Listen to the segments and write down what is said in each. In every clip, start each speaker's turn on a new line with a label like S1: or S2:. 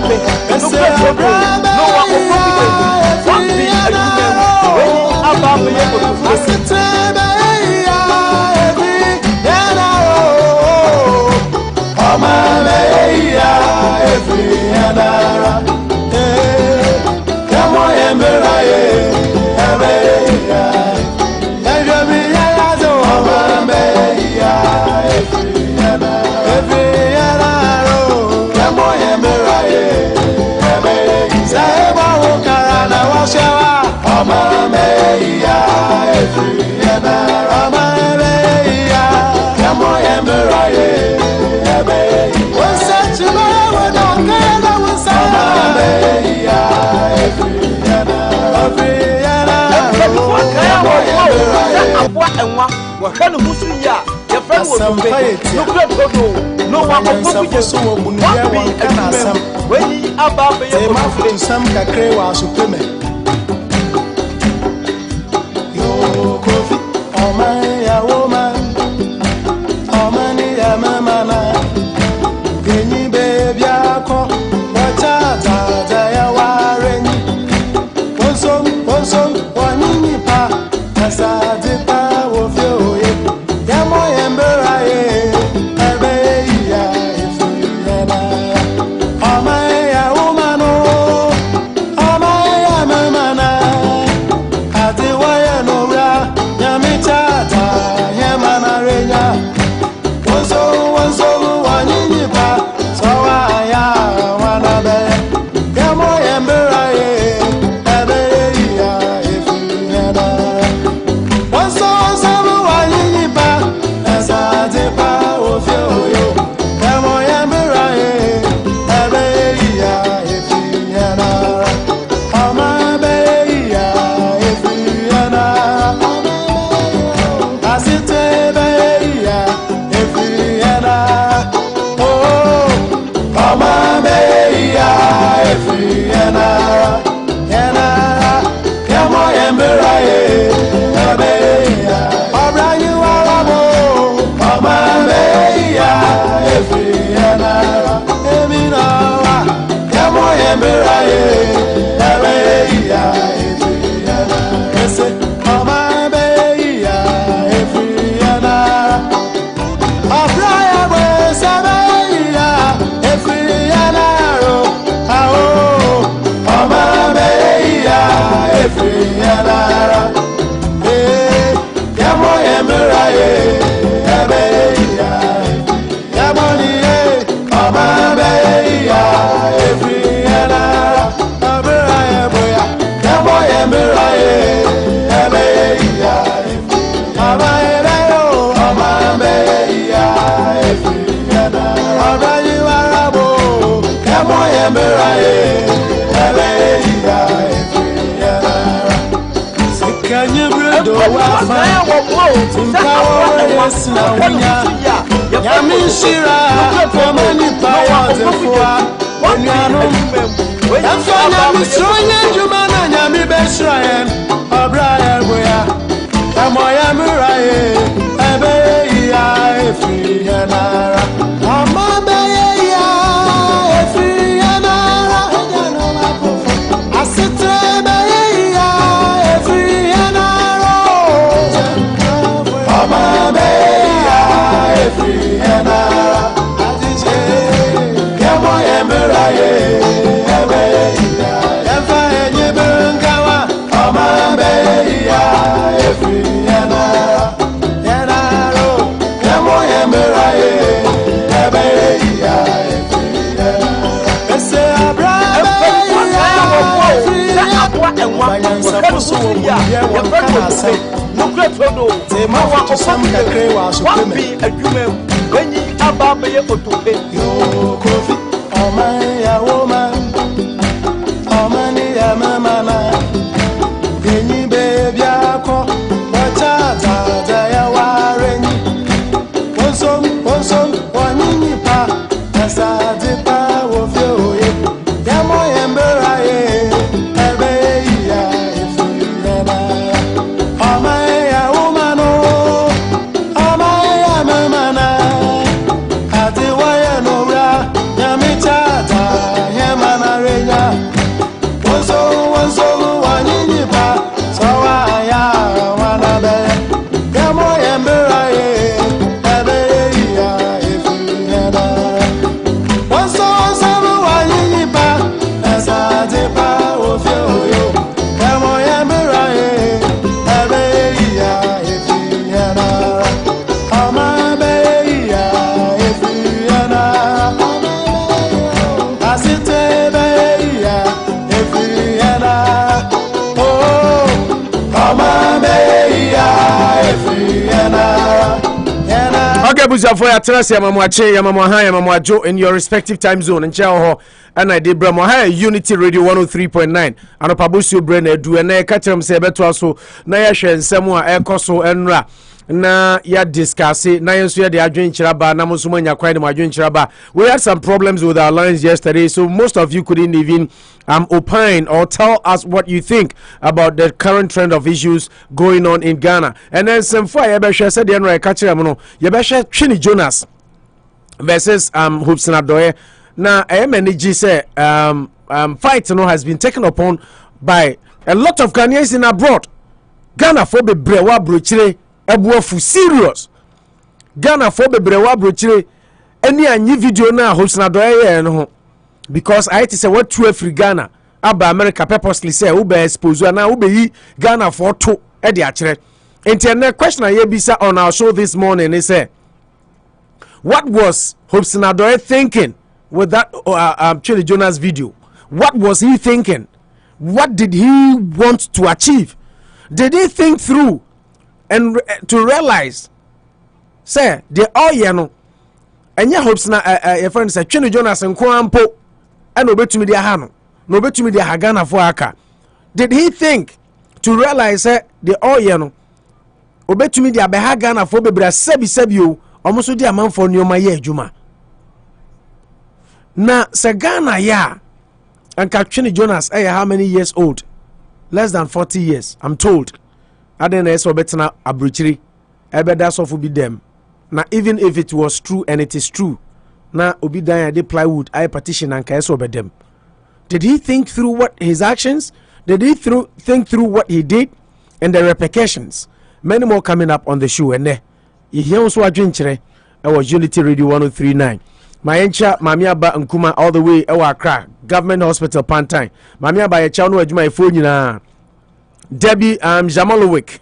S1: pay. No pressure, no one will be one be a human. About me, what kind of Musuya? Your friend was some pay. No good, no one will put so when he about the some Kakrewa Supreme. Yo, coffee, oh my woman, oh many a mamma, Penny baby, what are warring? One song, one in pa, as I did.
S2: Okay, Buza for Atrasi Yamamuache, Yamamuaha, Yamamuajo in your respective time zone and Chao and I did Bramoha Unity Radio 103.9 and Pabusu Brenner do and Catcham Sebetuaso, Nayasha and Samoa Ekoso and Ra. Na ya discuss na yenso ya de adwen chiraba na musuma nya kwai de adwen chiraba. We had some problems with our lines yesterday, so most of you couldn't even opine or tell us what you think about the current trend of issues going on in Ghana. And then some fire be share said the enra catch am no ye be share Chini Jonas versus Hobson Adoye. Na MNG say fight no has been taken upon by a lot of Ghanaians in abroad. Ghana for be brewa brochire ebuafu serious. Ghana for bebrewa brochire any anyi video na Hobson Adoye no because I say what true Afri Ghana aba America purposely say who be expose na who be yi Ghana for to e de akere. Internet question I bisa on our show this morning is say what was Hobson Adoye thinking with that Chili Jonas video? What was he thinking? What did he want to achieve? Did he think through and to realize say the all no enya hopes na your friend say Chini Jonas nko ampo and obetumi dia ha no obetumi dia ha Ghana for aka. Did he think to realize say the all no obetumi dia be ha Ghana for bebra sebi o omoso dia manfo nyoma ye adwuma na say Ghana ya and Chini Jonas how many years old? Less than 40 years I'm told. Aden eso betena abruchiri ebeda sofu bi dem na even if it was true and it is true na obi dan dey plywood I partition and eso bedem. Did he think through what his actions? Did he think through what he did and the repercussions? Many more coming up on the show and you hear also adwenkyere was Unity Radio 103.9. Mayencha Mamiaba Nkuma all the way ewa Accra Government Hospital Pantai. Mamiaba ye chawo no adwuma efo nyina. Debbie Jamalowik.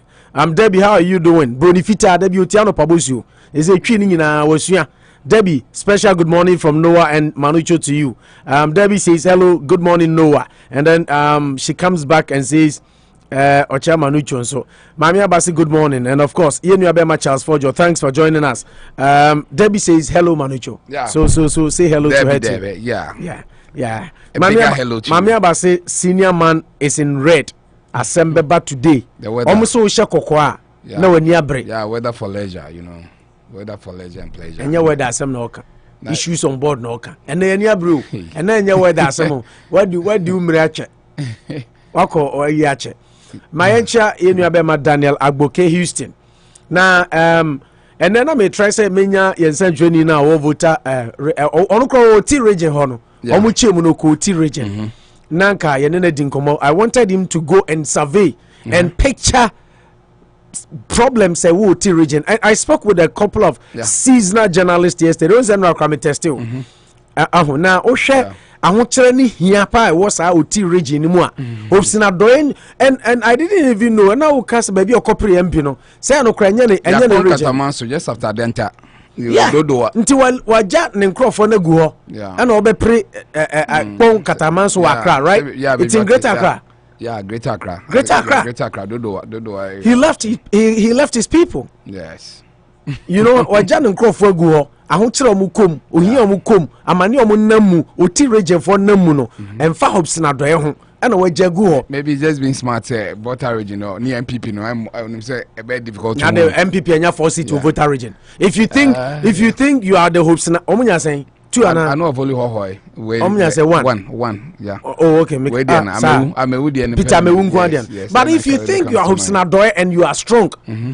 S2: Debbie, how are you doing? Bonifita Debbie Otiano Pabusu. Is a training in Wasua. Debbie, special good morning from Noah and Manucho to you. Debbie says hello, good morning Noah. And then she comes back and says Ocha Manucho. So Mami Abasi, good morning. And of course, Ian Yabema Charles Forjo, thanks for joining us. Debbie says hello Manucho. Yeah. So say hello Debbie, to her
S3: Debbie.
S2: too. Yeah.
S3: Mami
S2: Abasi, senior man is in red. Assemble back today. Almost so shakokwa. No near break.
S3: Yeah, weather for leisure, you know. Weather for leisure and pleasure.
S2: And your weather assemble no issues on board no can. And then near brew. And then your weather assemble. What do you mirache? Wako or yache. My encha in your bema Daniel Agboke Houston. Now and then I may try say menya yensen journey now over onko T region hono. Omuche munoko T region. Nanka yenene dinkomo. I wanted him to go and survey and picture problems in T region. I spoke with a couple of seasonal journalists yesterday. Those are not coming test you. Now Oshe ahochere ni hia pa was our T region anymore. Hobson Adoye and I didn't even know. Now we cast baby or corporate MP no. Say no kra nyane region.
S3: So just after Denta.
S2: Yeah. Nti waja ne nkrofo na gu ho. And obepre pon Katamanso Accra, right?
S3: Yeah,
S2: it's in Greater Accra.
S3: Yeah, Greater Accra.
S2: Greater Accra.
S3: Greater Accra. Dodo.
S2: He left his people.
S3: Yes.
S2: You know, waja ne nkrofo gu ho. Ahochere omukom, ohia omukom, amane omunnamu, oti region for namu no. Emfa Hobson Adoye ho. And waja gu ho.
S3: Maybe just being smart voter region no, ni MPP no. I'm say a bit difficult.
S2: And the MPP anya for seat to voter region. If you think you are the Hobson, omunya saying two and
S3: I know of only hohoi.
S2: Omunya say
S3: one. Yeah.
S2: Oh, okay.
S3: I'm a Woodian.
S2: Peter Mewunguadian. But if you think you are Hobson Adoye and you are strong,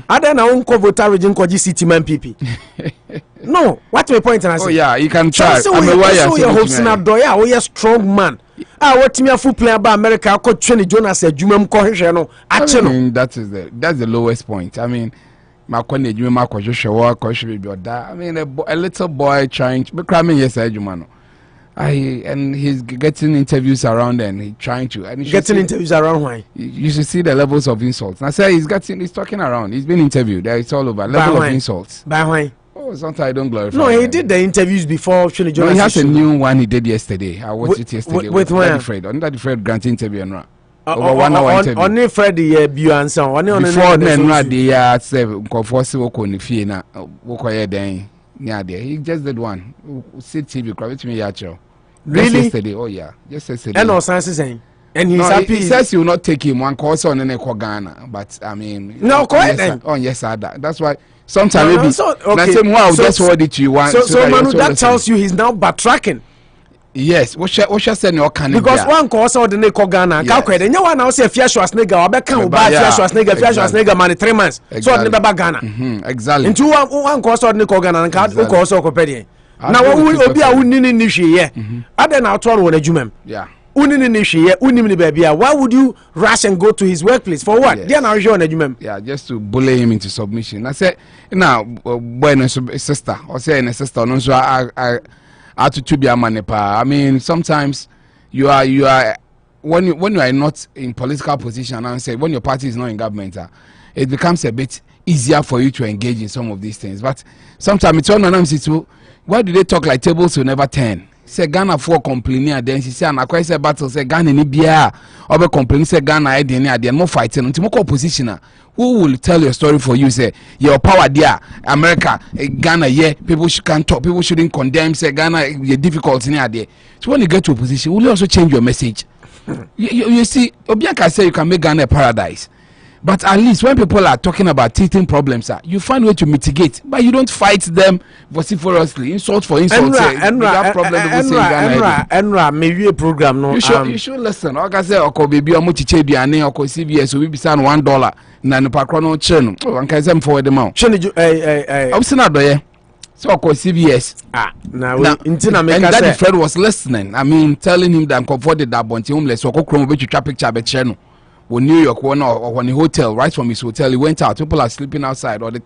S2: I don't know voter region koji city MPP. No, what's my point?
S3: Oh yeah, you can try.
S2: So you're Hobson Adoye, oh you're strong man. What me a full player by America? I could Chini Jonas said, "You no."
S3: Actually, that's the lowest point. I mean, my Connie, you my I mean, a little boy trying to be cramming. Yes, Jumano. And he's getting interviews around and he's trying to
S2: interviews around. Why?
S3: You should see the levels of insults. I say he's talking around. He's been interviewed. It's all over level of insults.
S2: By why?
S3: Oh, sometimes I don't glorify.
S2: No, he did the interviews before.
S3: He has a new one he did yesterday. I watched it yesterday.
S2: With
S3: Daddy Fred. On Daddy Fred Grant interview and over 1 hour interview.
S2: Only Freddie Buanson. Only
S3: before men right there say conforce work on the fee na work then near there. He just did one. See TV crowd me yacho.
S2: Really?
S3: Yesterday. Oh yeah. Just yesterday.
S2: And no sense saying. And he's
S3: no,
S2: happy.
S3: He says he will not take him one course on any Ghana, but I mean
S2: no correct then.
S3: Oh yes, that's why sometimes maybe
S2: so, okay.
S3: I say wow, just what did you want?
S2: So Manu, that tells you he's now backtracking.
S3: Yes, what shall say no can
S2: because one course or the Neko Ghana, calculate, and you want now say Fiasho Snega, or Beckham, Fiasho Snega, money 3 months. So I never Ghana.
S3: Exactly.
S2: Into one course or Neko Ghana and card, who course or Copedi. Now, what will be a winning nishi, yeah? I then out one a jumem.
S3: Yeah.
S2: Unini nishi, unimini baby. Why would you rush and go to his workplace for what? Yes. They are now showing a jumem.
S3: Yeah, just to bully him into submission. I said, now, boy, sister, or say a sister, no, so I to be a man. I mean, sometimes you are when you are not in political position, and say when your party is not in government, it becomes a bit easier for you to engage in some of these things. But sometimes it's on why do they talk like tables will never turn? Say Ghana for complaining, and then she say and I say battle say Ghana ni bia or be complaining say Ghana I dey more fighting until more opposition. Who will tell your story for you? Say your power there, America, Ghana, yeah, people can't talk, people shouldn't condemn, say Ghana, your difficulty near there. So when you get to opposition, will you also change your message? You see, Obianka say you can make Ghana a paradise. But at least when people are talking about teething problems, you find a way to mitigate, but you don't fight them vociferously, insult for insult.
S2: Enra, maybe a program. No,
S3: you should listen. Like I say, Oko baby, or Muchiche Biane, or CBS, so we be $1. Nanu Pakrono Chen. Oh, and can forward them out. I'm saying, so Oko CBS.
S2: Now,
S3: and Daddy Fred was listening. I mean, telling him that I'm comforted that Bonti homeless, so Oko Chrome, which you traffic chat channel. When New York or when the hotel, right from his hotel, he went out. People are sleeping outside or to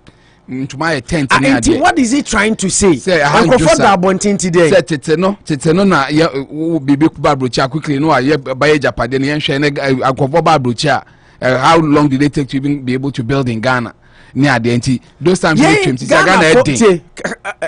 S3: my tent.
S2: What is he trying to say?
S3: Say,
S2: I comfort that bontin today.
S3: Say, Teteno na ya bibi kubabrucha quickly. No, I buy Japan. I comfort babrucha. How long did it take to even be able to build in Ghana? Near the NT. Those times
S2: you Ghana.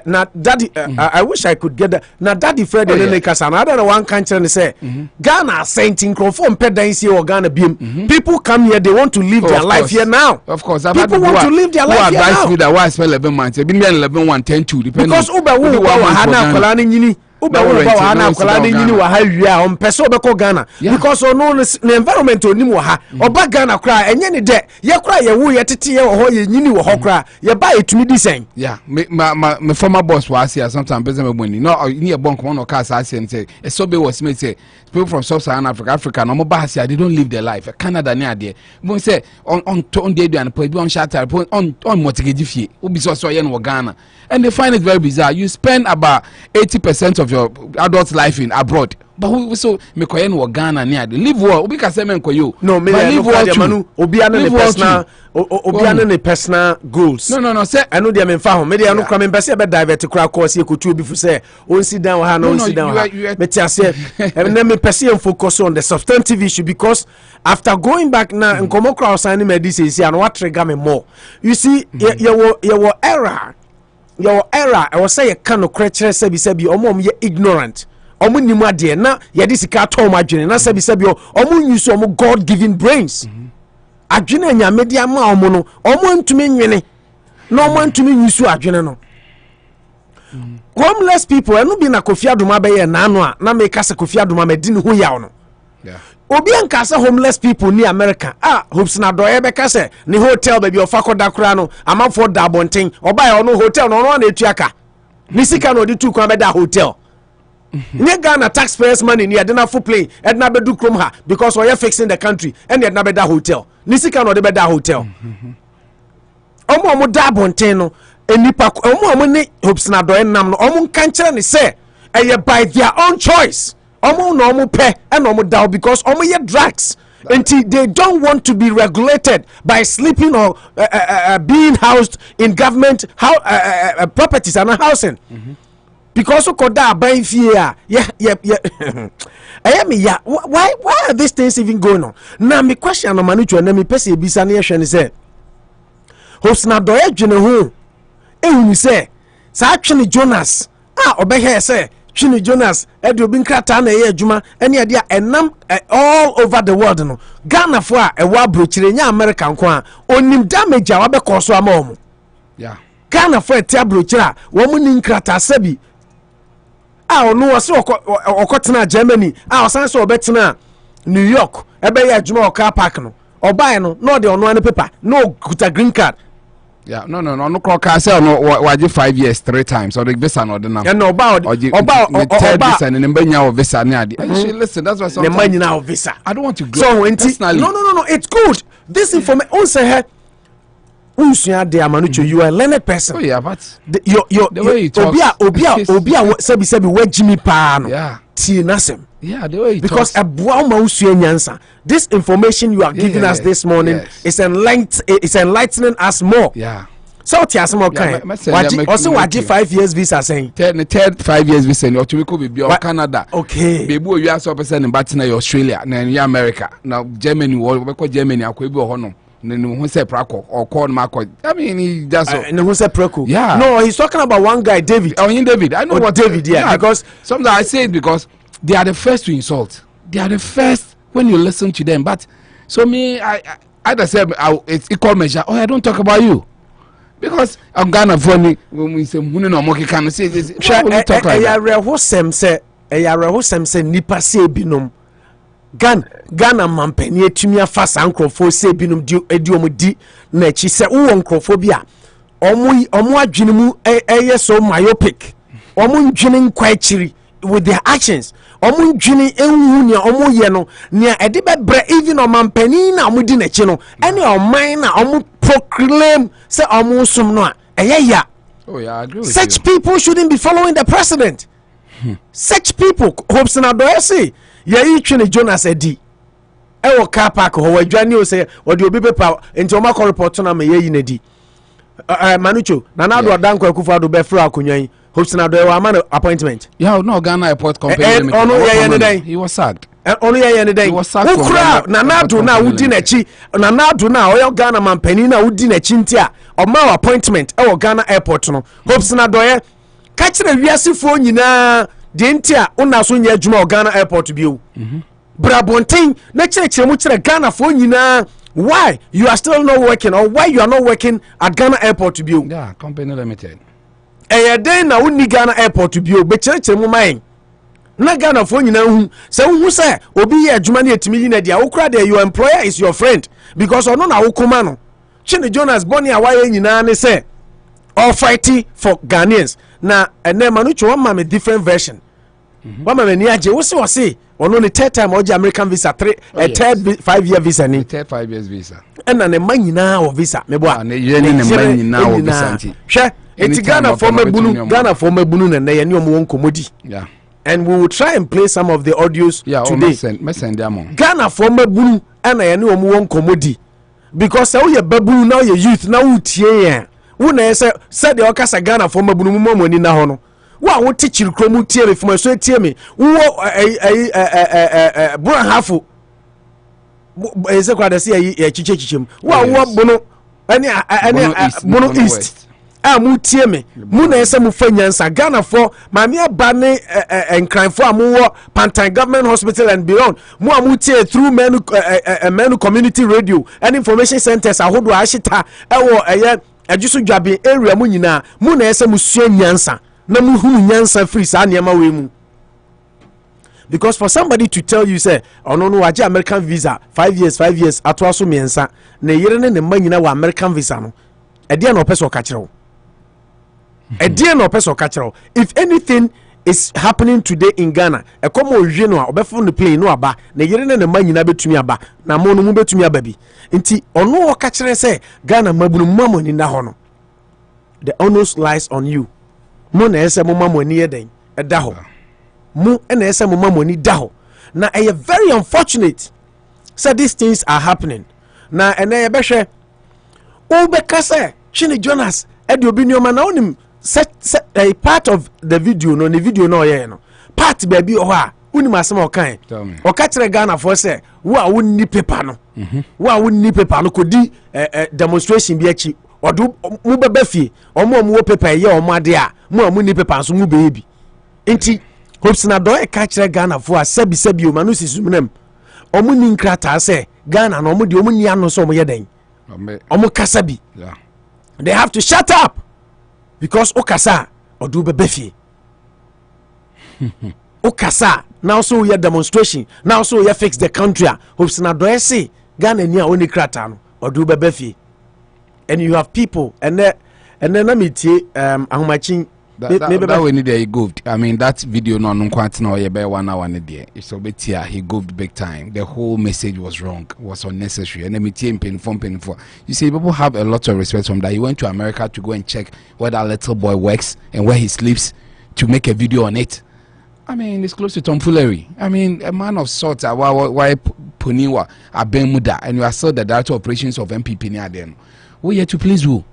S2: Now, Daddy, I wish I could get that. Now, Daddy Fred and Lakers, and I don't know one country and say Ghana Saint Crawford Pedancy or Ghana Beam. People come here, they want to live their life here now.
S3: Of course,
S2: people want to live their life here now.
S3: Me that why I spend 11 months. I've been there 11, 1, 10, 2, depending.
S2: Because Uber will go Hana Kolani. Ghana because no environment oni mo ha oba Ghana kra enye ne de ye kra ye wo ye tete ye ho ye nyini wo ho kra ye ba etumi design
S3: yeah my former boss was here sometimes business me money no ni e bon come no car say say so be was me say people from sub-Saharan Africa no mo ba here they don't live their life Canada near there we say on the do and on shatter on mortgage fee obi so ye no Ghana and they find it very bizarre you spend about 80% of your adult life in abroad but we so me koye no Ghana near the live well obi ka say men koyo
S2: no me live well manu obi ane ne personal goals
S3: no say
S2: I know dey me fa ho me dey no kra me pese be divert kra course e kotu obi fu say on sit down ha no on sit down me tia say and me pese focus on the substantive issue because after going back now nkomo kra sign me this say and what trigger me more you see your error I was say you can kire sebi omo ye ignorant omo nimu ade na ye di sika to omo adwene na sebi omo use omo God given brains adwene anya media ma omo no omo ntumi nwene na omo ntumi use adwene no homeless people enu bi na Kofi Adoma be ye na anu a na me ka se Kofi Adoma me di ne ho yaw no obi anka se homeless people ni America hopes na do ye be ka se ni hotel baby ofakoda kura no amanfo da bonten oba ye no hotel no na etuaka ni sika no di tu kwa be da hotel nye Ghana taxpayers money ni adena full play edna be do krom ha because we are fixing the country and edna be da hotel ni sika no de be da hotel omo da bonten no enipa omo ni hopes na do nam no omo kan kire ni say eye by their own choice omo no omo pe and omo down because omo ye drugs until they don't want to be regulated by sleeping or being housed in government properties and housing because okoda buy fear why are these things even going on now me question no manu na me pese ebisa na yehwe ni say hosna doye dwene ho ehunu say sa atwene Jonas obehe say Chini Jonas edu bin krata na ye adwuma ene ade a enam all over the world no Ghana fo a ewo abrochire nya America nko a onim damage a wabekọ so ama omo
S3: yeah
S2: Ghana fo ete abrochire a wo mu ni krata sabi a onu wo se okotena Germany a osan so obetena New York ebe ye adwuma o car park no obae no no de ono an paper no kuta green card.
S3: Yeah, no. No clock. I say no. Waji 5 years 3 times. Or the visa no the now.
S2: And about
S3: visa and then bring your visa near. Listen, that's why
S2: the money now visa.
S3: I don't want to go.
S2: So no. It's good. This information. Also, here. You are a learned person.
S3: Oh yeah, but
S2: the way you talk. Obia. Sebi. Where Jimmy Pan.
S3: Yeah.
S2: Nasem.
S3: Yeah, the way you
S2: because talk. This information you are giving us this morning is enlightening us more.
S3: Yeah.
S2: So tias more kind. Also waji 5 years visa saying.
S3: Third 5 years visa ni otumiko be Canada.
S2: Okay.
S3: Bebu you are so person in Batina Australia na America. Now Germany we call Germany akwebi ohono. No who say prako or call Marco. I mean he just
S2: no who say prako.
S3: Yeah.
S2: No, he's talking about one guy David.
S3: Oh, David. I know what
S2: David, yeah. Because
S3: sometimes I say it because they are the first to insult. They are the first when you listen to them. But so me, I just said it's equal measure. Oh, I don't talk about you because I'm gonna funny when we say no monkey can say this. Why will you talk like that?
S2: Sem say nipa say binom. Ghana mampani etumi afa sankrofo say binom di ediomudi na chi se wo nkrofo bia omo adwene mu eye so myopic. Omo ndwene nkwa chiri with their actions. Omo ndwene enhu ne omo ye no ne ede bebre even omampani na omo di na chi no ene oman na omo proclaim say omo sum no a eye ya.
S3: Oh yeah, I agree with
S2: such
S3: you.
S2: people shouldn't be following the president. Such people hopes na do say ye Chini Jonas edi e wo car park ho wadwane o say odi obi pepa enti o ma call report na me ye nedi Manucho na na do danko akufa do be fra akonyan hopes na do e wa man appointment.
S3: Yeah, no Ghana airport company.
S2: Ono ye ne den
S3: he was sacked.
S2: Ono ye ne den ukra na na do na wudi na chi na na do na oyo Ghana man pani na wudi na chi ntia o ma appointment e wo Ghana airport no hopes na do ye ka kire wiasefo nyina de ntia una so nya adwuma o Ghana airport bio brabonten na kire mu kire Ghana fo nyina why you are still not working or why you are not working at Ghana airport bio.
S3: Yeah, company limited.
S2: Den na uni Ghana airport bio be kire mu man na Ghana fo nyina hu se hu se obi ye adwuma na etimi yi na dia wo kra there your employer is your friend because ono na wo koma no Chini Jonas Bonny awaye nyina ne se all fighting for Ghanaians na ene Manucho one mama different version one mama ni aje wo se ono ne third time oje American visa third 5 year visa ni
S3: third 5 years visa
S2: ena ne manyina o visa me boa
S3: ne ye ne manyina o visa nti
S2: hwe eti Ghana for mabunu na ye ne omo nkomodi.
S3: Yeah,
S2: and we will try and play some of the audios today.
S3: Send them
S2: Ghana for mabunu ena ye ne omo nkomodi because we ye babu now ye youth now utie yan wona say said the okasa Ghana for mabunu mu mamoni na ho no wa wo teachir kromu tie me fuma so tie me wo bura hafu eze kwa da say ye chichechichem wa wo bono ani bono east mu tie me mu na ese mu fanyansa Ghana for mami aba ne enkranfo amuwo Pantan Government Hospital and beyond mu tie through menu community radio and information centers ahodo ahita ewo eye ajuso dwabe area mu nyina mu na ese mu sua nyansa na mu hu nyansa free sa niam we mu because for somebody to tell you say ono no waje American visa 5 years atwaso miensa na yere ne manyina wa American visa no ede na opeso ka kirewo ede na opeso ka kirewo if anything is happening today in Ghana e komo ohwe no a obefo no plane no aba na yere ne manyina betumi aba na mo no mu betumi aba bi nti ono o ka kire say Ghana mabunu mamoni na ho no the onus lies on you mo na ese mo mamoni eden eda ho mu na ese mo mamoni da ho na e very unfortunate so these things are happening na ene ye behwe o be kase Chini Jonas edi obi ni o ma na onim a part of the video no ye no part baby o ha unim asem o kan o ka kire Ghana for say wo a wonni paper no wo a wonni paper no kodi demonstration bi achi odo mu beba fie omo wo paper ye omo ade a mu ni paper so mu be bi enti hopes na do e ka kire Ghana fo a sebi o manu sisumnem omu ni nkrata se Ghana no omu de omu ni ano so omu yeden omu kasa bi they have to shut up because okasa odu bebefie okasa now so we demonstration now so we fix the country hopes na do e say Ghana ni a oni krata no odu bebefie and you have people and then na metie ahomachin
S3: that way need he goved. I mean that video no quite no ye be 1 hour there. So betia he goved big time. The whole message was wrong, was unnecessary. And then metie painful. You see, people have a lot of respect from that. He went to America to go and check where that little boy works and where he sleeps to make a video on it. I mean, it's close to tomfoolery. I mean, a man of sorts, why Puniwa, Abemuda, and you are still the director of operations of MPP near then. We here to please who?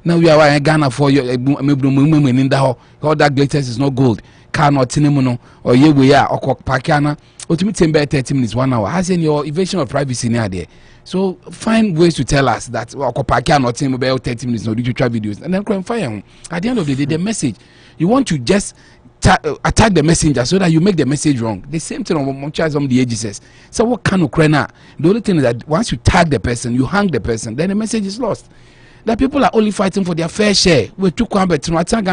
S3: Now we are in Ghana for your in the all that glitters is not gold. Car not cinnamon or ye we are or Pakana. Ultimately, 30 minutes, 1 hour. Has any your evasion of privacy near there? So find ways to tell us that Pakana or Tim about 30 minutes or did you try videos and then crime fire. At the end of the day, the message you want to just attack the messenger so that you make the message wrong. The same thing on the edges says. So what kind of crane? The only thing is that once you tag the person, you hang the person, then the message is lost. That people are only fighting for their fair share. We took one bet to sometimes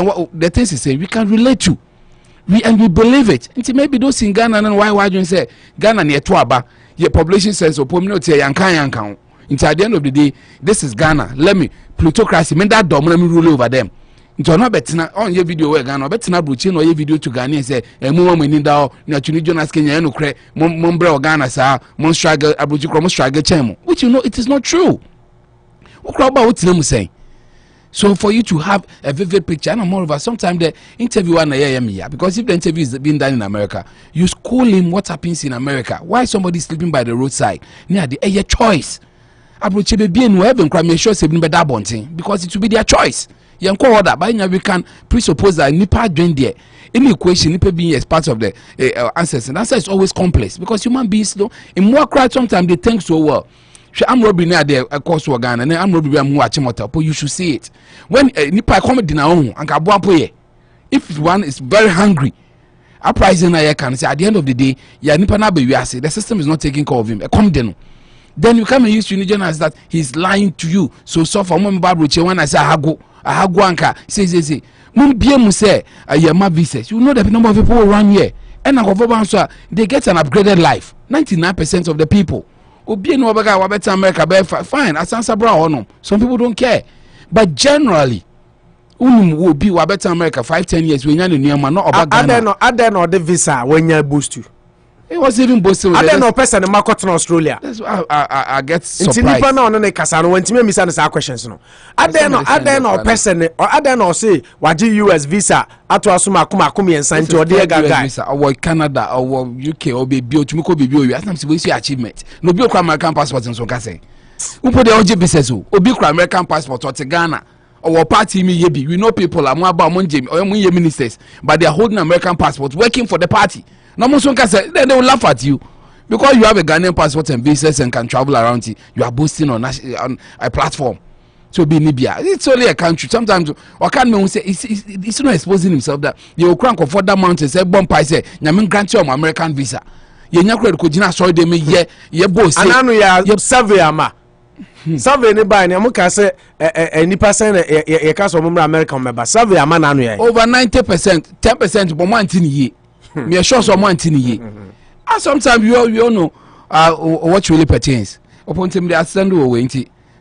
S3: what the things is say we can relate to. We believe it. Until maybe those in Ghana and why you say Ghana near Tuaba, your population says or Pominote Yankan. Until at the end of the day, this is Ghana. Let me plutocracy, mean that dom, let me rule over them. Into no better on your video where Ghana better na bruchin or your video to Ghana say a mum in India, Natuni Jonas Kenya no cre Mumbre or Ghana sa Mon struggle Abuji struggle chemo, which you know it is not true. What about them say? So for you to have a vivid picture, and moreover, sometimes the interviewer na here because if the interview is being done in America, you school him what happens in America. Why somebody sleeping by the roadside? Near the air choice. Abuji be being wherever crime make sure say be that bunting because it will be their choice. Yanko order, but we can presuppose that nipa join there. Any equation, nipa being as part of the answers, and answer is always complex because human beings, though, in more crowd sometimes they think so well. I'm robbing near there, of course, Ghana, and I'm robbing I'm watching motor, but you should see it. When nipa come dinner on, and Kabuapoye, if one is very hungry, uprising I can say at the end of the day, yeah, nipa na be we say the system is not taking care of him. Come then you come and use Tunisian as that he's lying to you. So for mom Babruche when I say Ahaguanka say mum BM say my visas. You know the number of people around here. And they get an upgraded life. 99% of the people. America fine. Some people don't care. But generally, will be better America 5-10 years when you're near man not about Ghana.
S2: I don't know the visa when you boost you.
S3: It was even boasting.
S2: I don't know person in market in Australia.
S3: That's why I get surprised.
S2: Inti no no kasano when me miss answer questions no. I don't know person or I don't know say waji US visa ato asuma akuma yensa nti ode gaga
S3: visa or Canada or UK or be otumiko be bi o asam we see achievement. No bi okwa American passport nso ka say. Upo de oje business o obi kra American passport or Ghana or party me yebi. We know people am about monje or mun ministers but they are holding American passport working for the party. No more say then they will laugh at you because you have a Ghanaian passport and visas and can travel around it. You are boasting on a platform. So be Libya. It's only a country. Sometimes or can me say it's not exposing himself that you crank of further mountains. Say bomb pie say nyamin grant you American visa. You nyakre ko jina sorry de me ye boss.
S2: Ananu ya survey ama. Survey ni ba ni amuka say nipa say ye ka so mo American member. Survey ama nanu ya.
S3: Over 90%, 10% bo mo antini ye. Me sure someone tin ye. And sometimes you all know what really pertains. Upon them they send away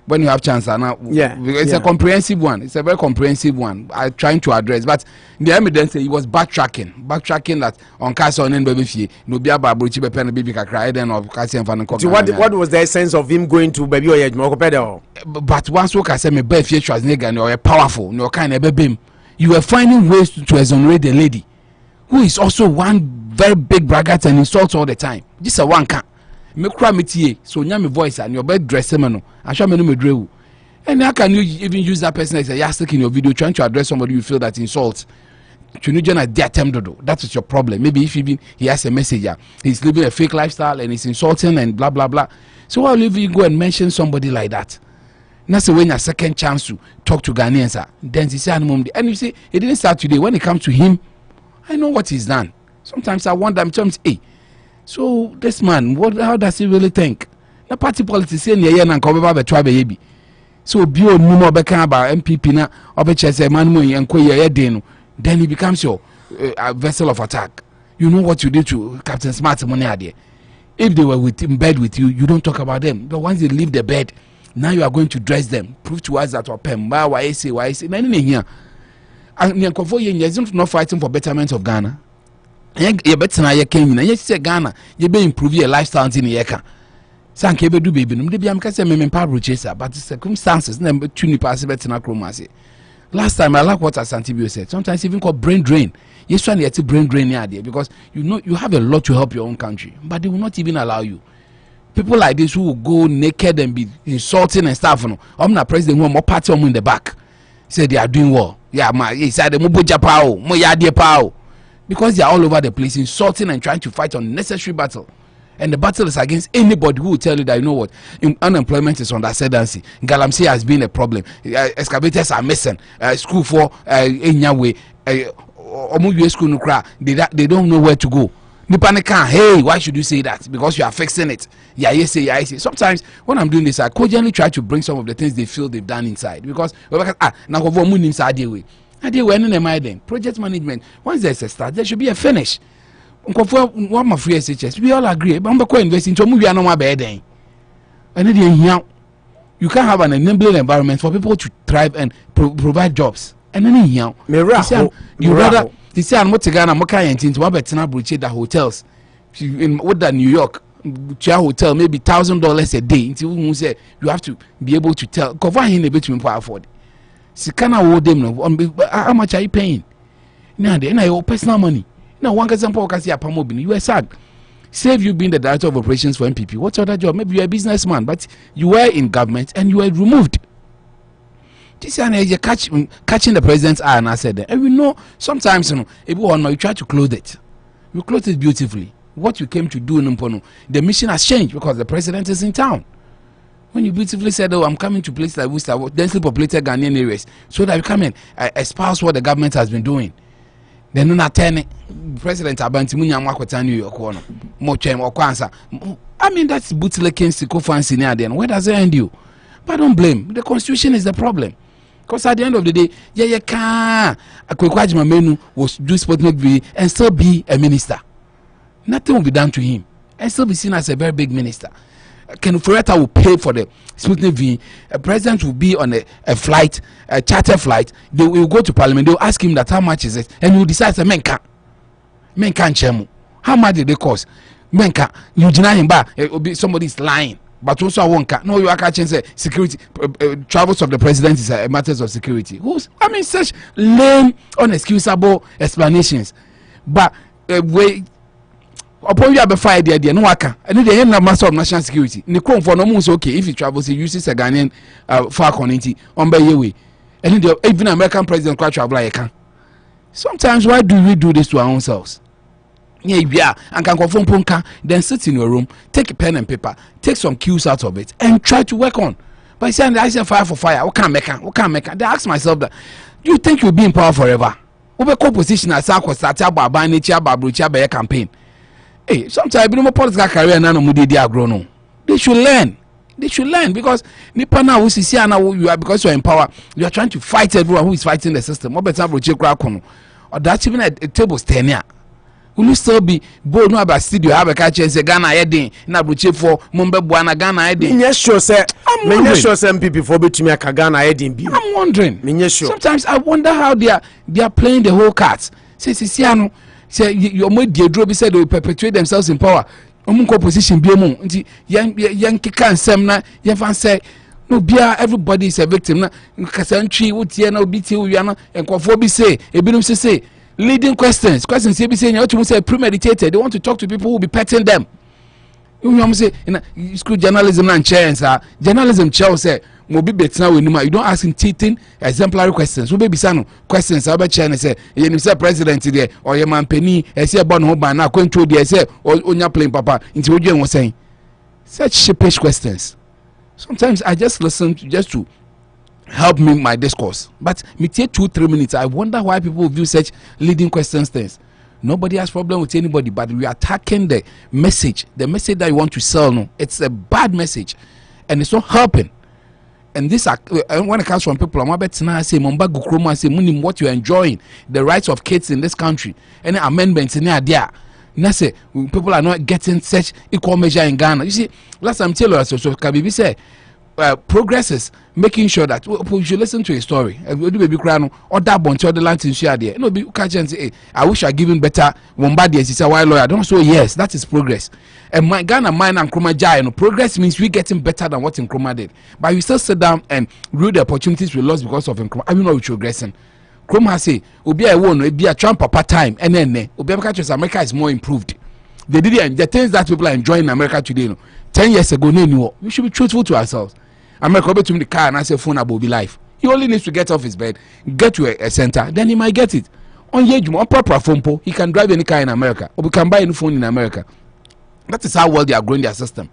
S3: when you have chance now.
S2: Yeah,
S3: it's a comprehensive one. It's a very comprehensive one. I'm trying to address, but the evidence he was backtracking that on Castle and baby no be about Bruchi Pen baby cry then of Cassie and Fan.
S2: So what was the essence of him going to baby or Yajmo?
S3: But once work I said me bare future as nigga and you're powerful, no kind of baby. You were finding ways to exonerate the lady, who is also one very big braggart and insults all the time. This a one can me cry me tie so nya me voice and your bed dress me no I show me no me drew. And how can you even use that person as a yardstick in your video trying to address somebody you feel that insults? That is your problem. Maybe if he has a messenger, he's living a fake lifestyle and he's insulting and blah blah blah. So why will you go and mention somebody like that? That's when a second chance to talk to Ghanaians. Then he said, and you see, it didn't start today. When it comes to him, I know what he's done. Sometimes I wonder, hey, so this man, how does he really think? The party politics in the and come about the tribe, baby. So be no more about MPP na obeche man mo yen then he becomes your vessel of attack. You know what you did to Captain Smart money there. If they were in bed with you, you don't talk about them. But once they leave the bed, now you are going to dress them. Prove to us that Pemba, why say, here. And you're not fighting for betterment of Ghana. You better now you came in and you say Ghana, you be improve your lifestyle in the Eka. San kebe do baby, no be am kase me pabro chaser, but the circumstances never tuni pass better na chromasi. Last time I like what Asantibio said. Sometimes even called brain drain. Yes, trying to get brain drain idea because you know you have a lot to help your own country, but they will not even allow you. People like this who will go naked and be insulting and stuff. No, I'm not president who more party in the back. Say they are doing well. Yeah, he said the Mubuja Pao, Moyadi Pao. Because they are all over the place insulting and trying to fight unnecessary battle. And the battle is against anybody who will tell you that, you know what, unemployment is on the ascendancy. Galamsey has been a problem. Excavators are missing. School for Enyawe, Omu school no cry. They don't know where to go. Nipanika, hey, why should you say that? Because you are fixing it. Yeah, yes, say, yeah, say. Sometimes when I'm doing this, I cogently try to bring some of the things they feel they've done inside. Because now project management. Once there's a start, there should be a finish. One of free SHS, we all agree. But I'm investing into movie and no bed. And then you can't have an enabling environment for people to thrive and provide jobs. And then you rather they say I'm not Ghana, Moka and into Wabetina Bruche the hotels in what that New York chair hotel maybe $1,000 a day. Until you say you have to be able to tell cover him a bit to afford. Sikana owe them how much are you paying? Now they your personal money. Now, one example, you are sad. Say you being the director of operations for MPP. What's your other job? Maybe you're a businessman, but you were in government and you were removed. This is you're catching the president's eye, and I said that. And we know sometimes, you try to clothe it. You clothe it beautifully. What you came to do, the mission has changed because the president is in town. When you beautifully said, oh, I'm coming to places like Worcester, densely populated Ghanaian areas, so that you come and espouse what the government has been doing. Then no attend President Abanti Munya Makwata New York corner. Mochem or Kwanza. I mean that's bootlicking siko fancy near then. Where does it end you? But don't blame. The constitution is the problem. Because at the end of the day, you can't Akwajima Menu was do Sputnik V and still be a minister. Nothing will be done to him. And still be seen as a very big minister. Ken Fureta will pay for the Sputnik V. A president will be on a flight, a charter flight. They will go to parliament. They will ask him that how much is it, and he will decide. Menka chemu. How much did they cost? Menka. You deny him back. Somebody is lying. But also I won't. No, you are catching security. Travels of the president is matters of security. Such lame, unexcusable explanations. But upon you have a fire there, no worker. And then the master of national security. Nikon for no moves okay if he travels, he uses a Ghanaian Falcon on by your way. And then even American president quite travel like can. Sometimes why do we do this to our own selves? Yeah, and can confirm Punka, then sit in your room, take a pen and paper, take some cues out of it, and try to work on. But saying I say fire for fire, what can make? They ask myself that, do you think you'll be in power forever? Over composition as I was started by nature by a campaign. Hey, sometimes no political career na no mudi dia grow. They should learn. Because nipa na who see na you are because you are in power, you are trying to fight everyone who is fighting the system. What better broche kra kono. Or that even a table stand here. Will you still be bold no about studio have a catch and say Ghana heading na broche for Mumbe Buana Ghana heading.
S2: Yes sure say. I'm sure some people for between me Ghana heading be.
S3: I'm wondering.
S2: Sure.
S3: Sometimes I wonder how they are playing the whole cards. Say Sisiano say your more dear Droby said they will perpetuate themselves in power. Position be among Yankee can sem na Yan say no bia everybody is a victim na Kasanchi would ye no BT Uyana and Kofobi say a binum say leading questions say be saying you to say premeditated. They want to talk to people who will be petting them. You say in school journalism and chance journalism chair say Mobi betina we numa. You don't ask him teething exemplary questions. We be sano questions about China say you say president there or your man penny say born home by now control there say or on your plane papa into what you was saying. Such sheepish questions. Sometimes I just listen just to help me my discourse. But me take 2-3 minutes. I wonder why people view such leading questions things. Nobody has problem with anybody, but we are attacking the message that you want to sell. No, it's a bad message, and it's not helping. And this when it comes from people, I'm about to say, what you're enjoying, the rights of kids in this country, any amendments in there. And I say people are not getting such equal measure in Ghana. You see, last time tell us so Kabibi say progress is making sure that you should listen to a story. Baby crying or that bunch of the land in share there. No, be catch and say, hey, I wish I given better Wombadi as a while lawyer. Don't so yes, that is progress. And my Ghana mine and Nkrumah Jai, progress means we getting better than what Nkrumah did. But you still sit down and rule the opportunities we lost because of Nkrumah. I mean, not progressing. Nkrumah say, Obi I won, be a Trump papa time, and then Obi catches America is more improved. They did the things that people are enjoying in America today. 10 years ago, we should be truthful to ourselves. America go to the car and I say phone about life. He only needs to get off his bed, get to a center, then he might get it. On proper phone po, he can drive any car in America, or we can buy any phone in America. That is how well they are growing their system.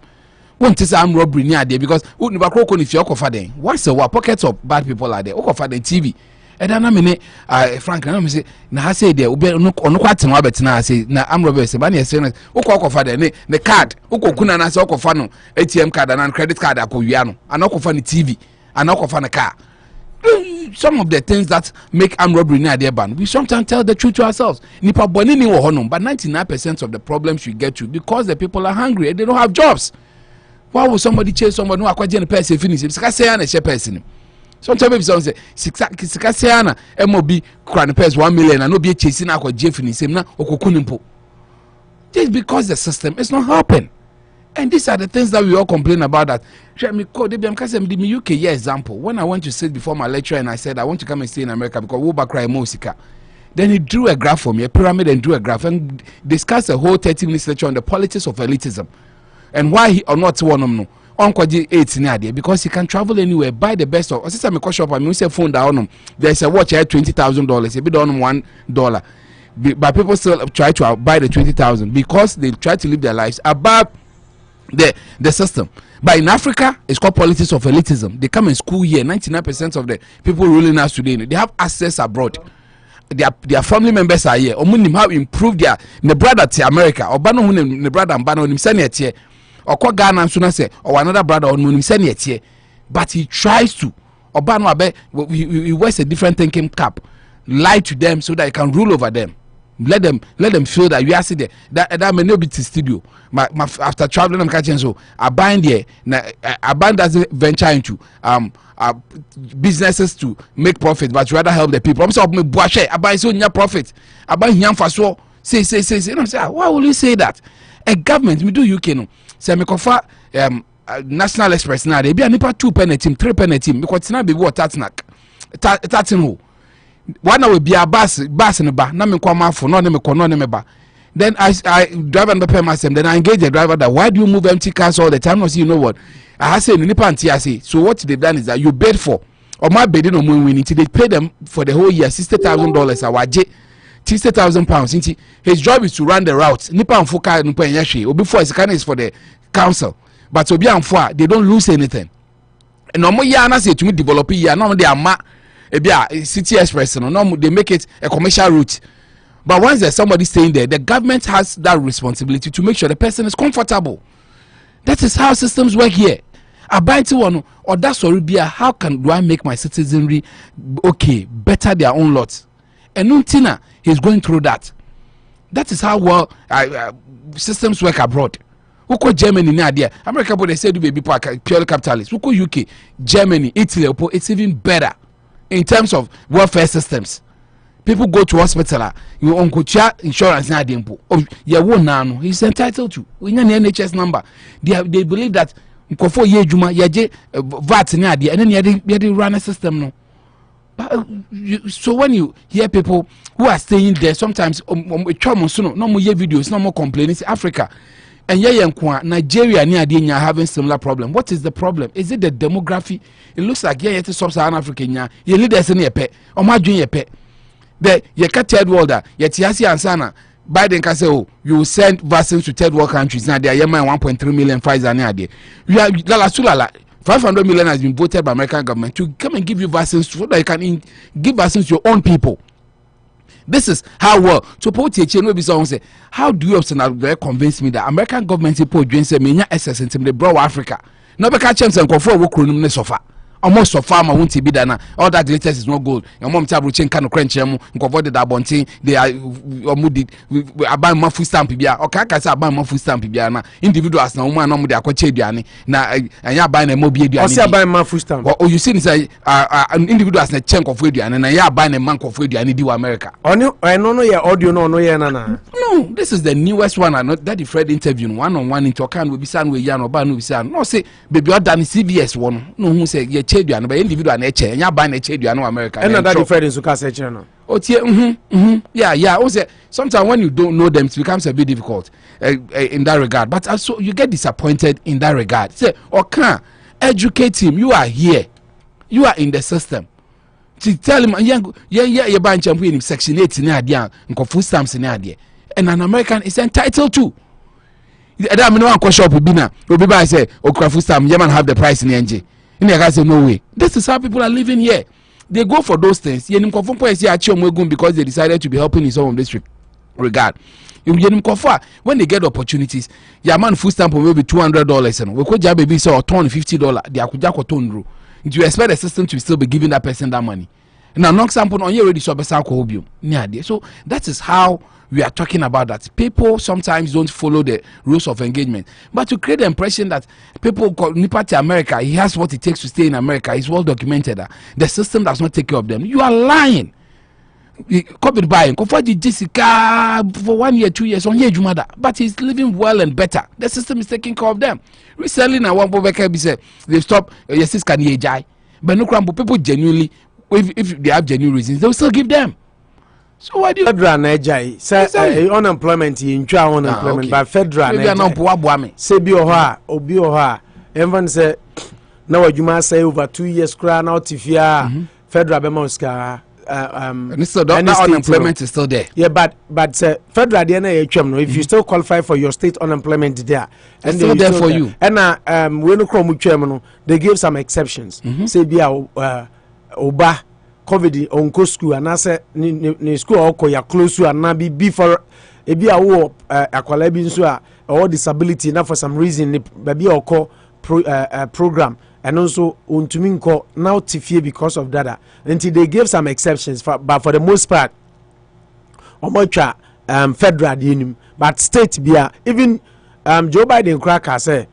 S3: One is armed robbery near there because if you're confident, what's the pockets of bad people are there? Confident TV. And then I mean, Frank, I say, now I say there will be no quite no bet now. I say, now I'm Robert Sebani saying, Oko for the card, Oko Kuna and Oko Fano, ATM card and credit card, Akoyano, and Oko Fani TV, and Oko Fana car. Some of the things that make armed robbery near their ban, we sometimes tell the truth to ourselves. Nipa Bonini or Honum, but 99% of the problems we get to because the people are hungry and they don't have jobs. Why would somebody chase someone who acquired a person finish? It's because they are a share person. Sometimes people say, Sikasiana, MOB, Crown Pairs 1 million, and no be chasing out with Jeff in his same now, or Kokunimpo. Just because the system is not helping. And these are the things that we all complain about. That the UK example. When I went to sit before my lecturer and I said, I want to come and stay in America because we'll back cry Mosika. Then he drew a graph for me, a pyramid, and drew a graph and discussed a whole 30 minutes lecture on the politics of elitism and why he or not one of them. Because he can travel anywhere, buy the best of. Sister, me shop and me say phone down. There's a watch here $20,000. A bit on $1, but people still try to buy the 20,000 because they try to live their lives above the system. But in Africa, it's called politics of elitism. They come in school here. 99% of the people ruling us today, they have access abroad. Their family members are here. Omunim have improved their brother to America. Obano ne brother mbano nim sene etie. Okwa Ghana so na say or another brother on nim sene etie. But he tries to. Obano abe he wears a different thinking cap. Lie to them so that he can rule over them. Let them feel that you are sitting there. That may not be to studio. After traveling, I'm catching so I bind there. I bind doesn't venture into businesses to make profit, but rather help the people. I'm saying me boache. I buy so near profit. I buy nyam faso. Say. You know, say why will you say that? A government, we do UK no. Say me confer National Express now. They be a nipa 2 penny team, 3 penny team because now be what that's who. One will be a bus in the bar. Na me come for no me ba. Then I drive and pay myself. Then I engage the driver that why do you move empty cars all the time? No, see, you know what? I say nipa anti I say. So what they've done is that you bid for or my bidding on when we need to they pay them for the whole year $60,000. Our £60,000. His job is to run the route. Nipa and foka nipa yashi. Or before his is for the council. But to be on fire, they don't lose anything. And no more yana say to me develop ya. No they are City Express, no, they make it a commercial route. But once there's somebody staying there, the government has that responsibility to make sure the person is comfortable. That is how systems work here. I buy to one or that's sorry, how do I make my citizenry okay, better their own lot? And Nuntina, he's going through that. That is how well systems work abroad. Who Germany now there? America, but they say do be purely capitalist. Who UK, Germany, Italy, it's even better. In terms of welfare systems, people go to hospital. You uncle insurance na dempo. Now he's entitled to. We need an NHS number. They believe that nkofo ye juma yaje VAT na ade and then they run a system no. So when you hear people who are staying there, sometimes no more videos, no more complaining. Africa. And Nigeria near having similar problem. What is the problem? Is it the demography? It looks like it's sub-Saharan Africa. You leaders in your pet or my junior pet. The you cut third world. Yet Yasi and Sana Biden can say, oh, you send vaccines to third world countries. Now they are 1.3 million Pfizer. We are Lala Sulala. 500 million has been voted by American government to come and give you vaccines so that you can give vaccines to your own people. This is how well. So say, how do you convince me that American government people doing say me access into the broad Africa? No be catch them control work room sofa. Almost so far, my won't be done. All that glitters is no gold. Your mom tablet chain can crunch them. Avoid that bunting. They are moody. We are buying my food stamp. Okay, I say buy my food stamp. Individuals now, woman, no, they are quite diani. Now, and you are buying a mobile. I say buy my food stamp. Oh, you see, say individuals a chunk of food and you are buying a monk of food and do America. I know your audio, no, no, this is the newest one. I know that the Fred interview one-on-one into account will be signed with Yan or Banu. No, say, baby, done CBS one. No, who say, yeah. Chedian, but individual nature, and you buy a Chedian America. And that difference in Suka channel. Oh, yeah. Also, sometimes when you don't know them, it becomes a bit difficult in that regard. But also, you get disappointed in that regard. Say, okay, educate him. You are here, you are in the system. To tell him, you're buying champion in Section 8 in Adia, and food stamps in Adia, and an American is entitled to. I mean, one question will be now. Will be by say, okay, food stamp, you man have the price in the NG. In the guys say no way. This is how people are living here. They go for those things. Because they decided to be helping in some of this regard. When they get opportunities, your man food stamp will be $200 and we could baby so or $50. They are do you expect the system to still be giving that person that money? Now, non sample on you already saw so that is how we are talking about that. People sometimes don't follow the rules of engagement. But to create the impression that people call Nipati America, he has what it takes to stay in America, is well documented. The system does not take care of them. You are lying. COVID buying, for Jessica for 1 year, 2 years, on year Jumada, but he's living well and better. The system is taking care of them. Recently, now one Bobeka said they stop your sister can jai. But no crumble people genuinely, if they have genuine reasons, they'll still give them. So why do you federal Najai say unemployment in unemployment by federal Najai say be obi oha even say now you must say over 2 years crown out if you federal bemoska and so unemployment is still there. Yeah, but federal DNA if you still qualify for your state unemployment there and still there for you. And we no chrome they give some exceptions. Say be oba COVID on school and I said ni school or ya close to and be before a be a war a so or disability now for some reason baby or call program and also untuminko now tifie because of that until they gave some exceptions but for the most part omocha federal but state be even Joe Biden cracker say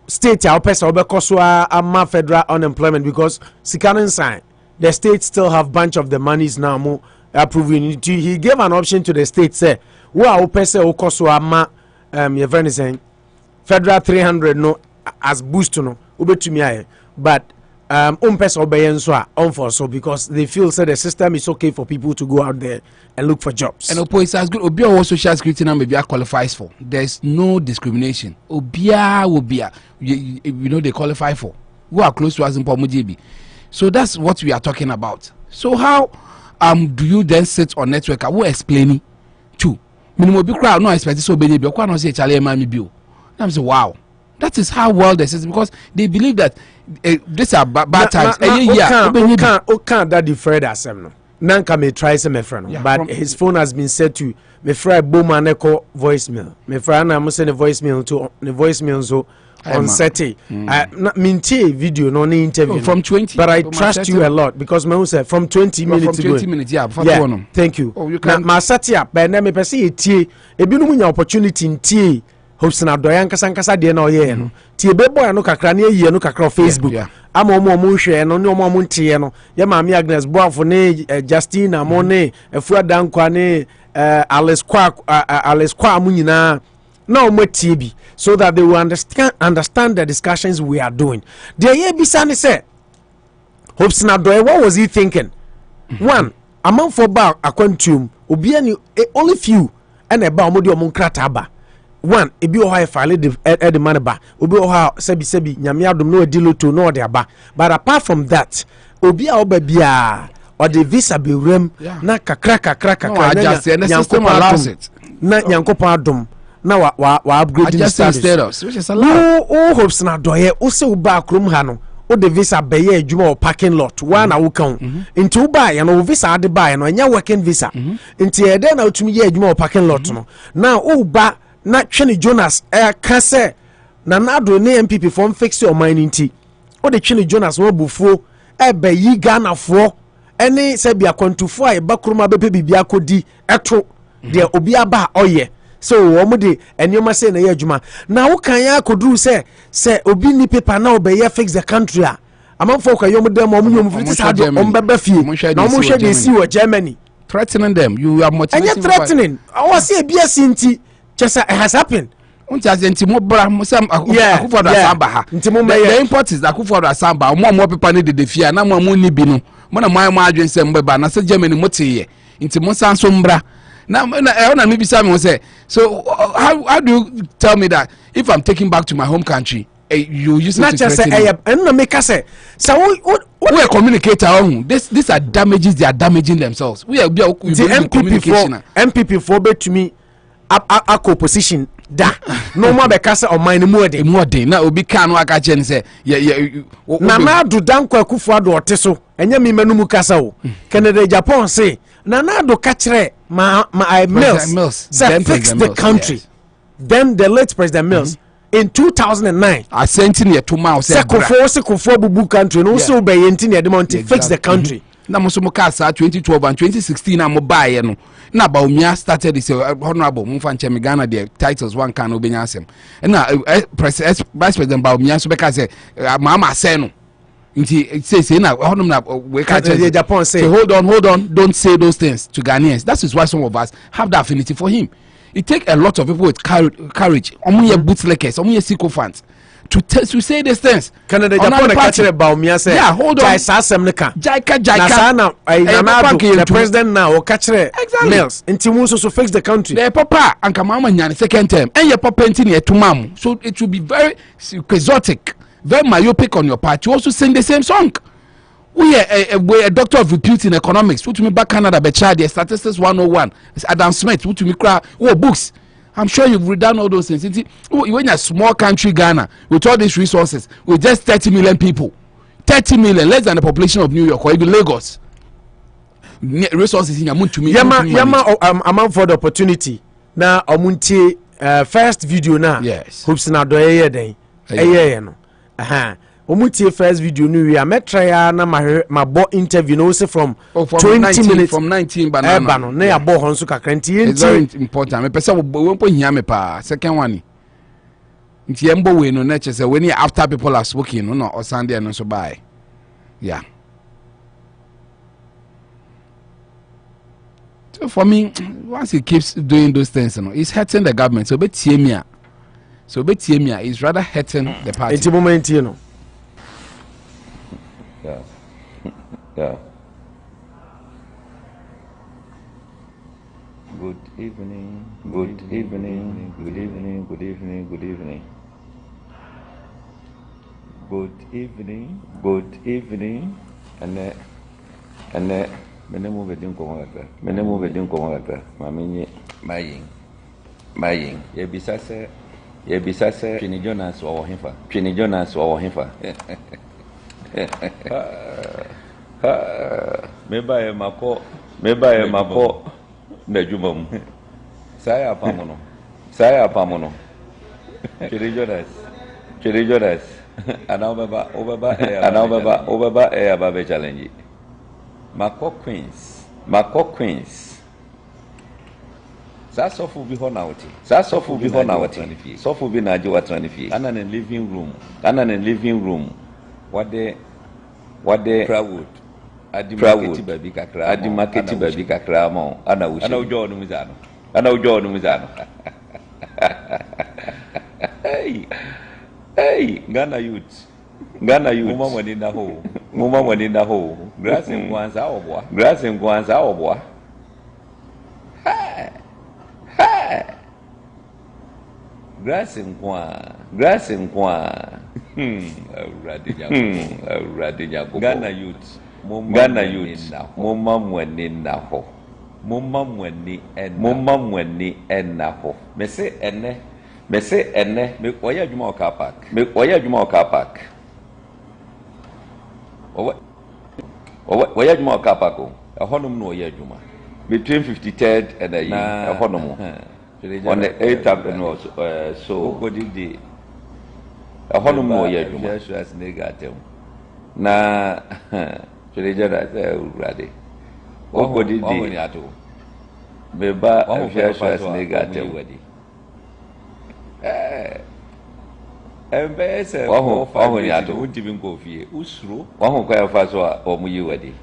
S3: state our person obekoswa ama federal unemployment because sikanin sign the states still have bunch of the monies now more approving. He gave an option to the state say, "Wa opese okoso ama your friend is saying federal 300 no as boost no ubetumi aye but pese obeyen so on for so because they feel say the system is okay for people to go out there and look for jobs." And Opo is as good Obia what social security number qualifies for. There's no discrimination. Obia you know they qualify for. Who are close to us in Pomojibi. So that's what we are talking about. So how do you then sit on network? I will explain it too. Minimum be crowd no expect so baby be not say Charlie Mami bill. I'm say wow. That is how well the system because they believe that these are bad times. Can't that defer that no. Nanka may try some friend, but his phone has been set to me fry Boma Echo voicemail. Me fry na send a voicemail to the voicemail so on Saturday. Minty video no interview from 20. But I trust you a lot because my say from 20 minutes ago. 20 minutes, yeah. Thank you. Oh, you can. My Saturday, but na me pese etie. Ebi no munya opportunity ntie. Hopsina doyan kasankasa de na oye no. Tie bebo no kakra na ye no kakra Facebook. Ama omo hwe no ne omo ntie no. Ye maami Agnes Boafo ne Justina Mone Efua Dankwa ne Alice Kwa amunyina. No more TB so that they will understand the discussions we are doing. The year Bisani said, Hopes Nadoy, what was he thinking? One, a month for bar a quantum, Obiani only few and a Bamodio Munkrataba. One, a bio high file at the manaba, Ubio Sebi, Yamiadum no dilo to no their ba. But apart from that, Obia Obabia or the visa be rem, Naka cracker, the system allows it. Not Yankopadum. Now wa upgrading the status which is allowed. Oh hopes na doye o se uba krom ha no
S2: o de visa beye adwuma o parking lot wa na wo kan nti wo ba ye no visa ade ba ye no nya working visa nti e de na otumi ye adwuma o parking lot no na o ba na twene Jonas ka se na nado ne MPP form fix your mind nti o de twene Jonas wo bufuo e be yi Ghana fo ene se bia kwantufo a ba kuruma bepe bibia kodi eto de obi aba oye so wo de enioma se na ye adwuma na wo kan ya koduru se obi ni paper na obeye fix the country a amanfo ka yom dem mo yom friti sa de ombeba fie na mo hwe de si wo Germany
S3: threatening them. You are motivating.
S2: And you're threatening. I was say be a sinti just it has happened.
S3: The import is Akufo-Addo Asamba. More people need the fear. Na more money binu. Mona my margin say mbeba. Na say Germany motiye. Inti mo san sombra. Now I want to maybe someone say. So how do you tell me that if I'm taking back to my home country, you use it to threaten me?
S2: And no make us say. So
S3: we are communicator. These are damages. They are damaging themselves. We are
S2: the MPP for bet to me. A opposition da no more be kasa o man mu de
S3: na obi kan no aka chen say
S2: na na do danko Akufo-Addo oteso enya mi manu mu kasa o Canada Japan say na na do ka kire ma Mills say fix the country. Yes. Then the late President Mills in 2009
S3: assenting ye to ma say
S2: Sekufo bubu country no so be yenti ne de fix the country.
S3: Na mo so mo kasa 2012 and 2016 na mo bae no na Baumia started this honorable Mumfa Ghana the titles one can obenya asem na vice president Baumia so be ka say mama say no nti say na honum na we ka
S2: the Japan say
S3: hold on don't say those things to Ghanaians. That is why some of us have that affinity for him. It take a lot of people with courage omuye bootlickers omuye sycophants to say these things.
S2: Canada Japan catch Baumia say
S3: yeah, hold on.
S2: Jaika na the president now or catch Mills inti mu so fix the country.
S3: The papa and Kamama Nyane second term and your papa intini to mam. So it will be very quixotic, very myopic on your part. You also sing the same song. We are a doctor of repute in economics. Who to me back Canada be child the statistics 101. It's Adam Smith who to me cry books. I'm sure you've redone all those things. When a small country, Ghana, with all these resources, with just 30 million people, 30 million, less than the population of New York or even Lagos, resources in Yamun to me.
S2: Amount for the opportunity. Now, Omunti first video now.
S3: Yes.
S2: Hoops na do day. No. Omuti first video nu we ametra na ma bo interview no say from 20 minutes
S3: from 19 banana
S2: no na ya bo ho nso kakra nti
S3: it's very important me pesa we po hia me pa second one nti embo we no na chese when after people are spoken no or Sunday no so buy yeah. So for me once he keeps doing those things it's hurting the government so betie me is rather hurting the party
S2: nti moment you know.
S4: Yeah. Yeah. Good evening. Good evening. Good evening. Good evening. Good evening. Good evening. Good evening. And menemu bedin ko ngata. Mami mayin. Ye bisa se Twini Jonas wa himfa. Meba ye mako na juma mu saya pamono Twini Jonas ana obeba e ababe challenge mako queens sofu bi ho na wote sofu bi na aje watrani fie ana na living room what the crowd adi market baby kakra mo ana ujo no mizano hey Ghana youth muma mwani na ho grass nkwanza obwa grass nkwa Radinya Ghana youth mumma mwani na ho mese ene me oya adwuma car park wɔyɛ adwuma wɔ car park o ɛhɔnom na wɔyɛ adwuma between 53rd and ɛhɔnom on the 8th avenue so ɛhɔnom na wɔyɛ adwuma na twɛrɛgya na sɛ owurade wɔkɔdi di meba afia Schwarzenegger atem ɛmbɛyɛ sɛ wɔho ni ato wontimi nkɔ fie wosuro wɔho kɔ yɛfa so a ɔmo yi wadi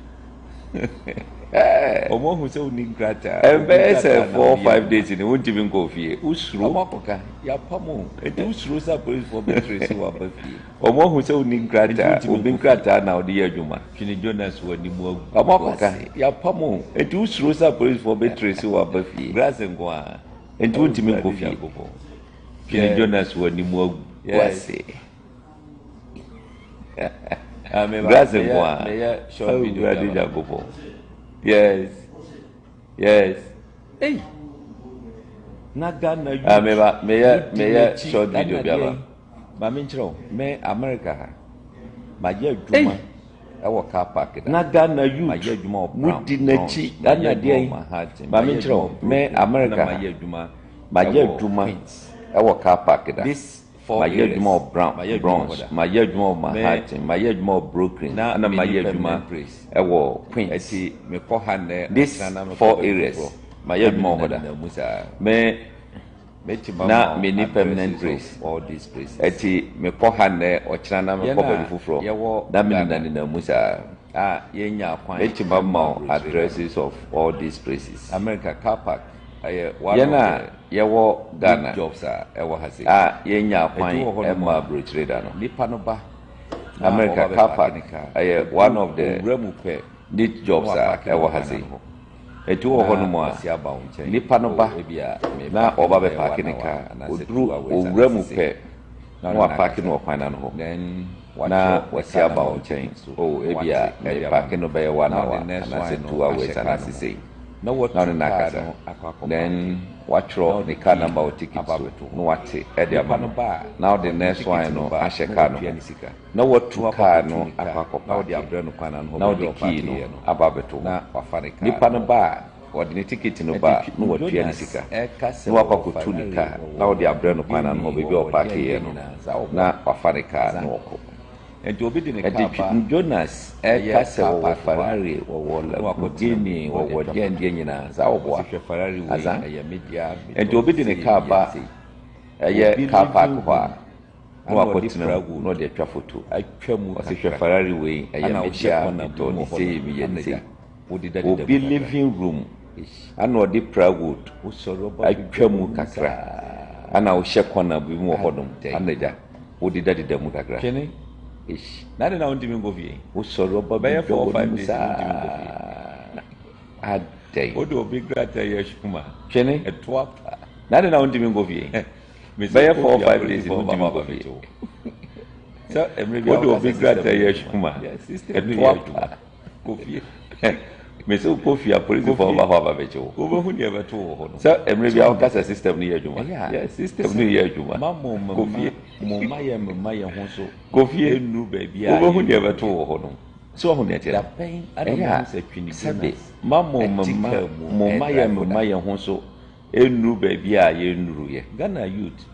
S4: ɔmo hu sɛ woni nkrataa ɛmbɛyɛ sɛ 4-5 days ni wontimi nkɔ fie wosuro ɔmo akɔka yɛapamo ɛnti wosuro sɛ apolisifoɔ bɛtrɛ si waba fie ɔmo hu sɛ woni nkrataa obi nkrataa na ɔde yɛ adwuma twene Jonas wɔ anim agu ɔmo akɔka yɛapamo ɛnti wosuro sɛ apolisifoɔ bɛtrɛ si waba fie grass nko a ɛnti wontimi nkɔ fie twene Jonas wɔ anim agu yes grass nko a short video jagopo yes hey naga na you me short video biaba ma me nkyerɛ me America ha ma yɛ adwuma ɛwɔ car park da naga na you ma yɛ adwuma mudi nachi ana deɛ ma me nkyerɛ me America ma yɛ adwuma ɛwɔ car park da ma yɛ adwuma wɔ bronze ma yɛ adwuma wɔ Manhattan ma yɛ adwuma wɔ Brooklyn ana ma yɛ adwuma ɛwɔ Queens this 4 areas ma yɛ adwuma wɔ hɔ da na me ni permanent place ɛti me kɔ ha nɛ ɔkyerɛ na me kɔ baabi foforɔ na me nina mu saa meti ma ma addresses of all these places
S2: America car park
S4: yɛna yɛwɔ Ghana jobs a ɛwɔ ha se yɛnya kwan ɛma brochire da no
S2: nipa no ba
S4: America car park one of the neat jobs a ɛwɔ ha se ɛti wɔ hɔ no mu a nipa no ba na ɔba bɛ paaki ne kaa oduru owura mu pɛ na wapaaki no wɔ kwan na no hɔ na wɔsi aba wo nkyɛn ebi a paaki no bɛyɛ 1 hour anaasɛ 2 hours anaasɛ sei na ɔne n'akasa then watwerɛ ne car number wɔ ticket so na wate ɛde ama no na ɔde next one no ahyɛ car no na watu car no akɔ akɔpa na ɔde key no aba abɛto nipa no ba a ɔde ne ticket no ba na watua ne sika na wakɔ akɔtu ne car na ɔde abrɛ no kwan na no hɔ baabi a ɔpaake yɛ no na wafa ne car na wɔkɔ ɛdi Jonas ɛka sɛ wɔwɔ Ferrari wɔwɔ Lamborghini wɔwɔ deɛ nyinaa saa wɔboa aza ɛnti obi de ne car ba ɛyɛ car park hɔ a na wakɔtena mu na ɔde atwa foto ɔsɛ hwɛ Ferrari wei ɛyɛ mehyia metɔ ne sei meyɛ ne sei obi living room ana ɔde plywood atwa mu kakra ana wohyɛ kɔna bi mu wɔ hɔnom anagya wode dadeda mu kakra
S2: na de na wontimi nkɔ fie
S4: wosɔre ɔba
S2: bɛyɛ 4-5 days
S4: adɛn
S2: wode obi grata yɛ hwuma
S4: twene
S2: ɛtoa pa
S4: na de na wontimi nkɔ fie bɛyɛ 4-5 days wontimi nkɔ fie
S2: sɛ emre bi
S4: wode obi grata yɛ hwuma ɛtoa pa
S2: kɔ fie
S4: mese wokɔ fie a polisifoɔ ɔba hɔ aba bɛkyɛ wo
S2: wobɛhu deɛ ɛbɛto wɔ hɔ no
S4: sɛ emre bi a woka sɛ system no yɛ adwuma system no yɛ adwuma
S2: kɔ fie mo ma yɛ ho so
S4: kɔ fie
S2: enu baabi a
S4: wobɛhu deɛ ɛbɛto wɔ hɔ no so ɔho deɛ kyerɛ sɛbe ma mo ma yɛ ho so enu baabi a yɛnnuru yɛ
S2: Ghana youth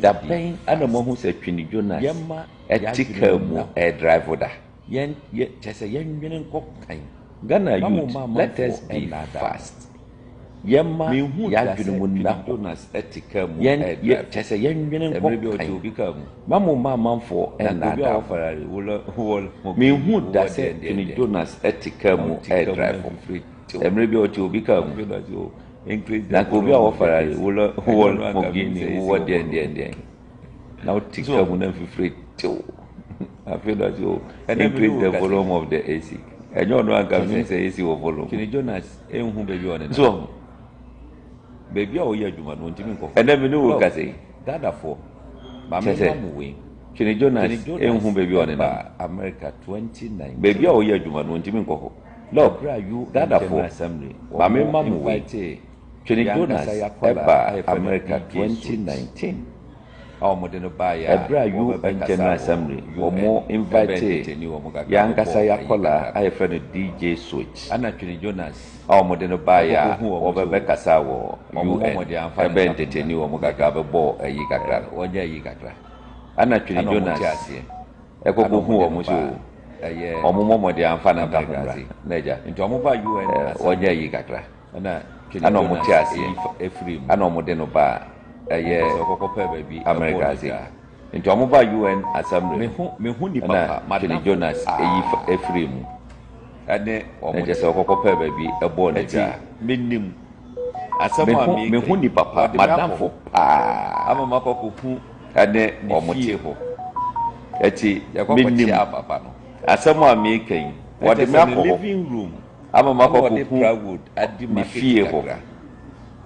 S4: da bɛn ana mo ho sɛ twini Jonas ɛte kaa mu ɛdrive da
S2: kyɛ sɛ yɛnwene nkɔ kan
S4: Ghana youth let us be fast yɛma yɛadwene mu nna Jonas ɛte kaa mu kyɛ sɛ yɛnwene nkɔ kan ma mo ma amanfoɔ ɛnnaada mehu da sɛ twini Jonas ɛte kaa mu ɛdrive mmerɛ bi a ɔte obi kaa mu na nka obi a wɔ Ferrari wowɔ Mogini wowɔ deɛndeɛndeɛn na wote kaa mu na mfifiri tew afei da so increase the volume of the AC ɛnyɛ ɔno anka mi sɛ AC wɔ volume
S2: twini Jonas ɛnhu baabi ɔne
S4: so
S2: baabi a ɔyɛ adwuma no ntimi nkɔ
S4: ɛnɛ mi ne wo kase
S2: dadafoɔ maame mamu wei
S4: twini Jonas ɛnhu baabi ɔne na
S2: America 2019
S4: baabi a ɔyɛ adwuma no ntimi nkɔ hɔ look dadafoɔ maame mamu wei twini Jonas ɛba America 2019 Ebra UN General Assembly, or more invited Yankasa Yakola, I have a DJ Switch. Our modern buyer, over Becasawo, UN, Abended new Omugaba Bo, a Yigagra, or Yayigagra. Anna Jonas, a Gogo or Musu, or Momo de Anfana Gazi, Neja, into Amoba UN, or Yayigagra. Anna Mutiasi, a free, Anno Modeno Bar. Baby America into Amoba UN Assembly. Me papa, Madame Jonas, Ephraim. And just a cocoa baby, a bonnet. Minim. Asama me huni papa, Madame for I'm a mapako who and or motivo. Eti, minim papa. Asama making what is a living room. I'm a mapako who at the fear.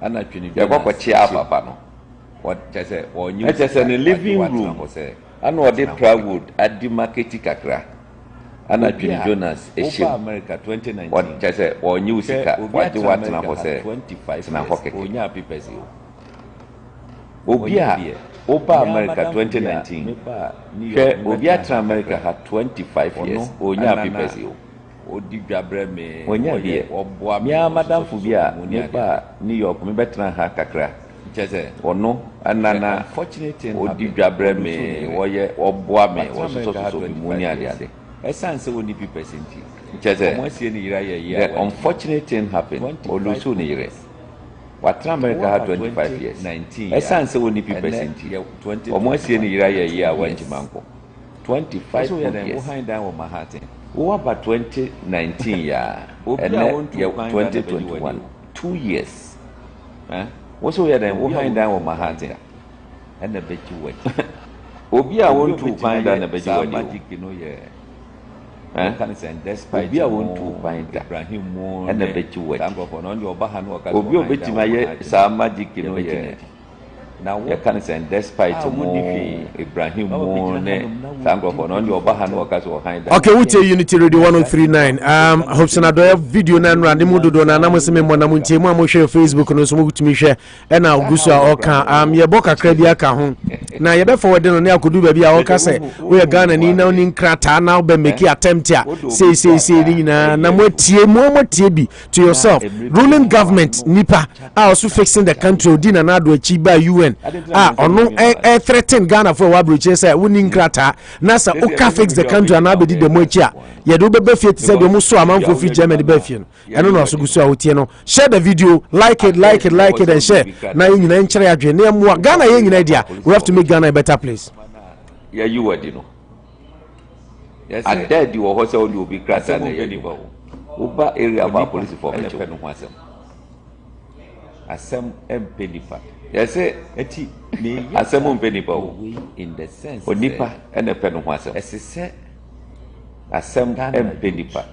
S4: And I can go chia papa. What just say, or you just in a living room, and what they proud at the market Kakra. And I can Jonas, a ship America 2019. What just say, or new sicker, what you want to say, 25 and a pocket. Obia, Opa America 2019. Obia America had 25 years, or Yapipesio. Odigabreme, when you're here, or Boamia, Madame Fubia, nearby New York, me better Kakra. Or no, and Nana, fortunate in Odigabreme, or Boame, or so Munia. A son so only people sent the unfortunate thing happened, or Lusuni. What America had 25 years, 19. A son so only people sent 20 or more senior year went to Manco. 25 years behind down on Manhattan. What about 2019 year? And 2021, 2 years. What's we had them behind down on Manhattan? And the bet you wait. Obia want to find out a bet you magic, you know, yeah. Despite I want to find Ibrahim more and a bet you wait. On your Bahano, Obio bet my some magic, you know, yeah. Now, you can send despite Ibrahim more on your Bahano or Hind.
S2: Okay, we tell Unity Radio 1039. Hope so. I have video na run the mudu do na namuseme mo namunche mo mo share Facebook no so mo gutumi share e na ogusu a oka ye boka krabia ka ho na ye be forward no ne akodu ba bia oka say we Ghana ni na ni nkrata na be make attempt a say ni na mo tie bi to yourself. Ruling government nipa are also fixing the country odina na do achi ba UN ono threaten Ghana for wa broche say woni nkrata na sa oka fix the country and abedi the mo achi a ye do be fit say do mo so amanfo fi Germany be fie no eno no so gusu a wotie no. Share the video, like it and share na nyina nkyere adwe na mo Ghana ye nyina dia. We have to make Ghana a better place.
S4: Yeah, you were you know. Yes, and dead you were also you be crasa na yeniba. Uba area ba police information no asem. Asem empenipa. Yes, eti me asem empenipa in the sense onipa ene pe no asem. Esese asem empenipa.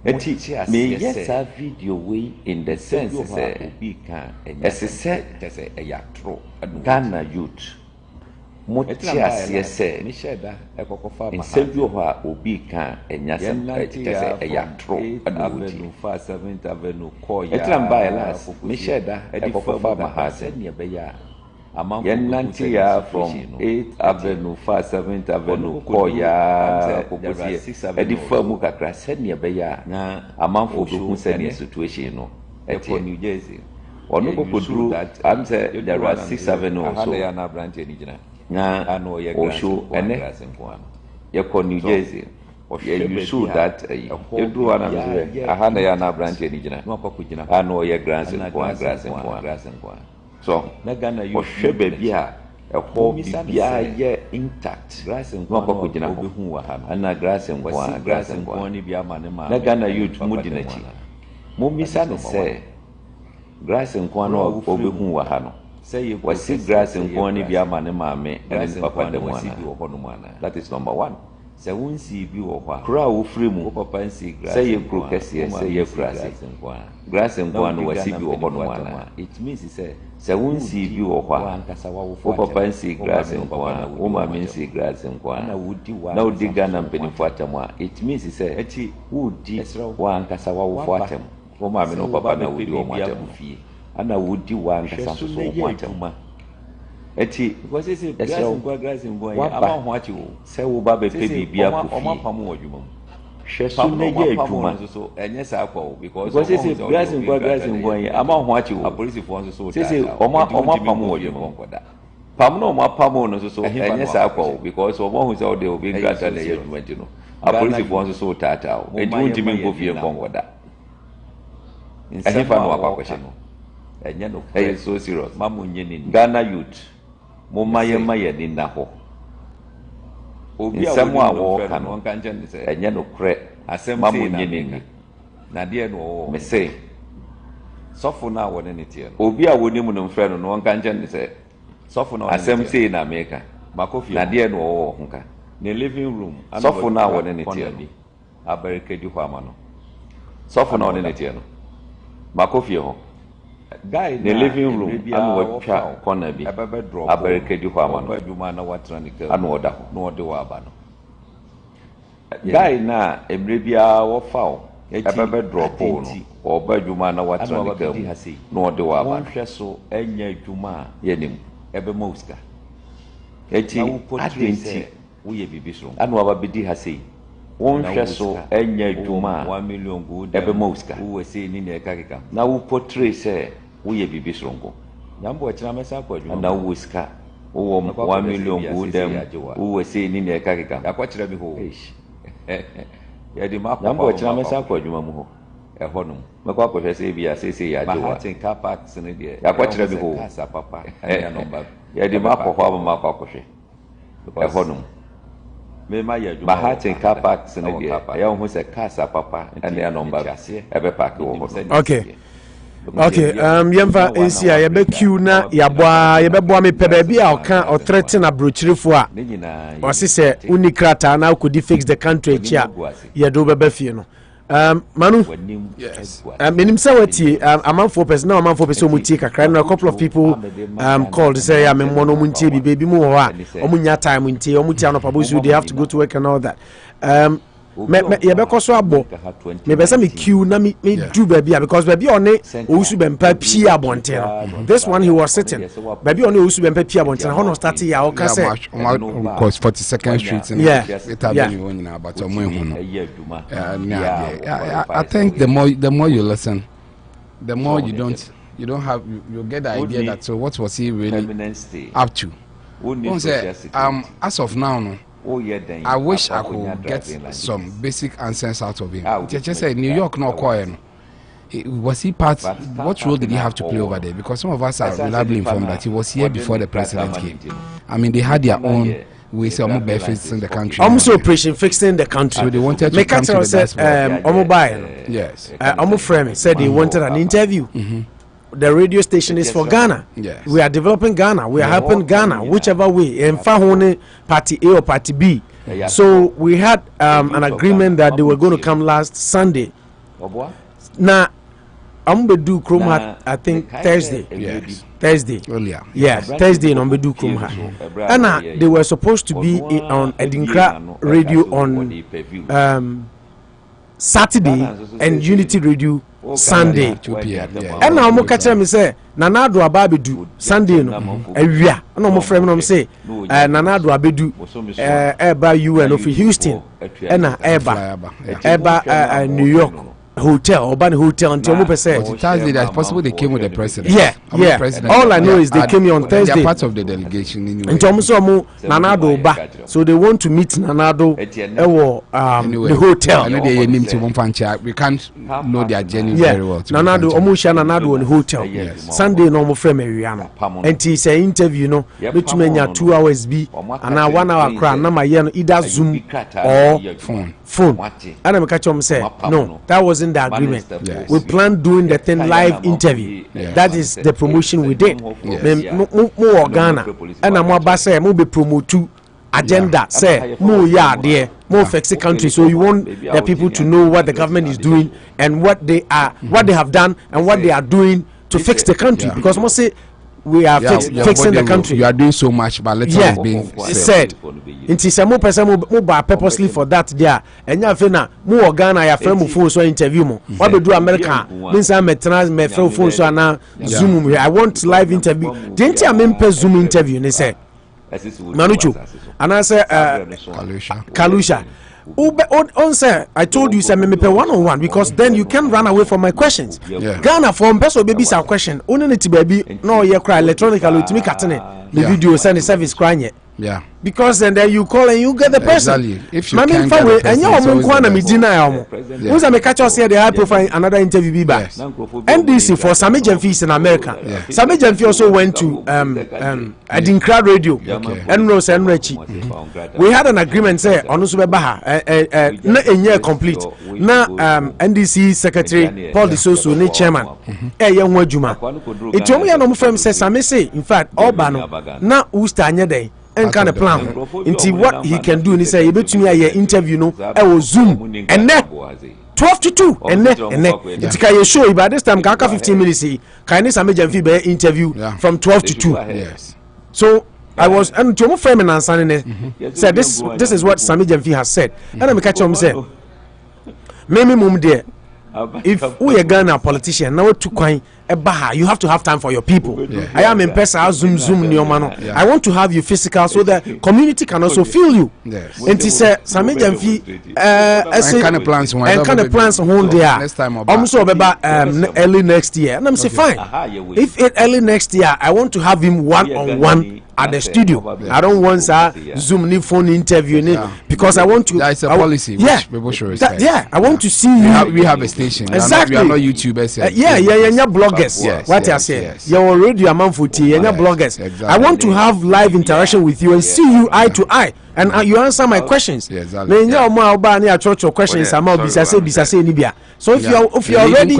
S4: Eti me yes a video way in the sense obi kan esese tese eyatro Ghana youth Motias yes me sheda ekokofa ma insebio ho a obi kan enyasem tese eyatro avenue 7th avenue call ya etramba elas me sheda ekokofa ma ha se ne be ya yen nanti ya from 8th avenue 7th avenue call ya kokosi edi famu kakra se ne be ya na amanfo do hu se ne situation no for New Jersey onu kokodru am say there are 6 avenue so ya na branch ni gina na ano ye Osho ene ye ko New Jersey you show that you do ana me ahana ya na branch ni gina no akoko gina ano ye grass kwa so na Ghana you shebe bia ko bia ye intact no akoko gina obehu wa ha ana grass kwa ni bia ma na Ghana youth mudina chi mo misa no say grass kwa no obehu wa ha no say wasi grass nkwani bia ma ne maame ene papa de mwana. That is number 1. Say wonsi bi wo kwa kura wo free mu papa nsi grass say ye kro kese say ye grass nkwani wasi bi wo mwana. It means say wonsi bi wo kwa wo papa nsi grass nkwani wo maame nsi grass nkwani na wodi Ghana mpenifo atam. It means say eti wodi wa ankasa wa wo atam wo maame no papa na wodi wo atam ana wodi wa nkasa so watam eti
S5: because say grass in boy
S4: waba
S5: ama ho achi wo
S4: sɛ wo ba bɛpɛ biribi akɔ
S5: oma
S4: fie
S5: pam wo adwuma mu
S4: hwɛ so na yɛ adwuma
S5: so enye sa akwa wo because
S4: say grass in boy ama ho achi wo
S5: police for so
S4: say oma pam wo adwuma mu pam no oma pam no so enye sa akwa wo because ɔmo hu sɛ ɔde obi grass na yɛ adwuma nti no apolice for so tata wo enti wontimi nkɔ fie nkɔnkɔda ɛhefa no akwakwɛhyɛ no
S5: enye no
S4: ɛyɛ so serious
S5: mamu nye ni
S4: Ghana youth mo mayɛ ni na hɔ
S5: obi a
S4: nsɛm a
S5: wo
S4: wɔka no
S5: nka nkyɛn ne sɛ
S4: ɛnyɛ no korɛ
S5: asɛm
S4: mamu
S5: sei
S4: nye ni
S5: na deɛ no wo
S4: me say
S5: sɔfo na wo ne tie no
S4: obi a wonim no mfrɛ no no nka nkyɛn ne sɛ
S5: sɔfo na
S4: asɛm sei na meka
S5: makofi
S4: na deɛ no wɔwɔ ho ka
S5: ne living room
S4: sɔfo na wo ne tie no
S5: abarikadi hɔ ama no
S4: sɔfo na wo ne tie no makofie hɔ
S5: guy
S4: ne living room ana watwa corner bi
S5: ɛbɛbɛ drop
S4: abarikadi hɔ ama no
S5: adwuma na watra ne ka
S4: ana ɔda hɔ
S5: na ɔde wɔ aba no
S4: guy na emre biara wɔfa wo ɛbɛbɛ drop wo no ɔba adwuma na watra ne ka mu na ɔde wɔ aba no
S5: hwɛ so anya adwuma a
S4: yɛnim
S5: ɛbɛma wo sika
S4: eti
S5: na wo portray
S4: adenti
S5: sɛ woyɛ bibi so
S4: ana waba bedi ha sei wɔnhwɛ so anya adwuma a
S5: 1 million go
S4: ɛbɛma wo sika
S5: wo sei ni na ɛka keka
S4: na wo portray sɛ woyɛ biribi soronko
S5: nyambo ɛkyerɛ mɛsa akɔ adwuma
S4: na wowɔ sika wowɔ 1 million go dam wowɔ sei ni na ɛka keka
S5: yakɔkyerɛ bi hɔ yɛde ma
S4: nyambo ɛkyerɛ mɛsa akɔ adwuma mu hɔ
S5: ɛhɔ nom
S4: mɛkɔ akɔhwɛ sɛ bia seesei yɛ agye wa
S5: mahaten car parks ne deɛ
S4: yakɔkyerɛ bi hɔ
S5: kasa papa ɛyɛ nɔmba
S4: yɛde ma akɔ hɔ ama ma akɔ akɔhwɛ ɛhɔ nom
S5: mema yɛ adwuma
S4: mahaten car parks ne deɛ ɛyɛ ho sɛ kasa papa ɛne yɛ nɔmba ɛbɛpaake wɔ hɔ no
S2: okay yɛmfa nsi a yɛbɛkiw na yɛbɛboa me pɛ baabi a ɔka ɔtrɛte na aburokyerefo a ɔse sɛ wonni krataa na wokɔdi fix the country akyi a yɛde wo bɛba fie no Manu, menim sɛ watie amanfoɔ pɛ sɛ na amanfoɔ pɛ sɛ ɔmu tie kakra no a couple of people called sɛ yɛ memmɔ no ɔmu ntie bi baabi mu wɔ hɔ a ɔmu nya time ntie ɔmu tie anɔpa so they have to go to work and all that yɛbɛkɔ so abɔ mebɛ sɛ mekiw na medu baabi a because baabi a ɔne ɔwusu bɛmpa pie abɔnten no this one he was sitting baabi a ɔne ɔwusu bɛmpa pie abɔnten no hɔ no starte yɛ a ɔka sɛ
S3: 42nd street I think the more you listen, the more you get the idea that so what was he really up to. As of now no, I wish I could get some basic answers out of him. Just say New York no quiet. Was he part? What role did he have to play over there? Because some of us are reliably informed that he was here before the president came. I mean, they had their own ways of fixing the country.
S2: Almost operation fixing the country.
S3: So they wanted to come to the
S2: diaspora.
S3: Yes.
S2: Frame said they wanted an interview. The radio station is for Ghana.
S3: Yes.
S2: We are developing Ghana. We are helping Ghana, whichever way. In Fahone, Party A or Party B. So we had an agreement that they were going to come last Sunday. Now, I'm going to do Chroma, I think, Thursday.
S3: Yes.
S2: Thursday.
S3: Earlier.
S2: Yeah, Thursday in Ombedu Chroma. And they were supposed to be on Edinkra Radio on Saturday and Unity Radio Sunday.
S3: 2 p.m.
S2: And now I'm catching me say Nanado Ababedu Sunday no awia and I'm friend no say Nanado Abedu Eba UN of Houston and Eba New York hotel urban hotel until mo say
S3: Thursday that's possible they came with the president.
S2: Yeah. All I know is they came here on Thursday.
S3: They are part of the delegation anyway.
S2: Until so Nanado ba so they want to meet Nanado anyway, the hotel.
S3: I know they name to one we can't know their journey very well.
S2: Nanado Nanado on the hotel. Yes. Sunday no mo frame Rihanna. And he say interview no between 2 hours be and 1 hour cry na my either Zoom or phone. And I'm catch say no, that wasn't the agreement.
S3: Yes.
S2: We planned doing the thing live interview.
S3: Yes.
S2: That is the promotion we did.
S3: Yes.
S2: More Ghana and I'm about say mo be promote to agenda say more there more flexi country, so you want the people to know what the government is doing and what they have done and what they are doing to fix the country, because most say we are fixing the country.
S3: You are doing so much, but little is being
S2: said. Inti se mo person mo ba purposely for that there. Enya fe na mo Ghana ya frame phone so interview mo. What do America? Means I me phone so na Zoom. I want live interview. Didn't I mempe Zoom interview? They say Manuchu. And I say Kalusha. I told you say me pay 1-on-1 because then you can run away from my questions. Ghana from person baby sa question. Only need to baby no you cry electronically to me katene. The video send the service crying.
S3: Yeah.
S2: Because then you call and you get the person.
S3: Exactly. If you can't get the person,
S2: and you who's a catch us here the high profile another interview be back. NDC for Sammy Jemfi in America. Sammy Jemfi also went to Adinkra Radio and Rose and Rechi. We had an agreement say on Usubebaha na enye complete na NDC secretary Paul Disoso ni chairman young Juma. It told me an firm says Sammy say in fact Obano na Usta Anyade and kind of plan into what he can do and he say you bet me a interview no I will Zoom and net 12 to 2 and net it's can you show by this time kaka 15 minutes can this major interview from 12 to 2
S3: yes.
S2: So I was and to frame and answering said this is what Sammy Jemfi has said and I'm catch him say maybe mum there if we are Ghana politician now to coin a baha you have to have time for your people. I am in person zoom near mano. I want to have you physical so that community can also feel you. And he said Sammy Jemfi
S3: kind of plans
S2: one day I'm so about early next year and I'm say fine if early next year I want to have him 1-on-1 at the studio. I don't want Zoom ni phone interview because I want to.
S3: That is a policy which people should respect.
S2: I want to see you.
S3: We have a station.
S2: Exactly.
S3: We are not YouTubers.
S2: Bloggers.
S3: Yes,
S2: what I say. You're radio among footy. You're bloggers.
S3: Exactly.
S2: I want to have live interaction with you and see you eye to eye. And you answer my questions.
S3: Exactly.
S2: Questions. So if you are ready,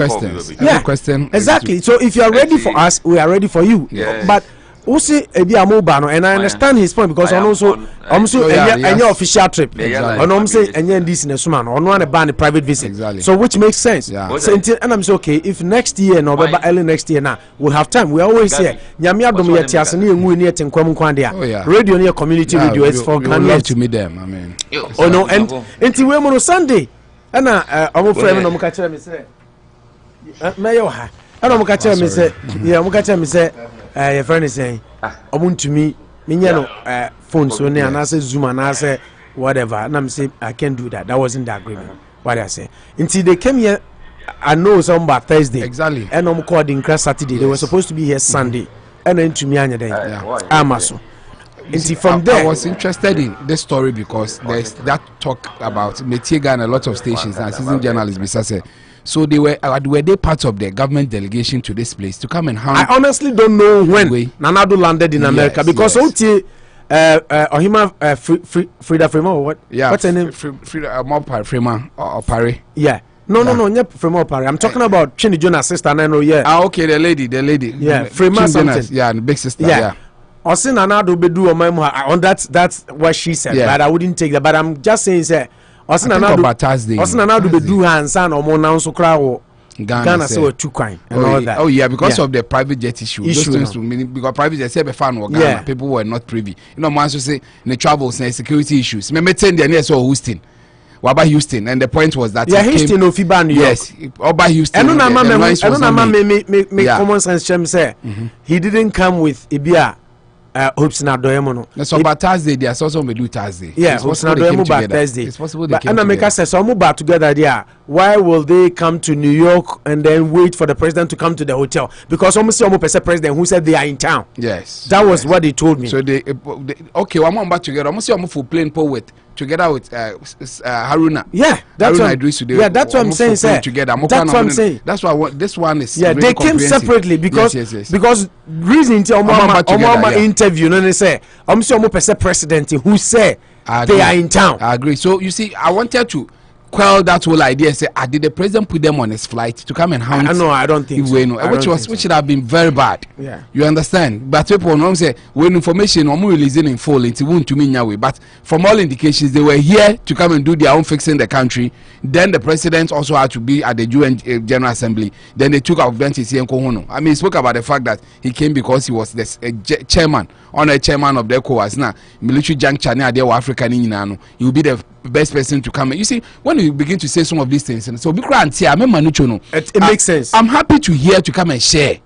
S3: question.
S2: Exactly. So if you are ready for us, we are ready for you. But also and I understand his point because also any official trip and I'm saying any this in a suman on one ban a private visit so which makes sense so and I'm saying okay if next year no early next year now we'll have time we always say nyame adom ye tiase ne enwu ne tenkwam kwan dia radio near community radio is for
S3: Ghanaians. Love to meet them I mean
S2: no and until we mo Sunday and I'm friend no mo ka kire me say mayo ha and I'm ka kire me say yeah mo ka kire me say your friend is saying, to me, phone so near and I say Zoom and I say whatever. And I'm saying I can't do that. That wasn't the agreement. What I say. Until they came here, I know some about Thursday.
S3: Exactly.
S2: And I'm called in class Saturday. They were supposed to be here Sunday. And then to me, I'm also. From there,
S3: I was interested in this story because there's that talk about Metiega and a lot of stations and citizen journalists. So they were they part of the government delegation to this place to come and hand.
S2: I honestly don't know when Nanado landed in America because Ohima Frida Frema or what?
S3: Yeah,
S2: what's her name?
S3: Frida Frema or Pari.
S2: Yeah. No, not Frema Pari. I'm talking about Chini Jonas' sister. I know. Yeah.
S3: Okay, the lady.
S2: Yeah, Frema something.
S3: Yeah, and big sister. Yeah.
S2: Osin Nanado bedu on that's what she said. But I wouldn't take that. But I'm just saying say. Osina now do do hands and or now so crowd Ghana say two kind and all that.
S3: Oh yeah, because of the private jet issue. Those things meaning because private jet say be fan or Ghana people were not privy. You know man so say the travels and security issues. Me ten the near so Houston. Waba Houston and the point was that
S2: Houston no fiba New York.
S3: Yes, Oba Houston.
S2: I don't know common sense chem say he didn't come with Ibia hopes na doyemono.
S3: So about Thursday they are also we do Thursday.
S2: Yeah, hopes na doyemo by Thursday.
S3: It's possible they came
S2: and America says some back together there. Why will they come to New York and then wait for the president to come to the hotel? Because almost president who said they are in town.
S3: Yes.
S2: That was what they told me.
S3: So they okay, one back together. Almost full plane with together with Haruna.
S2: Yeah, that's
S3: Haruna
S2: what that's what I'm saying, sir.
S3: Together.
S2: That's what I'm saying.
S3: That's why this one is
S2: really they came separately because because reason to Omama interview no they say president who said they are in town.
S3: I agree. So you see I wanted to quell that whole idea. Say, did the president put them on his flight to come and hunt?
S2: No, I don't think so.
S3: Which should have been very bad.
S2: Yeah,
S3: you understand. But people don't say when information or releasing in full, it won't to mean way. But from all indications, they were here to come and do their own fixing the country. Then the president also had to be at the UN General Assembly. Then they took advantage here in Kohono. I mean, he spoke about the fact that he came because he was the chairman, honorary chairman of the ECOWAS. Now, military juncture near the African Union. He will be the best person to come. You see, when you begin to say some of these things, and so it
S2: makes sense.
S3: I'm happy to hear to come and share.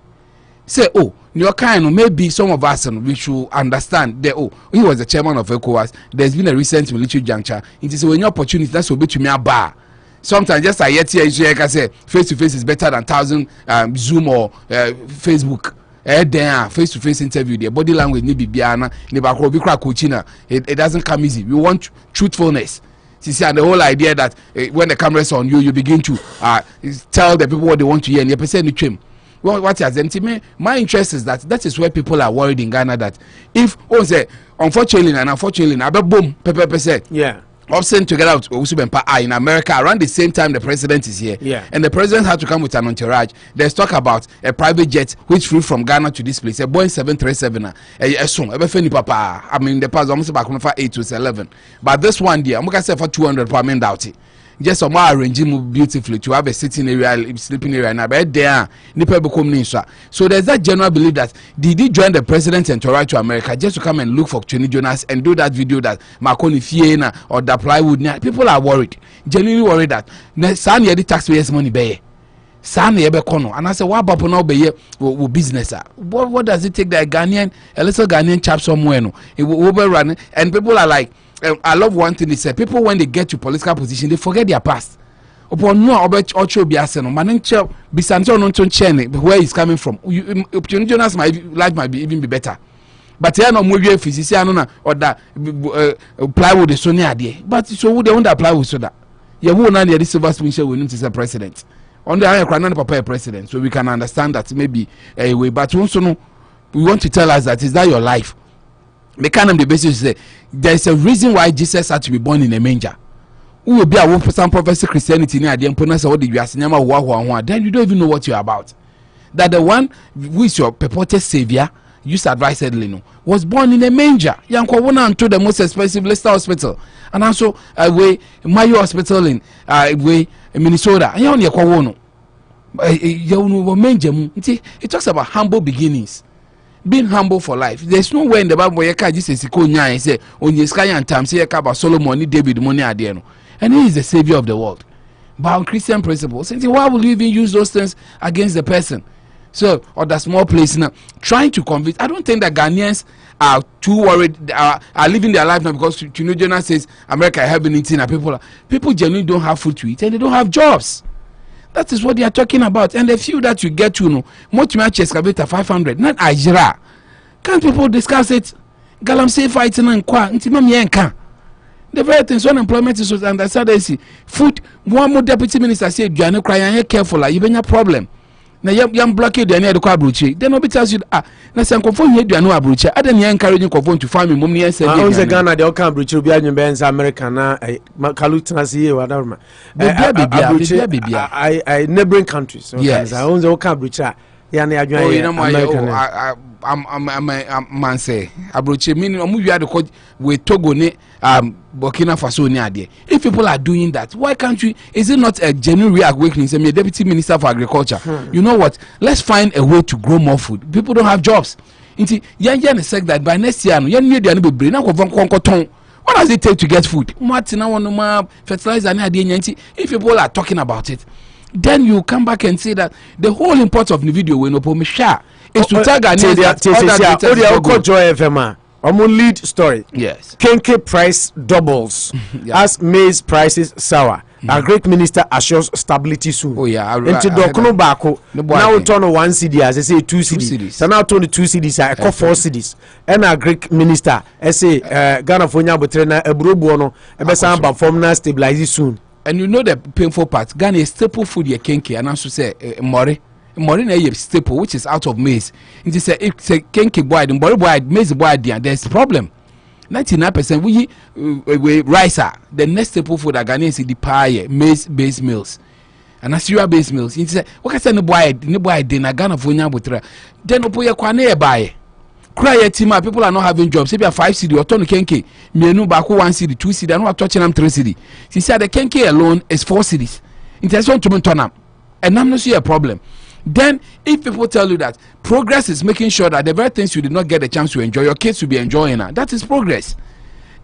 S3: Say, oh, your kind, maybe some of us we should understand that, oh, he was the chairman of ECOWAS. There's been a recent military juncture. It is when your opportunity that's will be to me a bar. Sometimes just I yet here, I can say face to face is better than 1,000 Zoom or Facebook. There face to face interview, the body language need be biana, it doesn't come easy. We want truthfulness. See, and the whole idea that when the camera's on you, you begin to tell the people what they want to hear, and you present the trim. Well, what has me? My interest is that is where people are worried in Ghana that if unfortunately, I bet boom, pepper.
S2: Yeah.
S3: Option to get out in America around the same time the president is here.
S2: Yeah.
S3: And the president had to come with an entourage. There's talk about a private jet which flew from Ghana to this place, a Boeing 737. I mean, the past almost back from 8 to 11. But this one day, I'm going to say for 200 per man doubt it. Just some arranging beautifully to have a sitting area, sleeping area, and I bet there, so there's that general belief that did he join the president and to to America just to come and look for Tony Jonas and do that video that Marconi Fiena or the plywood? People are worried, genuinely worried that Sani the taxpayers' money be. Sani ebe kono, and I say what about now be business? What does it take that a little Ghanaian chap somewhere no? It will be running, and people are like. I love one thing they say. People when they get to political position, they forget their past. Upon no ocho biaseno, manenche bisanto no chene where he's coming from. Jonas life might be even be better. But here no movie physician na or that plywood the so near there. But so who they want to apply with so that you won't na the silver spoon share with him to president. On the higher crown papa president, so we can understand that maybe a way. But also no, we want to tell us that is that your life. The kind of the basis say there's a reason why Jesus had to be born in a manger. Who will be a some prophecy Christianity near the emperor what did you ask? Then you don't even know what you're about. That the one who is your purported savior, used advisedly no, was born in a manger. Yanko went to the most expensive Leicester Hospital, and also Mayo Hospital in Minnesota. It talks about humble beginnings. Being humble for life. There's no way in the Bible where you can just say, on your sky and time, say about Solomon, David, money, and he is the savior of the world. But on Christian principles, why will you even use those things against the person? So, or the small place now, trying to convince. I don't think that Ghanaians are too worried, are living their life now because Tino Jonas says America have been eating, and people genuinely don't have food to eat and they don't have jobs. That is what they are talking about. And the few that you get to know, much excavator 500, not Ajira. Can't people discuss it? Galamsey fighting and qua, intimam. The very things unemployment is understand. Food, one more deputy minister said, you are not crying, careful, you have a problem. Now, young blockade, they are the Cabrucci. Then nobody tells you, now some conform here, you are no Abrucha. I didn't encourage you to find me, Mummy, and say, I was a Ghana, the Cabrucci, will be in Benz, American, Kalutanasi, whatever. I neighboring countries. Yes, I own the Cabrucha. I'm man say Abroche meaning we had to with Togo ne Burkina Faso near there. If people are doing that, why can't we? Is it not a genuine awakening? Say me deputy minister for agriculture. You know what? Let's find a way to grow more food. People don't have jobs. Inti yan said that by next year yan need to be na what does it take to get food? Fertilizer. If people are talking about it, then you come back and say that the whole import of the video when open share is to tell Ghanaians that lead story. Yes. Kenke price doubles as maize prices sour. Our great minister assures stability soon. Oh yeah. Into Dokuno Bako now turn 1 CD as I say 2 CDs. So now turn 2 CDs I call 4 CDs. And our Greek minister I say Ghana Fonya Botrena Ebrubuono Ebesamba formula stabilize soon. And you know the painful part. Ghana is staple food ye kenke and also say Mori na ye staple which is out of maize. It is a kenke boy, the Mori boy, maize boy there's a problem. 99% we rice the next staple food that Ghanaians is the pie maize based meals and cereal based meals. He said, what can say no boy na Ghana for Nyabutra. Then Opoya Kwane buy. Cry team people are not having jobs. If you have 5 cedi or 10 kenke, menu baku 1 cedi, 2 cedi, and not touching them 3 cedi. She said the kenke alone is 4 cedis. Intention to turn up. And I'm not see a problem. Then if people tell you that progress is making sure that the very things you did not get a chance to enjoy, your kids will be enjoying that. That is progress.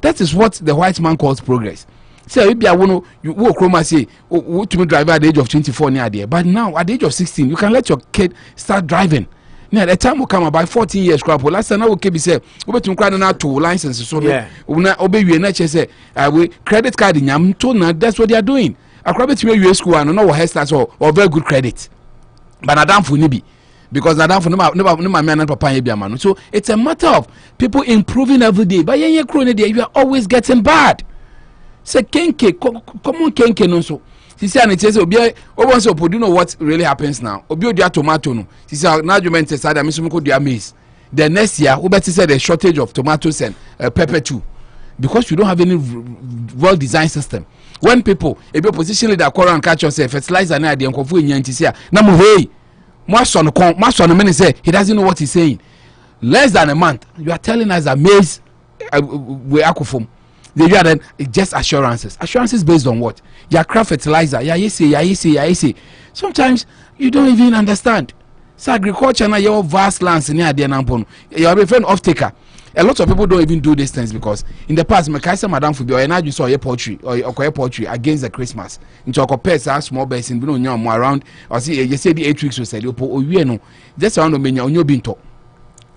S3: That is what the white man calls progress. So if you walk home and say, to me drive at the age of 24 near there. But now at the age of 16, you can let your kid start driving. Now the time will come about 14 years crap. Last time I will be say, over to cry now to license so obey you and say we credit card in yam to that's what they are doing. I crab to US school and no hairstyles or very good credit. But Nadam for Nibi. Because Nadam for no man and papa man. So it's a matter of people improving every day. But you are always getting bad. Say kenke, common kenke no so. She said, and it says, Obia, so do you know what really happens now? Obio dia tomato no. She said, now you meant to say that Misuko dia maize. The next year, Obeti said a shortage of tomatoes and pepper too. Because you don't have any well designed system. When people, if you position leader call and catch yourself, fertilizer na the uncle in Yantia, Namu hey, Mason many say he doesn't know what he's saying. Less than a month, you are telling us that maize we akufum. They are then just assurances. Assurances based on what? Your craft fertilizer, you say. Sometimes you don't even understand. So agriculture now your vast lands near the Nampon. You are a friend off taker. A lot of people don't even do these things because in the past, Makaisa Madam Fubi or you saw a poultry or a poultry against the Christmas. Into a pets are small base in more around or see you say the 8 weeks or said you know just around the menu on your binto.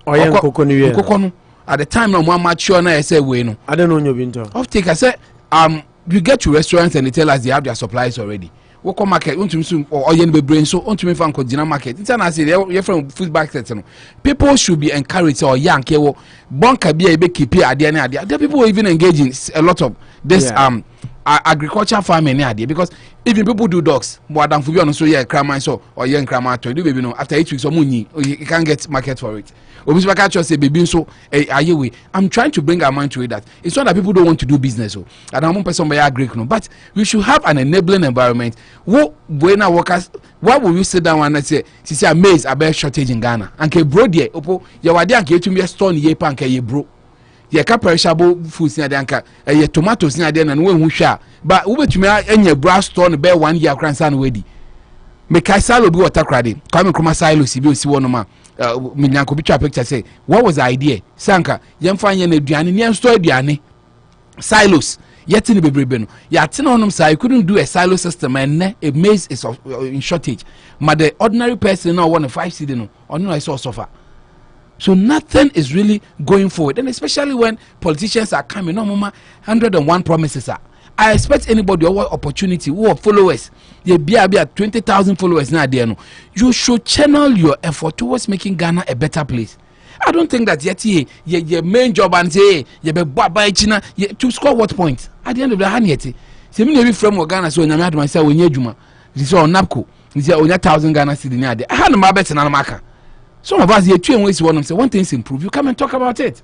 S3: Or Cocono. At the time no more mature na I say we no. I don't know your binto. Off take I say you get to restaurants and they tell us they have their supplies already. Woko market untum or yen be brain so untum fan ko gina market. It's na say you from food basket no. People should be encouraged or young kewo bonka bia be keep ade na ade. There people even engage in a lot of this agriculture farming near there because even people do dogs more than for you so yeah crama so or yen crama to do baby no after 8 weeks or money you can't get market for it. Obviously catch say baby so I'm trying to bring our mind to it that it's not that people don't want to do business so and I'm person by agric no but we should have an enabling environment what when our workers why will you sit down and say maize about shortage in Ghana and ke bro there opo ya wade anke etumi store ye pan ke ye bro ye ka perishable foods na de anka ye tomatoes na de na no hu hwa but wo betumi anya bra store no be 1 year kransa na wedi me kai silo bi water crade kwame kroma silo si bi osi wono ma minyanko bi twa picture say what was the idea sanka yemfa anya na aduane ne store aduane silos yet in bebrebe no yate na onom say couldn't do a silo system and a maize is in shortage but the ordinary person now want 5 cedi no or no I saw suffer. So nothing is really going forward, and especially when politicians are coming, no mama, 101 promises are. I expect anybody or opportunity who are followers, you be 20,000 followers now there no. You should channel your effort towards making Ghana a better place. I don't think that yet your main job and say you be by China to score what point at the end of the hand yet. See me every from Ghana so nyame aduma say onye adwuma. This on napco. This onye 1,000 Ghana cedi na there. I had my bet na maka. Some of us here two ways one say one thing's improve. You come and talk about it.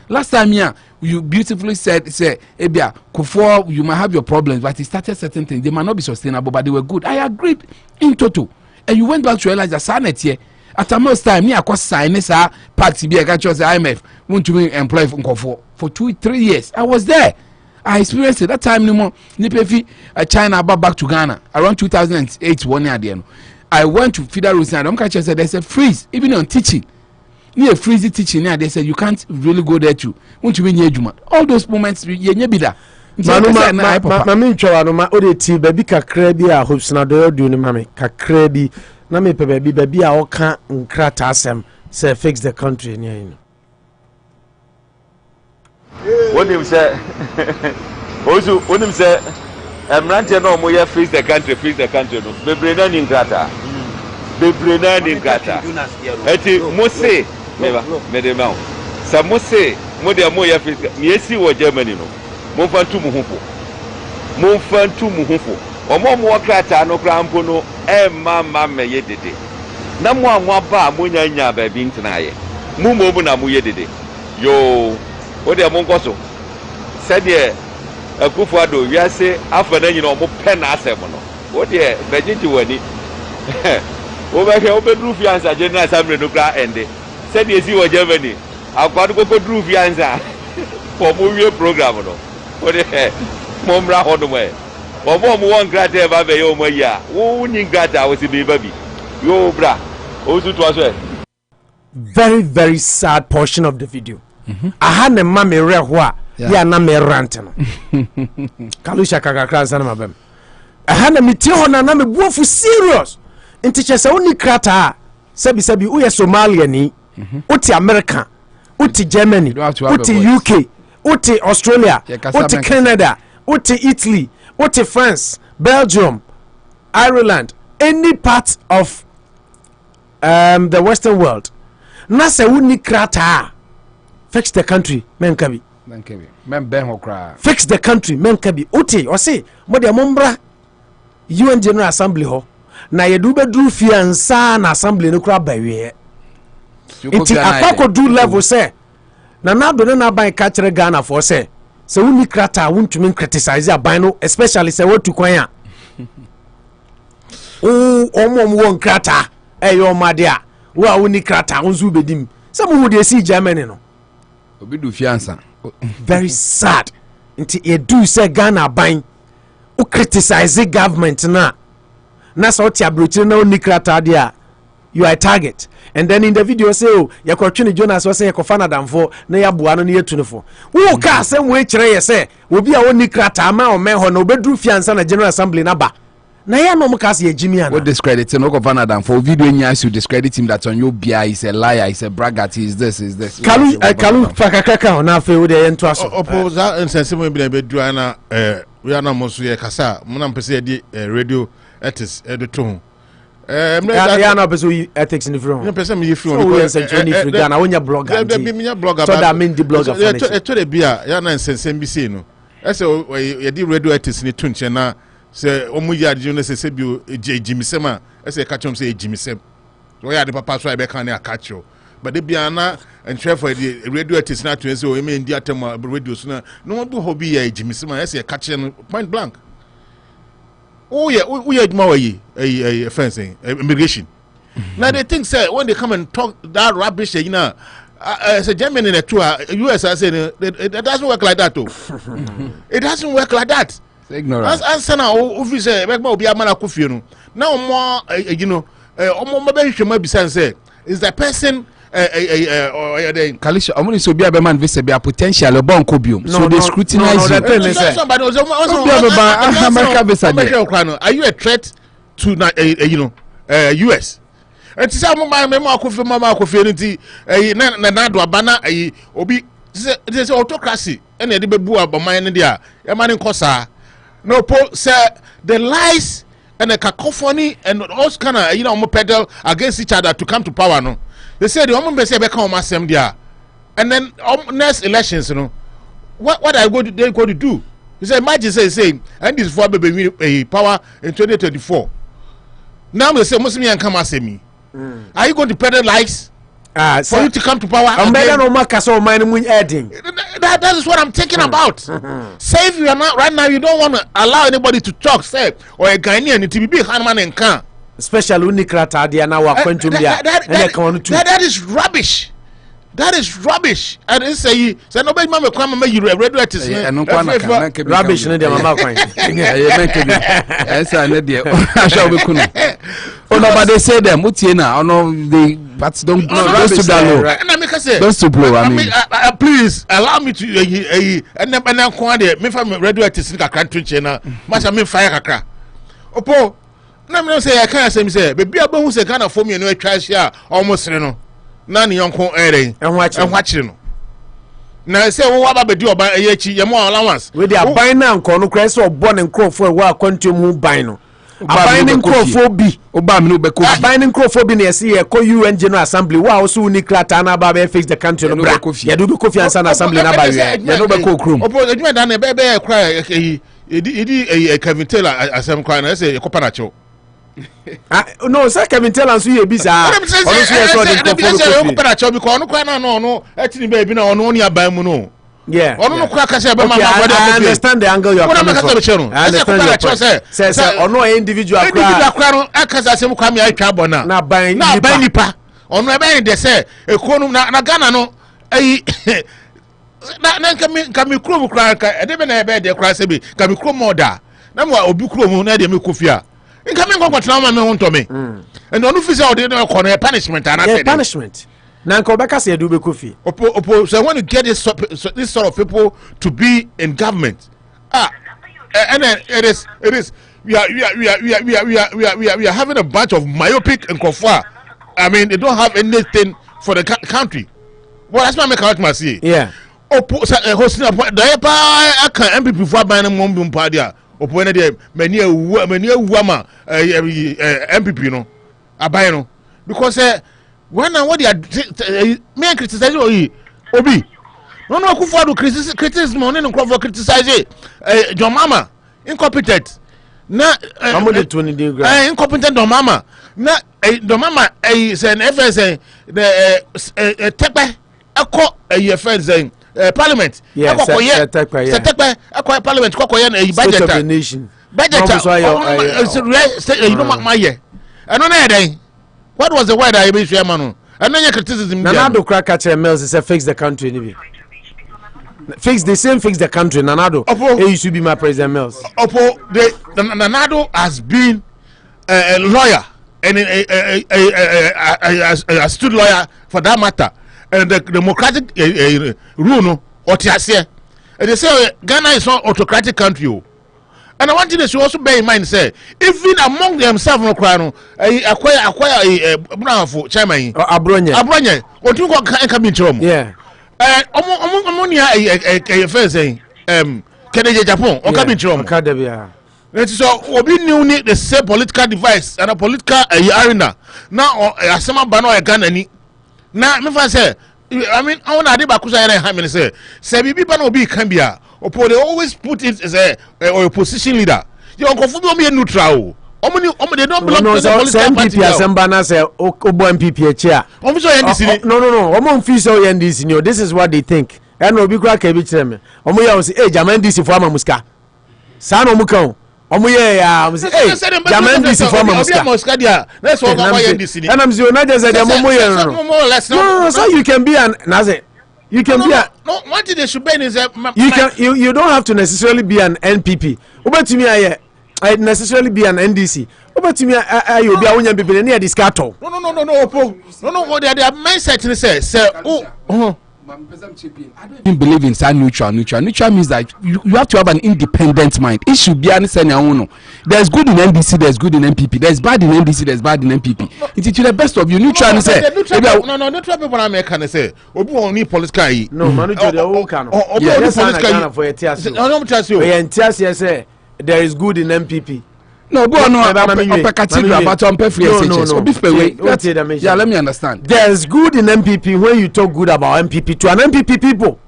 S3: Last time here you beautifully said Ebia Kufo you might have your problems but he started certain things they might not be sustainable but they were good. I agreed in total. And you went back to realize that Sanet here at the most time me I sign this party be I got the IMF want to be employed for 2-3 years. I was there. I experienced it that time no more. Nipefi China back to Ghana around 2008 1 year there. I went to Federal Road and catch said there's a freeze even on teaching. Near freezy teaching there they said you can't really go there too. Won't you be near Juma? All those moments you be there.
S2: Mami nchwa no ma odeti baby kakra bi a hopes na do do ni mami kakra bi na me pe baby a oka nkrata asem say fix the country near you.
S5: What him say also what him say Emrante no mo ye fix the country no bebre na ni nkrata eti mo say me de ma sa mo say mo de mo ye fix me esi wo Germany no mo fantu mu hufo omo mo krata no krampo no e mama me ye dede na mo anwa ba mo nya ba bi ntena ye mo na mo ye dede yo o de mo nkoso said yeah a kufuado we say after then you know mo pen asem no what there vegetable wani over here open roof answer general assembly no kra ende said you see what Germany akwado go roof answer for mo program no what there mo mra hodo mo omo mo won grata ba be yo mo ya wo ni grata wo si be baby yo bra o su to aso
S2: very very sad portion of the video. Aha ne ma me reho a ya na me rant no. Kalusha kakakra sana mabem. Aha na me tie ho na me buofu serious. Nti chese oni krata sebi uye Somalia ni, uti America, uti Germany, uti UK, uti Australia, uti Canada, uti Italy, uti France, Belgium, Ireland, any part of the Western world. Na se woni krata fix the country men kabi
S3: men ben ho kra
S2: fix the country men kabi uti o say mo de mombra UN General Assembly ho na yedu bedru fiansa na assembly no kra bawie enti akoko do level say na do na ban ka kire Ghana for say se woni krata wontumi criticize aban no especially say what to kwan a omo won krata eyo made a wo a woni krata wonzu bedim se mo de si Germany no
S3: obi do fiansa
S2: very sad nti e do say Ghana ban o criticize government na so ti abrochire na woni krata de a you are a target. And then in the video say oh yakotwe Jonas was say yakofana damfo na yaboa no na yetunefo wo ka asem we kire ye say obi a woni krata ama o men ho na obedru fiansa na General Assembly na ba na ya no mukase ye jimi ana
S3: what discredit no governor dan for video nya you discredit him that on your bia is a liar, is a braggart, is this kalu
S2: fakakaka na fe wo de ye nto aso
S1: opoza nsensem bi na bedu ana we ana mo so ye kasa mo na mpese di radio ethics edo
S2: ya na beso ethics in front.
S1: No person me free
S2: on the century free Ghana wonya blogger.
S1: There be me blogger.
S2: So that mean the blogger for
S1: to the bia ya na nsensem bi say no. Ese ye di radio ethics ni to nche na se omu ya di no se bi ejimisem a ese ka chom se ejimisem. So ya de papa so e be kan na akacho. But the bia na enhwe for the radio ethics na to say o me ndi atem radio so na no do hobby ya ejimisem a ese ka che no point blank. Oh yeah, a fencing, immigration. Now they think say when they come and talk that rubbish, you know, as a German in a tour, US I said it doesn't work like that too. It doesn't work like that.
S3: Ignorant.
S1: As now officer, make more be a man akufiano. Now more, you know, more maybe might be say is the person.
S3: Kalisha, omuni so bia be man vise bia potential bon kobium. So they scrutinize you.
S1: Are you a threat to you know US? And to say mama akofi nti na do abana obi say autocracy and e dey bebu abaman ne dia e man nkosa. No po say the lies and the cacophony and all kind of you know pedal against each other to come to power no. They said the woman be say be come asem there, and then next elections, you know, what they go to do? He said, imagine say, and this for baby power in 2024. Now they say Muslim and come asem. Are you going to peddle lies? For you to come to power? That is what I'm thinking about. Say if you are not right now, you don't want to allow anybody to talk, say, or a Ghanaian to be handman and can.
S2: Especially unikrata dia na wa kwentum dia
S1: that is rubbish. That is rubbish. And they say nobody mama kwama me you radio artist
S2: rubbish ne dia mama kwan
S3: esa ne dia asha be kunu but they say them utie na ono they but don't to download
S1: and I make say
S3: don't to blow I mean
S1: please allow me to and kwa de me fa radio artist kakra twinche na masha me fire kakra opo na me say I can say baby abahu say kind of form you know atwa hia almost no na ne yonko ere enwachire no na say wo aba bedi oba eyachi ye mo allowance
S2: we dey aban na nko no kra say obo ne nkrofo e wa kwantum hu ban no aban ne nkrofo bi
S3: oba me no be ko
S2: aban ne nkrofo bi na yesi ye ko UN General Assembly wa also unikrata na ba be fix the country no bra ye do be kofi ansa na assembly na ba ye no be ko krom
S1: obo adwuma da na be kra edi Kevin Taylor asem kwa na say ko pana cho
S2: no sir Kevin Taylor so ye bi sa
S1: because no kwa na no etini be bi na ono ni aban mu no
S2: Yeah.
S1: Ono no kwa kase be
S2: Okay, I understand the angle you are coming from. I understand your point. Say ono individual
S1: kwa no akasa asem kwa me atwa bona.
S2: Na ban
S1: nipa. Ono e ban de say ekonu na Ghana no ayi na kami krom kra ka e de be na e be de kra se bi kami krom order. Na mo obi krom na de me kofia. Nka me nkwa tena ma me ho ntome. And onu fi say o de no kono punishment ana say.
S2: Punishment. Now, say do be coffee.
S1: So when you get this sort of people to be in government, and then it is we are having a bunch of myopic and kofa. I mean, they don't have anything for the country. Well, that's why I make out my see.
S2: Yeah.
S1: Hosting a point. I can MPP for buying a mum party. When they many woman MPP no, I buy no because. When and what they are me criticize Obi. No Akufo do criticism on no crowd for criticize John Mama incompetent. Na incompetent Don Mama. Na Don Mama is an FS the tepe akọ FS parliament.
S2: Yes,
S1: tepe akọ parliament kokoye na budget
S2: of the nation.
S1: Budget you know my year. I don't know. What was the word I be share man? And then criticism.
S2: Nanado crack at Mills is fix the country. Fix the country. Nanado. He should be my president Mills.
S1: Nanado has been a lawyer and a student lawyer for that matter. And the democratic rule no otiase. And they say Ghana is not autocratic country. And I want you to also bear in mind, say, even among themselves, no crano, acquire brown for chairman, Abronya, what you come in trouble.
S2: Yeah.
S1: Ammonia, a first saying, Canada, Japan, or come in trouble.
S2: Academia.
S1: So, we knew the same political device and a political arena. Now, a summer banner, a gun, any. Now, if I say, I mean, I want to Bakusa and Hamilton say, Sabi Banobi can be a. They always put it as a opposition leader. You are confused me neutral. They don't belong to the political party.
S2: MPP say Obo MPP chair. No. This is what they think. And Obi Kra Kebi Chem. Omo ya say, "Hey, Jaman DC for Mamuska." Sa no muka. Omo ya say, "Hey, Jaman DC for Mamuska."
S1: That's what NDC.
S2: And I'm saying, "Na just say no. So you can be an Naze. You can be a
S1: no. What they should be is
S2: you don't have to necessarily be an NPP. Over to me, I necessarily be an NDC. Over to me, you be a woman people near this cattle.
S1: No. What their mindset is say.
S3: I don't even believe in neutral. Neutral means that you have to have an independent mind. It should be an there's good in NDC, there's good in MPP, there's bad in NDC, there's bad in MPP. It's to the best of you. Neutral say
S1: no, neutral people are making say obu only political.
S2: No, manager the whole can. For a say there is good in MPP.
S3: No, but no, yeah, let me understand.
S2: There's good in MPP when you talk good about MPP to an MPP people.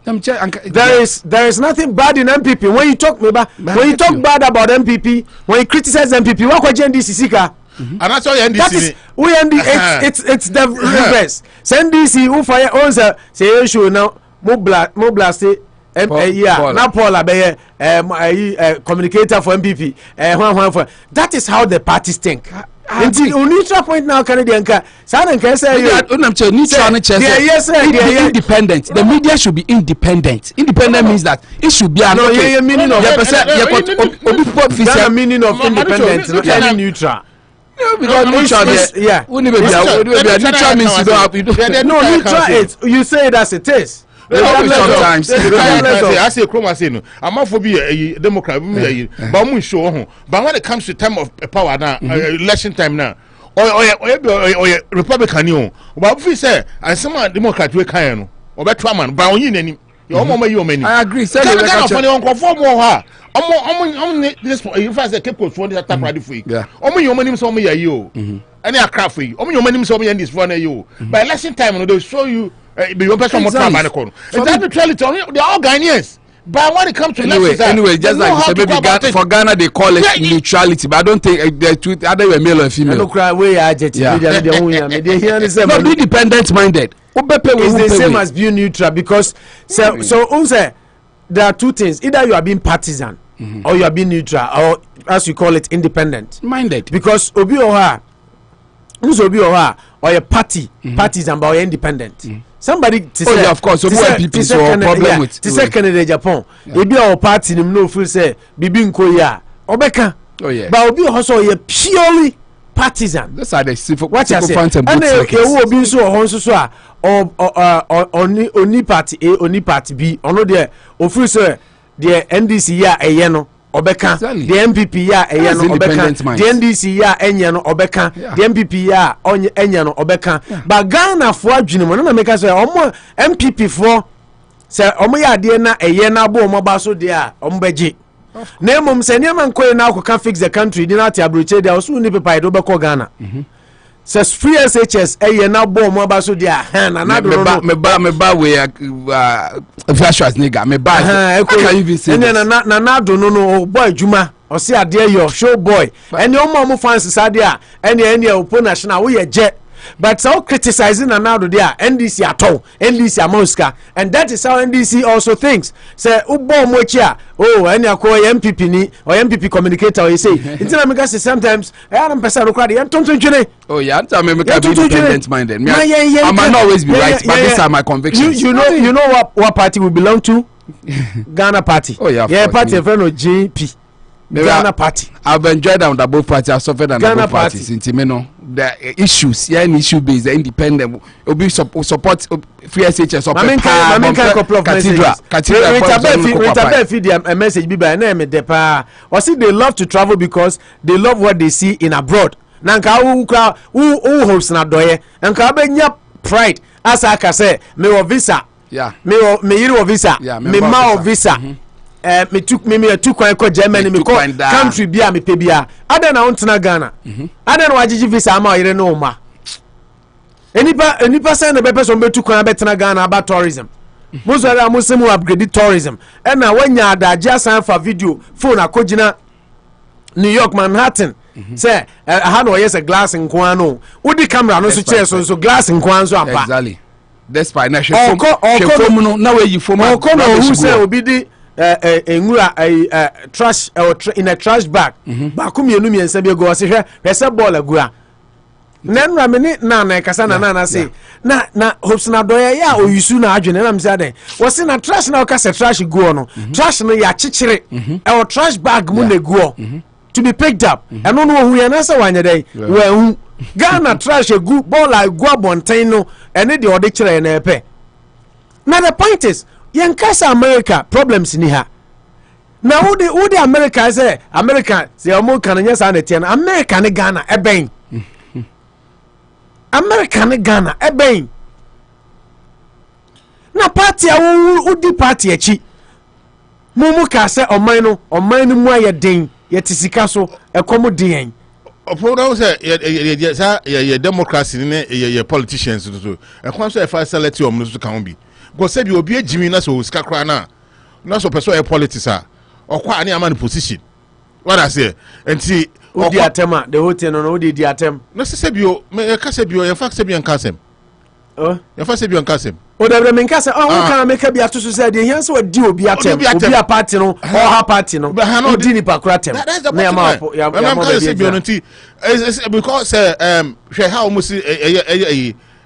S2: There is nothing bad in MPP when you talk bad about MPP, when you criticize MPP. What question this is
S1: and that's all NDC.
S2: It's the reverse. NDC who fire owns say issue now mo blast now Paul Abeye communicator for MPP that is how the parties think. Neutral point now Canadian can say
S3: independent. The media should be independent. Independent means that it should be
S2: meaning of independent not neutral.
S3: Because neutral means
S2: you say it as it is.
S3: Sometimes
S1: I say Chroma say no. I'm not for be a Democrat, but show but when it comes to time of power now, election time now, or Republican you, but if we say and some Democrat we can or better man, but on you many.
S3: I agree.
S1: Say conform more this if I say keep for the attack ready for you. Your money so me you. Any a craft for you. Your money so me this for you. By election time they'll show you be one person more time. It's that neutrality. They are all Ghanaians. But when it comes to
S3: anyway, just like you said, maybe for Ghana they call it neutrality, but I don't think the truth either you're male or female. Not be independent minded.
S2: It's the same as being neutral because so there are two things: either you are being partisan or you are being neutral, or as you call it, independent
S3: minded.
S2: Because Obi Oha or a partisan but independent. Somebody to say,
S3: of course, so people so problem with
S2: to say Canada Japan. Ebi our party nim no feel say bibi nko ya obeka.
S3: Oh yeah.
S2: But Obi also ye purely partisan.
S3: That's how they see for
S2: what you say. And you Obi so so or oni party A oni party B. Ono there o feel say the NDC ya eye no obeka. The MPP ya eye no obeka. The NDC ya enye no obeka. The MPP ya enye no obeka. But Ghana for adwene mo na make say omo MPP for say omo ya de na eye na bo omo ba so de a omo beje. Na mum say niam nkoye na akoka fix the country di na ti abroche de so ni paper do be ko Ghana. Says free SHS na bo omo ba so de a na na do
S3: me ba we virtual nigga me ba can you even say
S2: na do no boy juma o see ade your show boy and omo fans sade a any opo national we je but so criticizing Nanado there NDC at all NDC Amoska and that is how NDC also thinks say ubo mochia any akọ MPP ni or MPP communicator you say until I say sometimes I am person required
S3: oh yeah I mean make be independent minded I might not always be right but these are my convictions
S2: you know what party we belong to Ghana party party friend of JP Ghana party.
S3: I've enjoyed on the both parties. I've suffered on the both parties. In Timeno, the issues, an issue based, independent. Obi support free SHS.
S2: A message be by name depa. Or see they love to travel because they love what they see in abroad. Nanka who hosts na doye. Nanka benya pride. As I can say, me o visa.
S3: Yeah.
S2: Me yiri o visa. Me ma o visa. Me took kwan ko Germany me ko country bia me pe bia ada na ontena Ghana ada na wagigi visa ama yire no ma enipa say na be person be took kwan betena Ghana about tourism most of them muslim upgrade tourism and na wanya adaje asan for video phone akogina New York Manhattan say ha no yes a glass nko no udi camera no so chair so glass nko so ampa
S3: exactly despite na shefom no na we yi fom
S2: who say obi di trash in a trash bag baako mienu miensa bi go se hwese ball agua nenra me ni na kasa na say na hopes na doya ya oyusu na adwene na mse aden wo se na trash na okase trash go no trash no ya chichire e trash bag mu na go to be picked up eno no hu ya na say wanye den wa hu Ghana trash egu ball agua bonten no ene de ode kire na epe na the point is yankasa America problems ni ha na who the America say America say omo kan nya sa na tie na America ne Ghana eben America ne Ghana eben na party a who di party echi mumu ka say oman no mu ayeden yetisika so ekomo den
S1: oporo say ye democracy ne ye politicians so ekwan so e fa select omno so kan bi go say bi obi ejimi na so sika kra na so person e politics a okwa ani ama position what I say enti
S2: odi atema the whole thing no odi atem
S1: no say bi o me ka say bi o ye fa say bi an kasem ye fa say bi an kasem
S2: o da me nka say kan make bi atoso say de hian say odi obi atem obi a party no or ha party no odi ni pakra tem na ya ma ya ma
S1: say bi no ti because hwe ha o mo si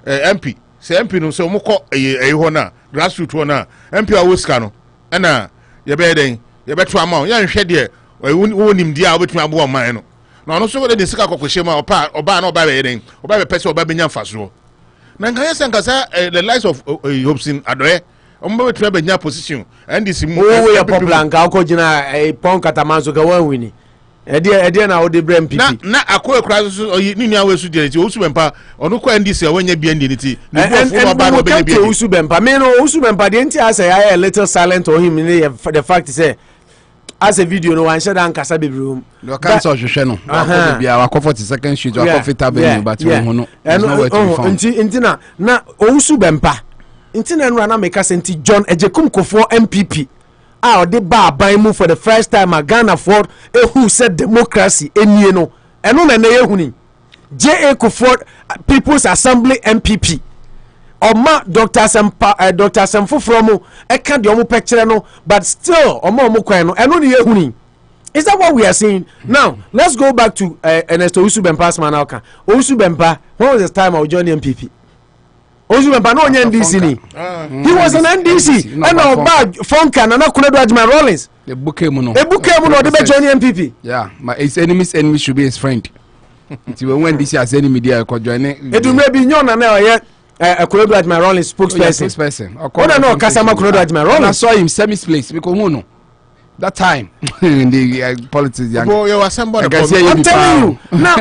S1: MP say MP no so mo ko ho na grassroots ho na MP a wo sika no na ye be den ye beto ama ya nhwe de wo nim dia obetumi abo man no na no so wo de sika kokoshe ma oba na oba be den oba be pese oba benya mfaso na nkan yesa nkasa the lives of Hobson Adoye omba betumi benya position and this
S2: wo ye popular nka akogina pon katamanzo ga wan wini ede na wo de brem pipi
S1: na akoe kra so ni nua we su de ti Osu Bempa ono kwa NDC wanya bia ndi ti ni bo oba no be bia
S2: Osu Bempa me no Osu Bempa de nti asa ya a little silent on him the fact say as a video no one share dan kasa bebrum
S3: no can so hwehwe no akọ bia akọ 42nd street akọ fit avenue but ho no
S2: nti na Osu Bempa nti na nra na make sense John Ejekum Kofo MPP a ɔde ba aban mu for the first time a Ghana for who said democracy enie no ɛno na ɛyɛ huni J.A. Kufuor People's Assembly MPP Oma Dr. Semfo from eka de omo picture no but still omo kwan no eno ne yehuni. Is that what we are saying? Now let's go back to Ernesto Owusu Bempah's man now. Owusu Bempah, when was the time of joining MPP? Owusu Bempah no onye NDC ni. He was an NDC and now bad Fonka na Kuledo Ajman Rollins.
S3: The bouquet no
S2: the join MPP.
S3: Yeah, but his enemy's enemy should be his friend. When this has any media could join it.
S2: It will maybe nyon na yet Kuledo Ajman Rollins spokesperson. Oh no, Kasama Kuledo Ajman Rollins. I saw him semi place because who know that time in the politics.
S1: Oh, you are somebody.
S2: I'm telling you. Now,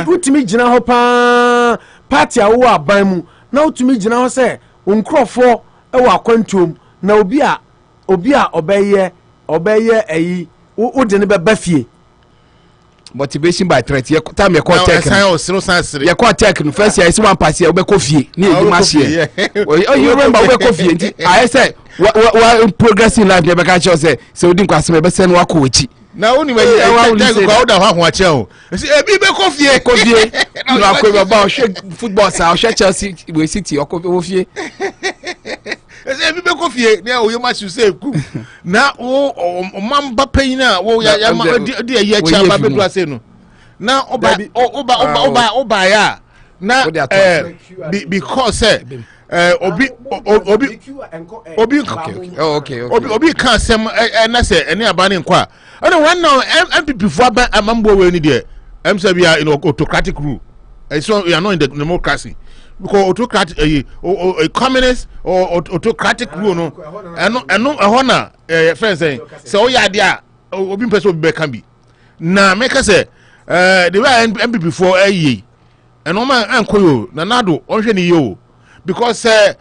S2: what me jina ho pa party a wo aban mu. Now to me jina ho say nkrofo e wa kwantom na obi a obeye eyi wo de ne beba fie.
S3: Motivation by threat. You time you call tech. You call tech. First year is one pass here. We go fie. Ni eduma share. Oh, you remember we go fie. I say what progressing life never catch us say. So we didn't pass me. Be send wa ko wechi.
S1: Na oni we go out da ho ache o. Say e bi be ko fie.
S3: No akwa ba football sa o Chelsea we City o ko fie.
S1: Say bi be ko fie na o yema su say ku. Na o mamba pain na wo ya ma de ayi acha ba be do ase no. Na oba ya na because obi can sem na say any abani nkwa and one now MPP for amambo we ni there em say we are in autocratic rule so we are not in the democracy because autocratic a communist or autocratic rule no eno ehona friend say o ya dia obi person obi be can be na make say the way MPP for eno man ankoyo na nado onhwe ni yo because say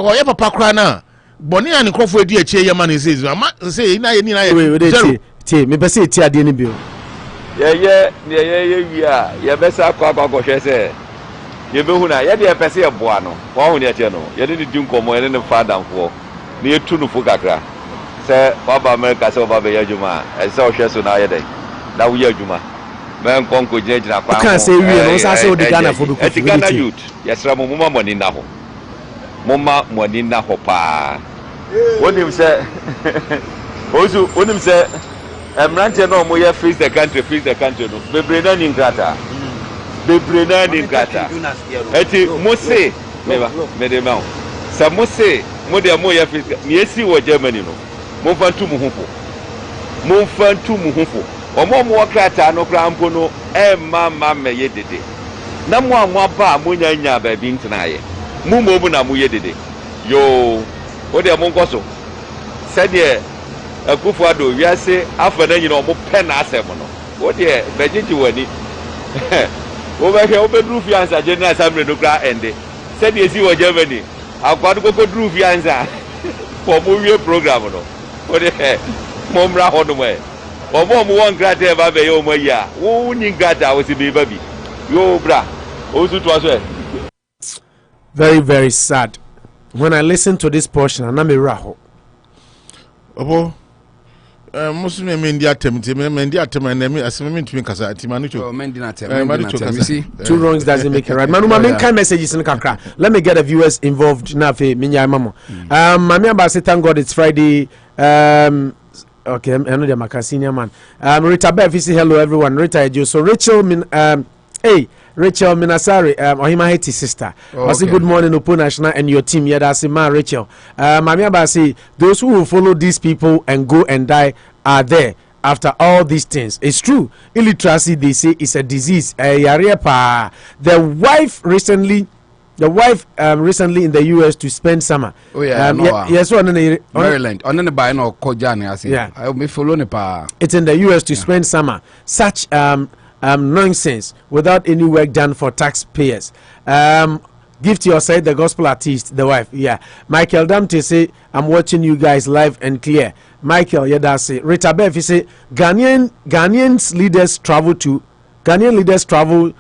S1: wo ye papa kra na boni an krofo edi eche ye man says ama say na ye ni na ye
S2: ti me pese ti ade ni bi o
S5: ye wi a ye besa kwa hwe say ye be hu na ye de pese ye boa no wo hu ne eche no ye de di nkomo ye ne father mfo na ye tu no fu kakra say baba America say baba ye adwuma e say o hwe so na ye dey na wo ye adwuma men konko jina kwa
S2: kan say wi no sa say o di Ghana for
S5: the Ghana youth yesra mo mama money na ho mama money na ho pa wonim say ozu wonim say emrante no mo ye freeze the country no bebre na ni nkrata eti mo say me de ma sa mo say mo de mo ye freeze ni esi wo Germany no mo fantu mu hufo omo mo krata no krampo no mama me ye dede na mo anwa ba mo nya ba bi ntena ye mo na mo ye dede yo o de mo nkoso se de akufo ado wiase afa na nyina omo pe na asem no o de bejiji wani o be he o be dru fianza general assembly no kra ende se de esi wo Germany akwado koko dru fianza for mo wie program no o de mo mra hono mo omo mo won grade ba be yo mo ya wo ni grade wo si be baby yo bra o su to aso
S2: very very sad when I listen to this portion and I'm a raho
S1: obo muslim mendi atem na me asem ntumi kasa atimanu cho
S3: mendi na atem you see
S2: two wrongs doesn't make it right manuma men kind messages in kakra let me get the viewers involved na fe minya mamo mami aba say thank God it's Friday okay, I know the Macasinian man. Rita Bev, hello everyone. Rita Ejo. So Rachel Rachel Minasari, Ohima Haiti sister. I say good morning, Upo National and your team. Yeah, that's ma Rachel. Mami Aba say those who will follow these people and go and die are there after all these things. It's true. Illiteracy, they say, is a disease. The wife recently in the US to spend summer.
S3: Oh yeah,
S2: yes,
S3: Maryland. On the buy no Kojani, I say. Yeah, I will be following pa.
S2: It's in the US to spend summer. Such nonsense without any work done for taxpayers. Give to your side the gospel artist, the wife. Yeah, Michael Damte say I'm watching you guys live and clear. Michael, yeah, that's it. Rita Bev, he say Ghanaian leaders travel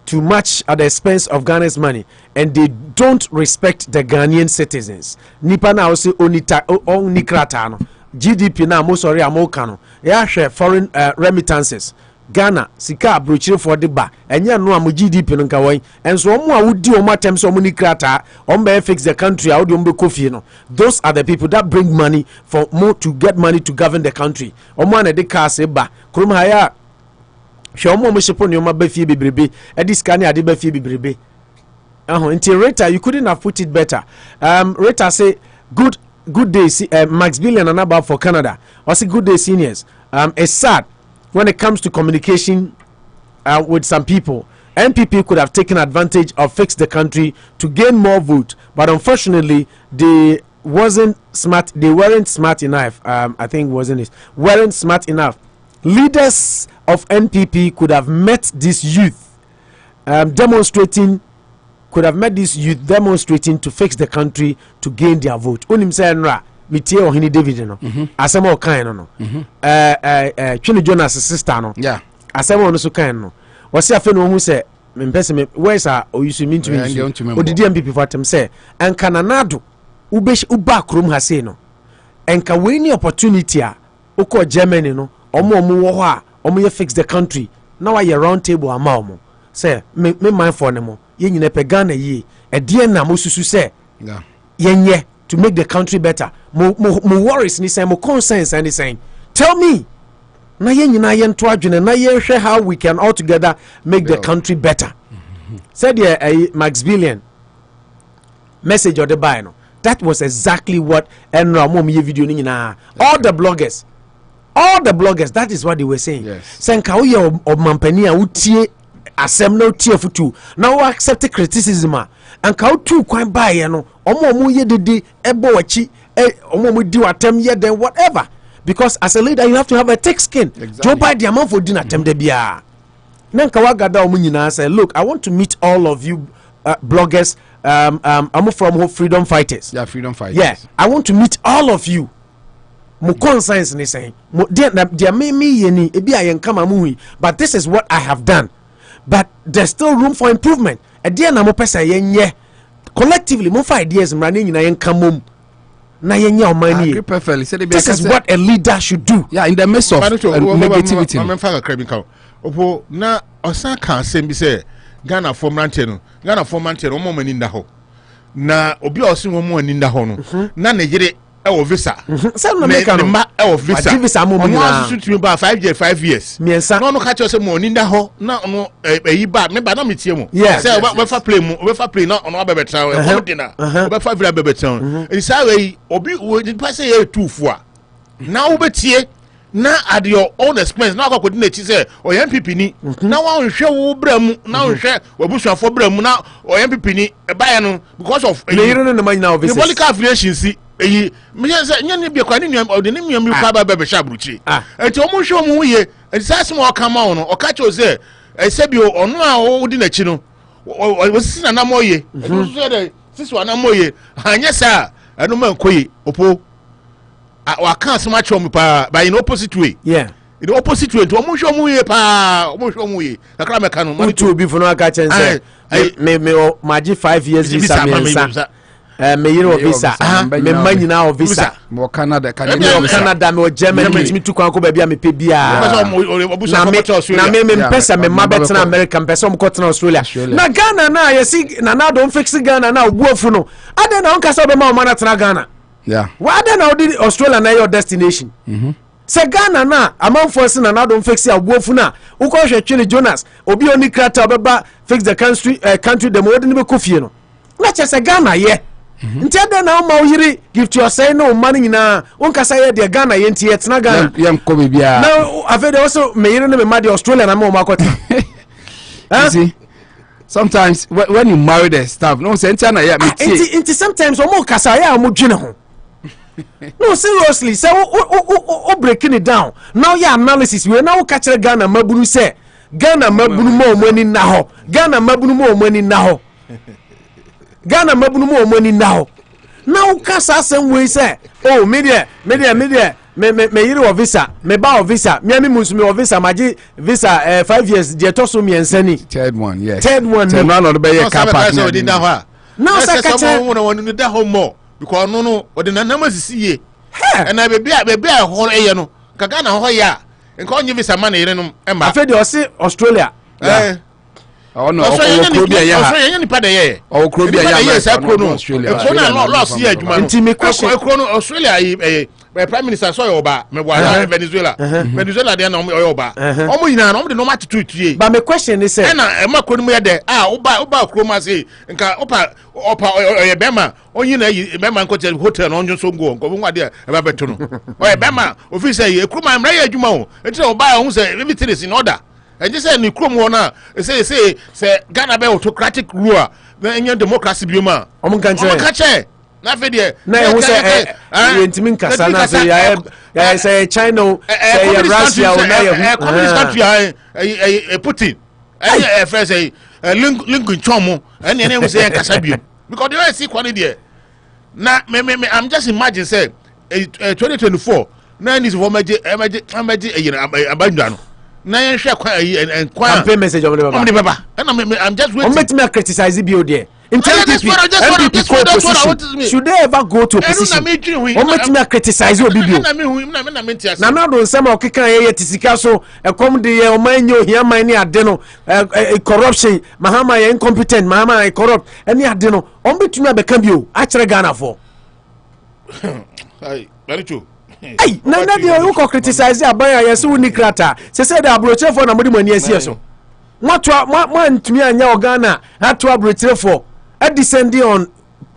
S2: too much at the expense of Ghana's money, and they don't respect the Ghanaian citizens. Nipa na also only kratano GDP na mo sorry amokano. Ya share foreign remittances. Ghana sika abrochire for the ba enye no am GDP no nka wan enso omo a wodi omo atem so omo ni krata omo fix the country a wodi omo be kofie no. Those are the people that bring money for more to get money to govern the country. Omo na de car se ba krom ha ya hwe omo shipo ne omo ba fie bebrebe e dis kan ade ba fie bebrebe until Rita you couldn't have put it better. Rita say good day Max Billion and about for Canada or say good day seniors. It's sad when it comes to communication with some people. NPP could have taken advantage of fix the country to gain more vote, but unfortunately they weren't smart enough. I think weren't smart enough. Leaders of NPP could have met this youth demonstrating to fix the country to gain their vote. Unim say nra mitie ohini David no asem o kan no Twini Jonas sister no
S3: yeah
S2: asem no so kan no wose afa no hu say mpese me where's a oyusu me ntumi odidi MPP for tem say enka nanado uba krom ha say no enka we ni opportunity a uko Germany no omo wo ho a omo ye fix the country now a round table ama omo say me mind for nemo ye nyina pe Ghana yi e de na mo susu say yenye to make the country better. Mo worries ni say mo concerns and saying tell me na ye nyina ye nto adwene na ye hwe how we can all together make the country better. Said Max Billion message or the buy no that was exactly what enra mom ye video ni nyina all the bloggers that is what they were saying. Senka wo ye omampani a utie asem no tie futu now accept criticism and ka tu kwan bae no omo ye dede ebo wachi omo di watem ye then whatever, because as a leader you have to have a thick skin. Joe by the amount for dinner tem de bia na nka wagada omo nyina say look I want to meet all of you bloggers I'm from freedom fighters.
S3: Freedom fighters.
S2: Yeah, I want to meet all of you. Mo conscience ni saying mo dia me ye ni e bia ye nka ma mu hui, but this is what I have done. But there's still room for improvement. Idea na mo pesa yenye collectively mo fa ideas mrane nyina yenka mom na yenye omani. This is what a leader should do.
S3: Yeah, in the midst of negativity.
S1: I'm fa krabi ka. Opo na osan kan sem bi say Ghana for mrante no mo mani nda ho. Na obi osin wo mo ani nda ho no. Na Nigeria e visa.
S2: Say no make no
S1: ma e visa.
S2: Visa mo
S1: na so tumi ba 5 years. No no ka che say mo ani nda ho na no eyi ba me ba na metie mo. Say we fa play na ono abebetra o dina. We fa vira abebetra. E say we obi we pa say e tufu a. Na wo betie na at your own expense na akọ na chi say o MPP ni na wa nhwe wo bra mu na nhwe wabusuafo bra mu na o MPP ni e ba ya no because of
S2: the
S1: political affiliation si eyi me say nya ne bi kwa ne nua de ne nua mi kwa ba be sha bruchi enti o mu hwe o mu ye enti sase mo ka ma wo no o ka che o say e se bi ono a wo di na chi no o sisi na na mo ye so say de sisi wa na mo ye anya sa eno man koyi opo wa kan so much on pa by in opposite way.
S2: Yeah,
S1: in the opposite way to omo ye pa omo ye kakra me kan no
S2: to be for no aka chen say me maji 5 years visa me yiro visa me manyina o visa
S3: mo Canada
S2: me Germany me tu kwan ko ba bia me pe bia na me pesa me ma betena America pesa mo ko tena Australia na Ghana na yesi na don't fix Ghana na obuofu no ade na onka so be ma o ma na tena Ghana.
S3: Yeah.
S2: Why then now did Australia na your destination? Say Ghana na among force na don't fix ya wofu na. Uko hwe Twini Jonas obi oni krata obeba fix the country the more than be kofie no. Na che say Ghana ye. Nti ade na ma oyiri give to your say no money nyina. Onka say ye de Ghana ye nti ye tena Ghana.
S3: Yam ko be bia.
S2: Now after also me yiri no me ma de Australia na ma o makota.
S3: You see? Sometimes when you marry the staff, no say nti na ya me tie.
S2: Nti sometimes o mo kasa ya mo dwene ho. No, seriously, say breaking it down. Now your analysis we now catch Ghana mabunu say Ghana mabunu mo money na ho. Ghana mabunu mo money na ho. Ghana mabunu mo money na ho. Now kasa some way say oh media me yiri o visa me ba o visa me musu o visa maji visa 5 years de to so me ensani
S3: third one yes
S2: third one
S3: no be ye car park
S1: na odi da ho a
S2: na sa ka che
S1: wonu da ho mo because no odi na masisi ye na be bia ho eye no kaga na ho ya nka onye visa man yire no e ma
S2: afa de o se Australia
S3: no okrobia ya ha
S1: enya nipa de ye
S3: okrobia ya
S1: yes akro
S3: Australia
S1: so na loss ye adwuma no
S2: ntimi question
S1: akro no Australia prime minister so yoba me wa Venezuela de na yoba omo nyina na omo de no matutue
S2: but my question is say
S1: na e makro no mu ye de oba akro ma say nka opa oye bema onyi na yi bema nko hotel no onjo so ngo nko nwa de e ba beto no oye bema officer yi akro ma mra ye adwuma o enti oba hu say everything is in order and just say ni krom wona say Ghana be autocratic rule na enya democracy bi ma
S2: omo kan che
S1: na fe de
S2: na e hu say yentimi nkasa na say ya say China say Russia o na ye
S1: communist country Putin first say link chomo and ene hu say nkasa bi because the way see kwani there na me I'm just imagine say 2024 na this for meje abandwa no na yen hwe kwa
S2: campaign message of the baba
S1: and I'm just waiting.
S2: Let me criticize you there. In
S1: NPP
S2: should they ever go to opposition? Let me criticize you bibio. Na na do nsema okeka ye tisika so ekom de ye omanyo hia man ni ade no corruption mahama ye incompetent mahama corrupt any ade no ombetumi abeka bio a kire Ghana for.
S1: Ai, very true.
S2: Hey, na de you ko criticize abaya yes woni krata. Se say da abroche for na modi mani asie so. Mo ntumi anya Ghana ato abroche for a descending on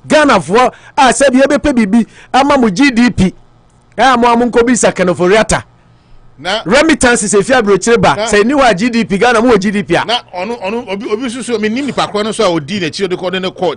S2: Ghana for a say be be bibi ama mo GDP. Mo nko bi sakano for riata. Na remittances if you abroche ba say ni wa GDP Ghana mo GDP a.
S1: Na onu obi susu me nim nipa kro no so odi na chi de ko ne ko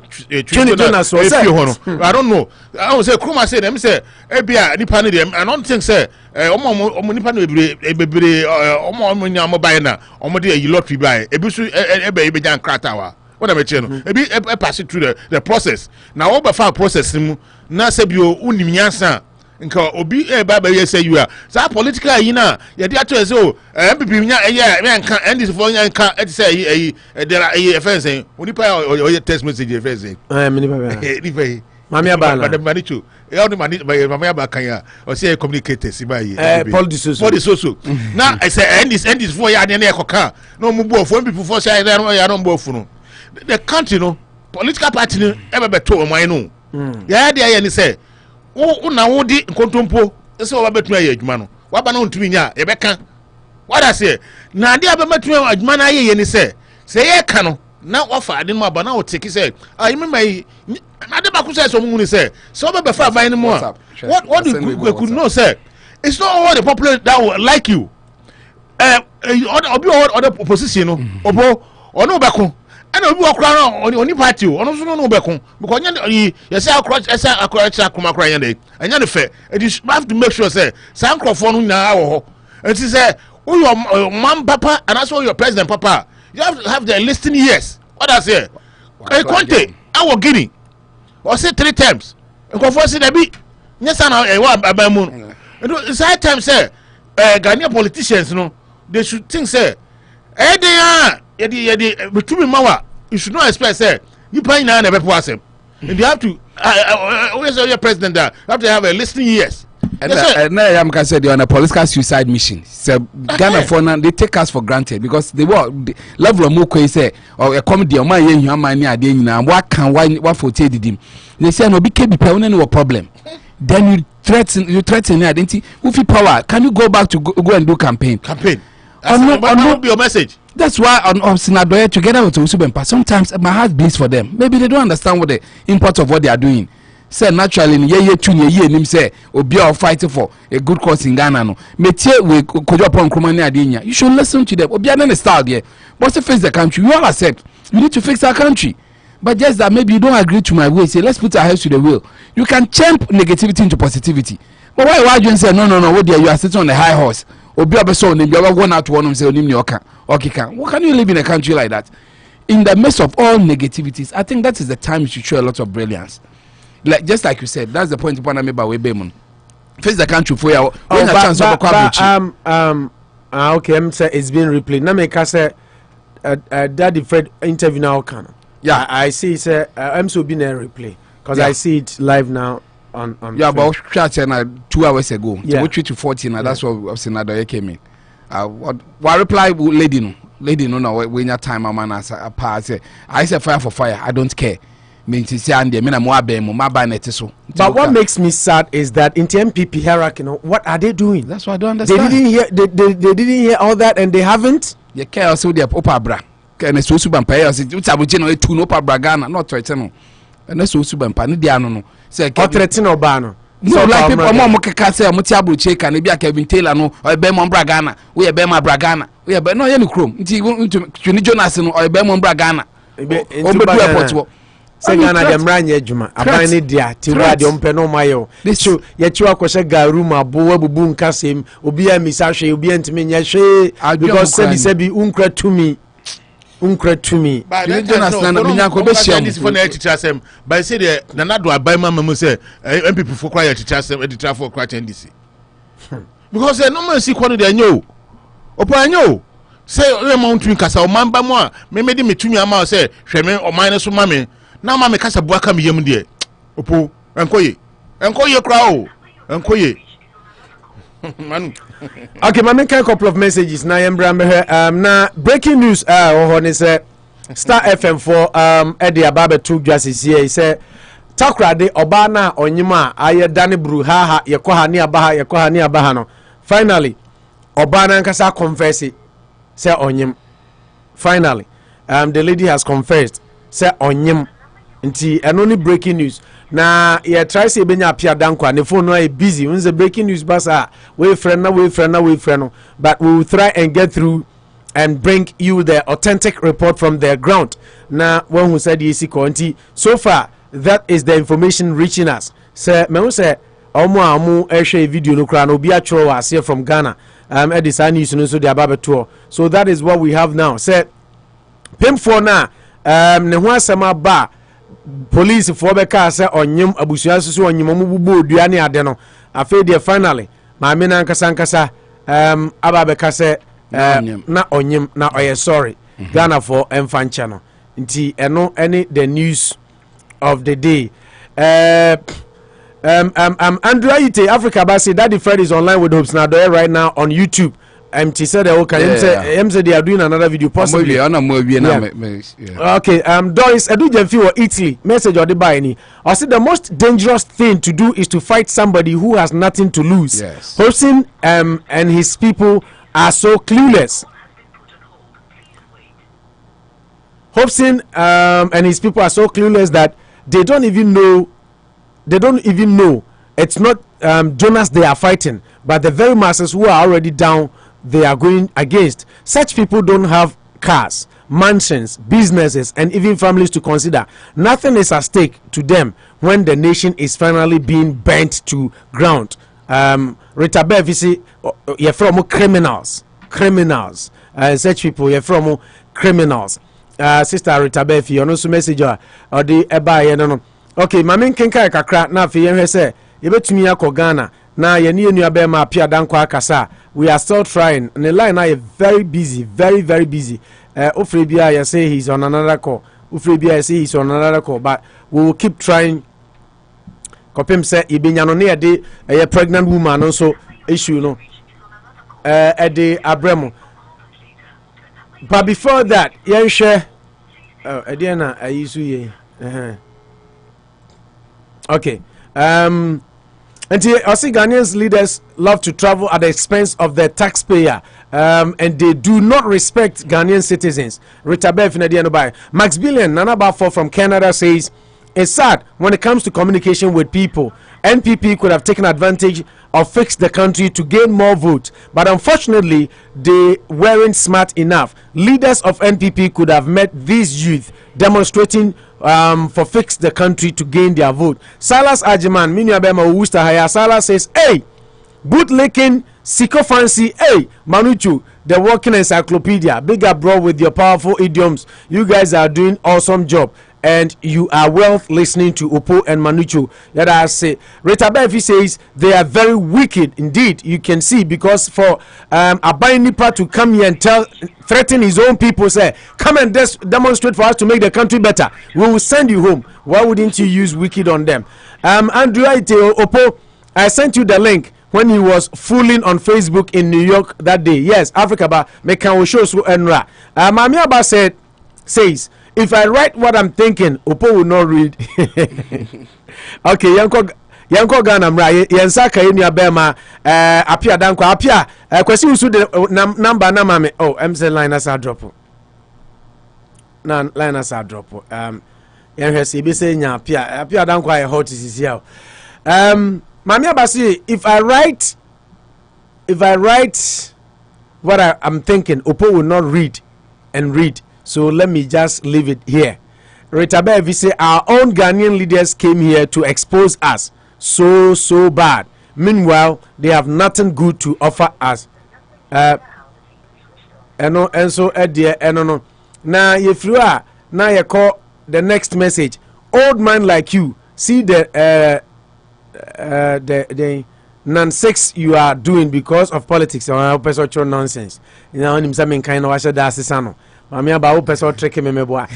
S2: na so say
S1: I don't know. I will say Kruma say them say ebia nipa ne dem I don't think say omo nipa no bebre omo nya mo buy na omo de yi lottery buy ebi su ebe jan krata wa what am I saying ebi pass it through the process na wo be fa process mu na say bio unim nyansa nka obi ba ye say you are so political yi na ye dey ato say o MPP nya ye nka and this for nya nka e say there are offense onipa o text message offense
S2: me nipa Mami Abana.
S1: Madam Manichu. All the Mami Abakanya or say communicators.
S2: Paul Disoso.
S1: Now I say end this for ya ne ekoka. No mu bo for people for say ya no bo funu. The country no political party no ebe beto oman no. Ya dey ya ni say wo na wo di nkontompo say wo betu ya adwuma no. Wa ba na ntumi nya ye beka. What I say? Na dey abemetu adwuma na ye ni say ye ka no na offer ade no aba na wo take say you me ade ba ku say so mu ni say so be fa ban mo what you could know say it's not all the popular that will like you obi other opposition no obo ono be ko and obi okra no oni party ono so no be ko because you say akra kuma yan dey anya ne fe you have to make sure say sankrofo no na wo ho and say your man papa and also your president papa you have to have the listing years. What I say? Conte, I Guinea. Or say 3 times. Because for say be yes and abamun. It's high time say Ghanaian politicians no they should think say they are between mawa you should not expect say you pay na never pass him. And you have to always your president that you have to have a listing years.
S3: And now I'm say they on a political suicide mission. So Ghana for now they take us for granted because they were level of moko say or a comedy or my human money are doing now. What can what for did him? They say no be no problem. Then you threaten identity. With power, can you go back to go and do campaign?
S1: No, be your message.
S3: That's why on Sinadoye together with Usubempa, sometimes my heart bleeds for them. Maybe they don't understand what the import of what they are doing. Say naturally ye tune ye nim say obi are fighting for a good cause in Ghana no metie we kojo upon kromani adenya you should listen to them obi na style there but to fix the country you all accept you need to fix our country but just that maybe you don't agree to my way say let's put our heads to the wheel you can champ negativity into positivity but why you say no what there you are sitting on a high horse obi obeso on you one out one say onim ni oka okay can what can you live in a country like that in the midst of all negativities? I think that is the time you should show a lot of brilliance. Like just like you said, that's the point upon me by way Bemon. face the country for you. When a chance of a
S2: okay, I'm say it's been replayed. Now make us say Daddy Fred interview now can.
S3: Yeah,
S2: I see. Say I'm so being a replay because I see it live now on.
S3: Yeah, but shot 2 hours ago.
S2: Yeah,
S3: we treat to 14. That's what I've seen. That came in. What reply lady no? Lady no when your time a man as a pass. I say fire for fire. I don't care. But
S2: what makes me sad is that in the MPP hierarchy, what are they doing?
S3: That's what I don't understand.
S2: They didn't hear all that, and they haven't.
S3: You care also the Opa Bra. Can a so super pay us? It's a generate two no Bragana, not Tretano. And a so super panidiano. Say,
S2: Tretino Bano.
S3: No, like people, Mamma Cassa, Mutiabu Check, and maybe Kevin Taylor, no, or Bemon Bragana. We are Bema Bragana. We are no any chrome. Until Jonas or Bemon Bragana.
S2: Segana dem ranye juma abane dia ti wadi ompeno mayo so yetu akwose garuma bo abubu nkasem obi a misahwe obi antime nya hwe because sebi unkra to me
S1: but Jonas na binya ko be share this for na teacher asem by say the nanado abai mama say MPP for kwaya teacher asem editor for kwaya NDC because no man see kwano de anyo opo anyo say we mount twin kasa o mamba mo a me mede metumi ama say hweme o man so mame na ma me kasa buaka me yam de opo enkoye kra o enkoye manu.
S2: Okay, my make a couple of messages na na breaking news he say Star FM for Eddie Ababe 2 justice here he say takrade oba na onyima aye dane bru ha yekoha ni abaha no finally oba na nkasa confess say onyim finally the lady has confessed say onyim nti only breaking news na ye try say benya apia dankwa ne phone no e busy unze breaking news basa we friend no but we will try and get through and bring you the authentic report from their ground na one who said yesi konti so far that is the information reaching us say me who say omo ehwe video no kra na obi a chro ase from Ghana edisa news no so the ababeto so that is what we have now say pimfo na ne ho asema ba police for beka say onyim abusua susu onyim mu bubu odua ne ade no afi de finally ma me na nkasa aba beka say na onyim na oye sorry Ghana for emfancha no nti eno any the news of the day Andrew Ayite Africa Basi Daddy Fred is online with Hopes Nadoye right now on YouTube. MT said they are doing another video possibly. Yeah. Okay, Doris Edu Jemfi or Italy message or the buy I said the most dangerous thing to do is to fight somebody who has nothing to lose.
S3: Yes.
S2: Hopsin and his people are so clueless. Hopsin and his people are so clueless that they don't even know it's not Jonas they are fighting, but the very masses who are already down they are going against. Such people don't have cars, mansions, businesses, and even families to consider. Nothing is at stake to them when the nation is finally being burnt to ground. Rita Bevisi, you're from criminals. Such people, you're from criminals. Sister Rita Bevi, you know, so message or the eba, no. Okay, my main kenka kakra na fi yen say yebetumi akọ Ghana na ye ne enu abe ma apia dankwa akasa. We are still trying. And the line now is very busy, very busy. Ofrebia you say he's on another call. Ofrebia say he's on another call, but we will keep trying. Kopem say ibinya no ne de a pregnant woman also issue no. Ede Abremo. But before that, yen share Ediana ayisu ye. Okay. And I see Ghanaians leaders love to travel at the expense of the taxpayer, and they do not respect Ghanaian citizens. Rita Bev by Max Billion Nanabafo from Canada says it's sad when it comes to communication with people. NPP could have taken advantage of fix the country to gain more votes, but unfortunately they weren't smart enough. Leaders of NPP could have met these youth demonstrating for fix the country to gain their vote. Salas Ajiman Minyabema Worcester Haya Salas says, hey, bootlicking sycophancy, hey, Manuchu, the working encyclopedia, big up bro with your powerful idioms. You guys are doing awesome job. and you are well listening to Opo and Manucho. Let us say, Rita Bevi says they are very wicked indeed. You can see, because for Abai Nipa to come here and threaten his own people, say, come and demonstrate for us to make the country better, we will send you home. Why wouldn't you use wicked on them? Andrew Opo, I sent you the link when he was fooling on Facebook in New York that day. Yes, Africa ba mekan show so enra. Mami Aba says, if I write what I'm thinking, Opo will not read. Okay, yanko Ghana mra yensa ka yenu abema apia danko apia kwesi usu de number na mame. Oh, MC line as a drop. Na line as a drop. Yenhwe se be say nya apia danko I hot is here. Mami Abasi, if I write what I'm thinking, Opo will not read and read. So let me just leave it here. Rita Bevi say our own Ghanaian leaders came here to expose us so bad. Meanwhile, they have nothing good to offer us. And so no. Now if you are now you call the next message. Old man like you, see the nonsense you are doing because of politics or personal nonsense. You know, him something kind of washa da sisano. Mami aba personal trick me boy.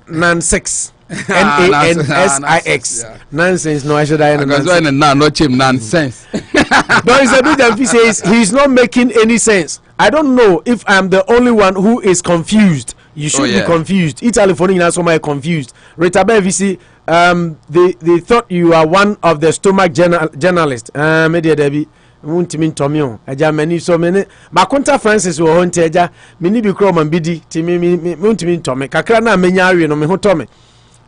S2: Nonsense. NANSIX. Nonsense no washa da nonsense.
S3: Not him nonsense.
S2: Doris Adujanfi says he's not making any sense. I don't know if I'm the only one who is confused. You should be confused. Italy for you so confused. Rita Bevi, they thought you are one of the stomach journalists. Media Debbie, Muntimin Tomio, Aja many so many. Makunta Francis will hunt Aja, Mini Bicrom and Bidi, Timmy Muntimin Tommy, Kakrana Menyari no me Tommy.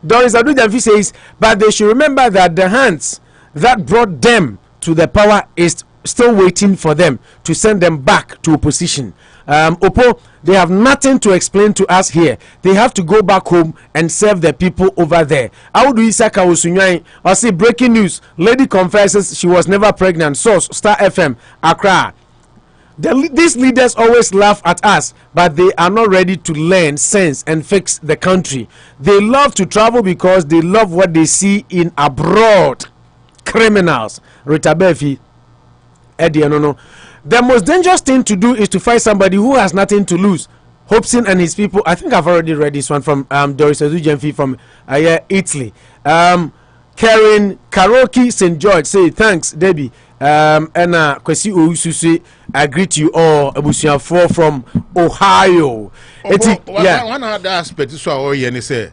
S2: Doris Adujanfi says, but they should remember that the hands that brought them to the power is still waiting for them to send them back to opposition. Opo, they have nothing to explain to us here. They have to go back home and serve the people over there. Audu Isaka Osunyai, I see breaking news. Lady confesses she was never pregnant. Source, Star FM, Accra. These leaders always laugh at us, but they are not ready to learn sense and fix the country. They love to travel because they love what they see in abroad. Criminals. Rita Befi, Eddie, no. The most dangerous thing to do is to find somebody who has nothing to lose. Hobson and his people. I think I've already read this one from Doris Adujanfi from Italy. Karen Karaoke St. George say thanks, Debbie. And Kwesi Oususi, I greet you all. Abusia 4 from Ohio.
S1: One other aspect is what I say.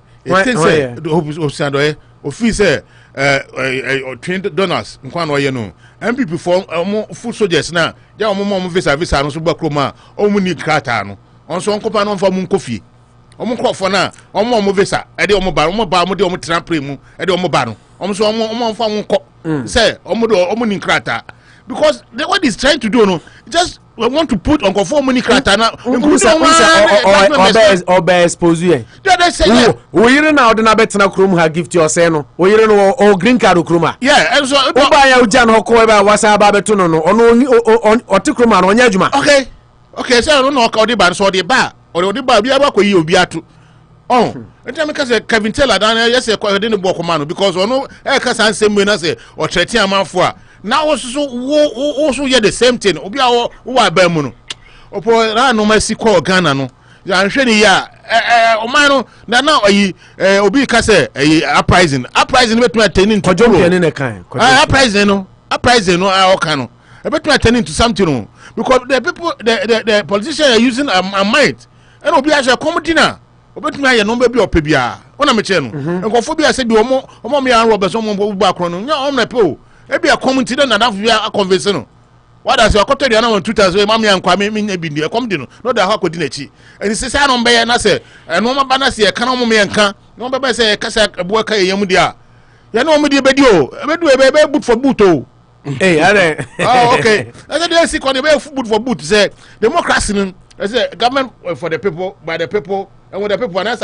S1: Trained donors nkwan ye no MPP for full soldiers na ja omo visa no so bakroma omo ni krata no onso onkopa no mfa mu nkofi omo krofo na omo visa e de omo ba mo de omo transfer mu e de omo ba no omo so omo mfa mu nko say omo ni krata because what is trying to do no just want to put on conform money krata na or expose you. They say
S2: we hear now the betna krum ha gift your say no we hear no or green card kruma.
S1: Yeah, and so
S2: buy ya ujan hoko e ba wasa ba beto no otikruma no onya adwuma.
S1: Okay, say no no ka odi ba so odi ba bi aba ko yi obi atu. Oh, enti me ka say Kevin Taylor dan yes e ko de ne bo koma no because ono e ka san same na say o threaten amanfo a now also hear the same thing. Obi a wo aba mu no. Opo ra no ma si call Ghana no. Ya hwe ni ya o man no na oyi obi ka say uprising betu attending to
S2: Kojompian ne kan.
S1: Uprising no o kan no. E betu attending to something no because the people the politicians are using a might. And obi a say comedy na. Obetu aye no be ope bia. Ona me che no. Nkofo bi a say bi omo me an Robert omo bo akro no. Nya omo na pe o. Ebi a community na that we are convincing no. What does your quarter na 2000 mama yankwa me bi ndi e comedy no da ha kodi na chi. Eni se say no mbe na say eno ma ba na say e kan omo me yanka. No be be say e kasa ebo ka yem dia. Ya no omo di be di o. Ebedu e be boot for boot o.
S2: Hey, are.
S1: Oh, okay. I said they see kon be boot for boot say democracy no. I say government for the people by the people and with the people and that's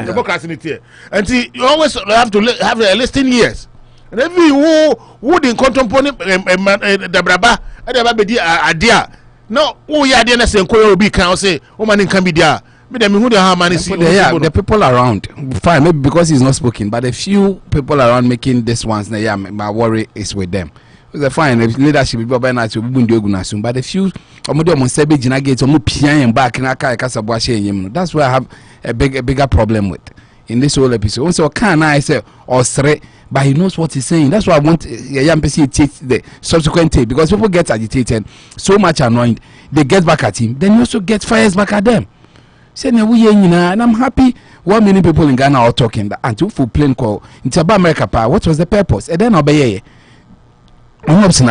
S1: democracy in it. And you always have to have a listing years. And every who the contemporary the braba and the baby idea. No, oh yeah, the next inquiry will be can say, oh man can be there.
S3: The people around, fine, maybe because he's not speaking, but a few people around making this ones, yeah, my worry is with them. The fine leadership be by night to soon, but a few that's why I have a bigger problem with in this whole episode. So can I say or straight, but he knows what he's saying. That's why I want young person to take the subsequent tape, because people get agitated, so much annoyed, they get back at him, then you also get fires back at them. And I'm happy 1 million people in Ghana are talking that until full plane call into America. What was the purpose? And then obey. Because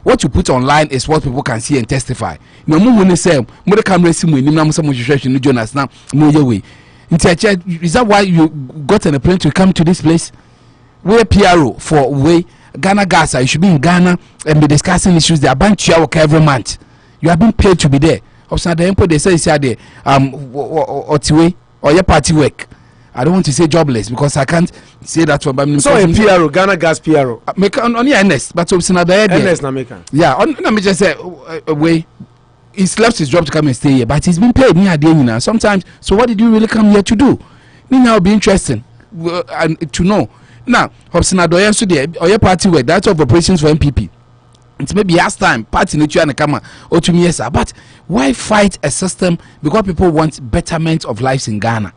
S3: what you put online is what people can see and testify. No more say more camera sim when you Jonas now more way. Is that why you got on a plane to come to this place? Where PRO for way Ghana gas, you should be in Ghana and be discussing issues. They are bank to work every month. You have been paid to be there. They say it's there or your party work. I don't want to say jobless because I can't say that for me.
S2: So a PRO, Ghana gas PRO.
S3: Make only NS, but it's another
S2: NS na make.
S3: Yeah, let me just say way he's left his job to come and stay here, but he's been paid near the end now. Sometimes, so what did you really come here to do? Now it'll be interesting to know. Now, Hobson Adoyan so there or your party work, that's of operations for MPP. It's maybe last time party nature and come or to me, yes, but why fight a system because people want betterment of lives in Ghana?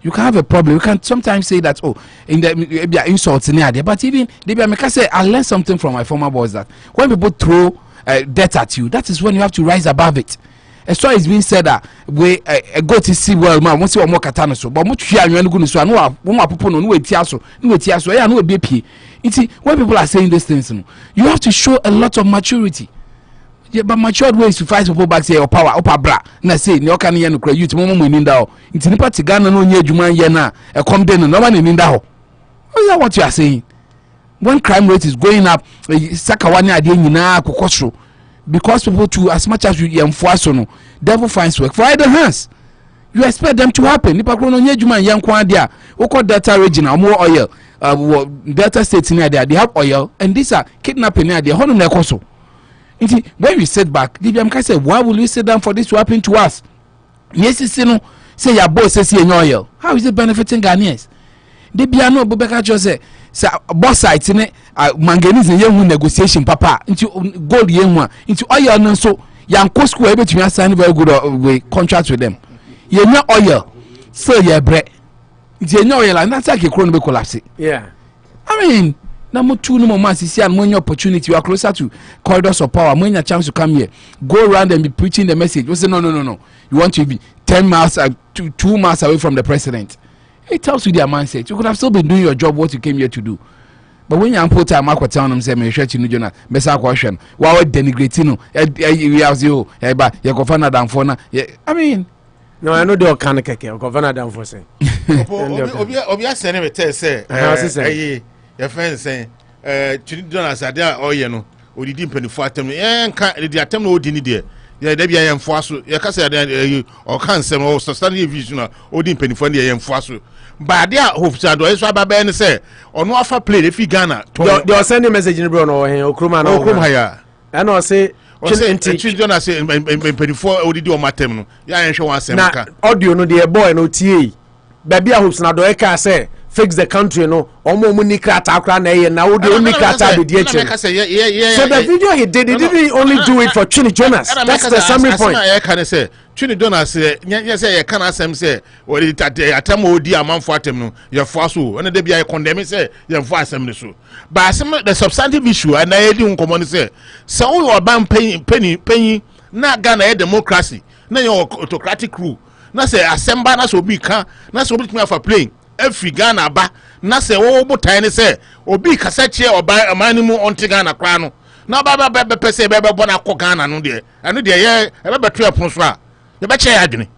S3: You can have a problem. You can sometimes say that, oh, in the insults in there. But even I say, I learned something from my former boss that when people throw debt at you, that is when you have to rise above it. A story is being said that we go to see well, man. Once you are more katana so, but much here you are going to so. I know one people no etiaso, no etiaso. I know BP. It's when people are saying these things, you have to show a lot of maturity. Yeah, but matured ways to fight people back say your power, upper bra. Na say no can you no credit youth mo mo ninda ho. Nti nipa ti Ghana no nya adwuma ye na e come dey no man ninda ho. Is that what you are saying? When crime rate is going up, sakawani ade nyina kokosro. Because people too, as much as you enforce no, devil finds work for either hands. You expect them to happen. Nipa kro no nya adwuma yan kwa dia. Oko Delta region more oil. Delta states in there they have oil and these are kidnapping there. Hono na ekoso. When we sit back, DBM say, why will we sit down for this to happen to us? Yes, you say your boss says in oil. How is it benefiting Ghanaians? DBM no Bobeka just say boss sites in it manganese and young negotiation papa into gold young one into oil no so young cost school able to sign very good way contract with them. You know oil, so your bread. It's no oil and that's like a crown collapse.
S2: Yeah.
S3: I mean number 2 no more months see and when your opportunity you are closer to corridors of power when your chance to come here go around and be preaching the message you say no you want to be 10 miles 2 miles away from the president. It tells you their mindset. You could have still been doing your job what you came here to do, but when you put time I tell them say me share you Jonas mesa question why denigrating we have you but you go find down for na I mean
S2: no I know the kind of keke governor down for say
S1: obi say me tell say your friend saying, Children are there, or you know, or the dimpen for them, and the attempt no dinny there. Yeah, there be I am fossil, your cousin or cancer or substantial vision or dimpen for the I am fossil. But there, hopes are doing so by Ben say, or no offer play if you Ghana.
S2: They are sending a message in Bruno or Kruman or Krumaya. And I say, children are saying, before or did you my terminal? Yeah, I show us audio no dear boy no TA. Baby, I hope not do I say. Fix the country, no. Omo muni krata akra na ye na wo de oni krata be die che. So the video he didn't only do it for Chini Jonas. That's the summary point.
S1: I can say Chini Jonas say say can asem say o di atam odi amanfo atem no ye fo so na de bia ye condemn say ye fo asem ne so. But asem the substantive issue and I di nkomo ne say so wo ban penny na Ghana e democracy na ye autocratic rule na say asemba na so bi kan na so bi tumi afa plane every Ghana ba na se wo botan ne se obi kasa che oba amani mu onti Ghana kra no na ba pese be bo na ko Ghana no de anu de ye e be beto epon so a ye be che adwene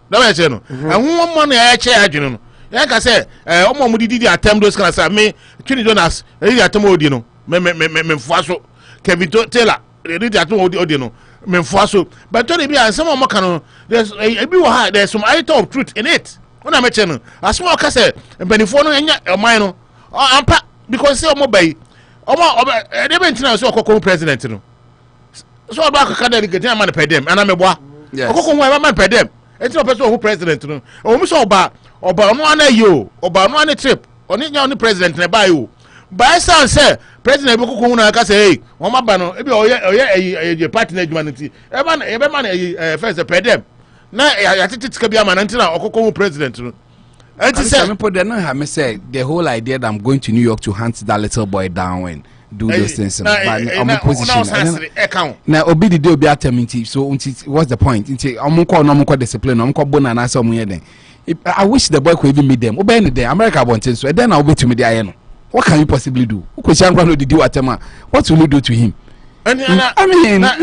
S1: da we che no ehun mo na ye che adwene no ye ka se omo mu didi atem those kana say me Chini Jonas didi atem odi no me mfuaso Kevin Taylor didi atem odi no me mfuaso but to be ansem mo ka no there's there's some item of truth in it. When I met you, a small cassette, and Benifon and mine, because say mobile, they went to so president. So about a candidate get man pay them, and I'm a boy.
S6: okoko ho man pɛ dem enti no person who president no o mu so oba no ana yo oba no ana trip oni nya oni president na ba yo by sound say president be kokon na ka say hey won ma ba no e bi oye party na adwuma nti e be man first pɛ dem na ya tete bi ama na nti na okoko president no enti say
S3: me put there no ha me say the whole idea that I'm going to New York to hunt that little boy down and do those things but I'm position now obi the day obi atementi so what's the point nti omko discipline omko bona na say omo den I wish the boy could even meet them obey there America bonten so then I'll be to me there no what can you possibly do ukoshan kwa no did atema what will you do to him
S6: I mean na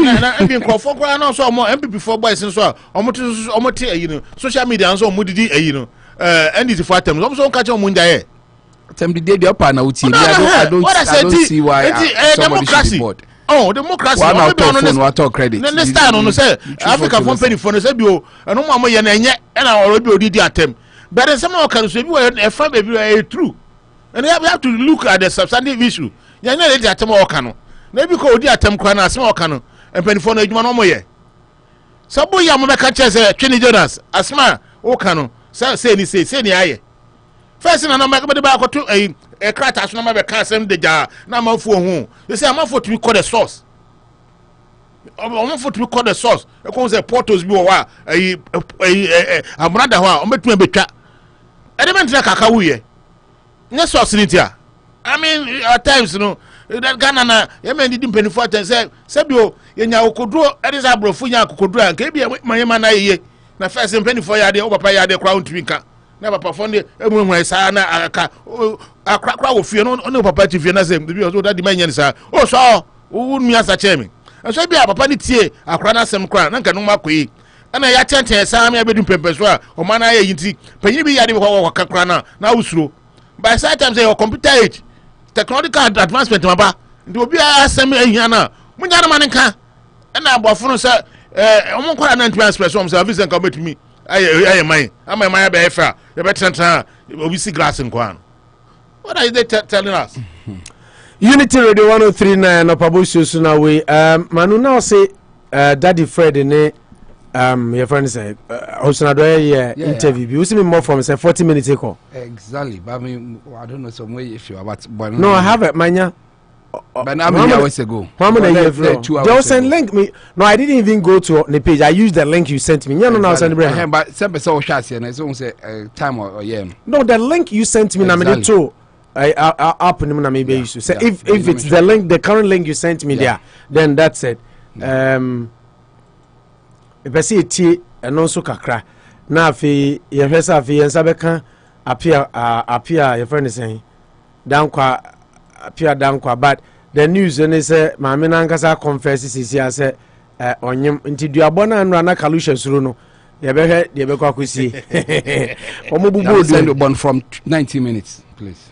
S6: crofo kwa na so omo MPP4 boys so omo te you know social media so omo didi you know NDC for atem so catch omo njaye
S3: them the day the upper now I don't see why somebody should be bored.
S6: Oh, democracy.
S3: One out of phone, what talk credit.
S6: Then start on say Africa phone penny phone say bio and no mama ye na enye and already did attempt. But then someone can say we a friend baby true. And we have to look at the substantive issue. Ya na dey attempt o kan no. Na bi ko odi attempt kwa na asem o kan no. And penny phone adwuma no mo ye. Sabo ya mo be ka che say Trini Jonas asma o kan no. Say ni aye. First na make be ba akoto a crata so na be ka asem de ja na manfo hu. They say manfo to call the source. Manfo to call the source. E ko say portos bi wo wa amrada ho a o metu betwa. Element na kaka wuye. Nya source ni tia. I mean at times no that Ghana na ye men did penifo at say bio ye nya okodro e dey abrofu nya okodro an ka bia manyema na ye na first penifo ya de o papa ya de crown twinka na papa fonde emuhu sa na aka akra wo fie no ne papa ti fie na say bi o that di manya ni sa o so wo nu asa chemi so bia papa ni tie akra na sem kra na nka no makoyi ana ya tenten sa me abedum pempe so a o ma na ye yinti panyi bi ya de ko kakra na usuro by some time say your computer age technological advancement maba ndi obi asem ehia na munya na man kan na abofo no say omo kwara na ntumi express om say visa nka betumi aye man ama man be efa ye betentan obi si glass nkwan. What are they telling us?
S2: Unity Radio 103.9 Opabusio Sunawe manu now say Daddy Fred ne your friend say Osunado interview you see me more from say 40 minutes ago.
S3: Exactly, but I mean I don't know some way if you about but
S2: no I have it manya.
S3: But now many hours ago.
S2: How many years ago? Don't send link me. No, I didn't even go to the page. I used the link you sent me. Yeah, no, now send me.
S3: But some person shots here. And so say time or yeah.
S2: No, the link you sent me. Exactly. Na too. I up in na maybe issue. Say if it's the link, the current link you sent me there, then that's it. If I see it and also kakra. Na fi your first afi ensabeka appear your friend is saying down kwa appear down kwa but the news and say maame na nkasa confess sisi say onyem nti duabona nra na kalusha suru no ye be kwa kwesi omobubu
S3: send you born from 90 minutes please.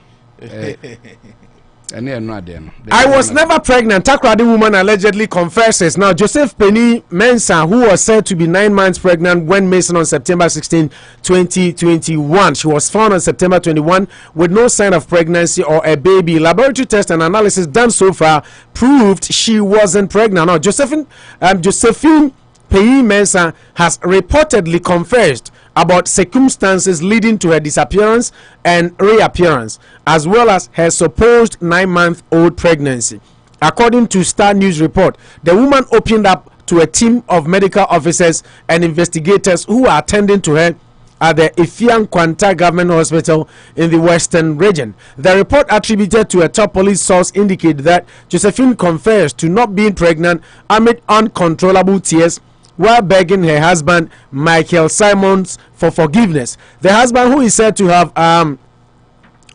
S2: I was never pregnant. Takrade woman allegedly confesses. Now, Joseph Penny Mensah, who was said to be 9 months pregnant when missing on September 16, 2021. She was found on September 21 with no sign of pregnancy or a baby. Laboratory test and analysis done so far proved she wasn't pregnant. Now, Josephine Penny Mensah has reportedly confessed about circumstances leading to her disappearance and reappearance, as well as her supposed 9-month-old pregnancy. According to Star News report, the woman opened up to a team of medical officers and investigators who are attending to her at the Ifian Kwanta Government Hospital in the Western region. The report attributed to a top police source indicated that Josephine confessed to not being pregnant amid uncontrollable tears while begging her husband Michael Simons for forgiveness. The husband, who is said to have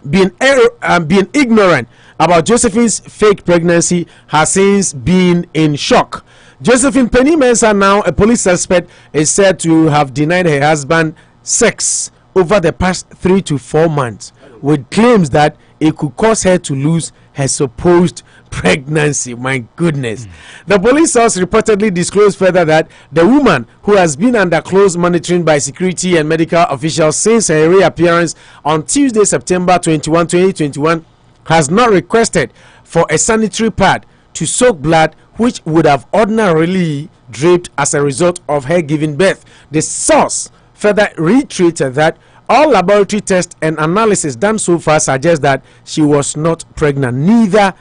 S2: been ignorant about Josephine's fake pregnancy, has since been in shock. Josephine Penny Mensah, now a police suspect, is said to have denied her husband sex over the past 3 to 4 months, with claims that it could cause her to lose her supposed pregnancy. My goodness. The police source reportedly disclosed further that the woman, who has been under close monitoring by security and medical officials since her reappearance on Tuesday, September 21, 2021, has not requested for a sanitary pad to soak blood, which would have ordinarily draped as a result of her giving birth. The source further reiterated that all laboratory tests and analysis done so far suggest that she was not pregnant, neither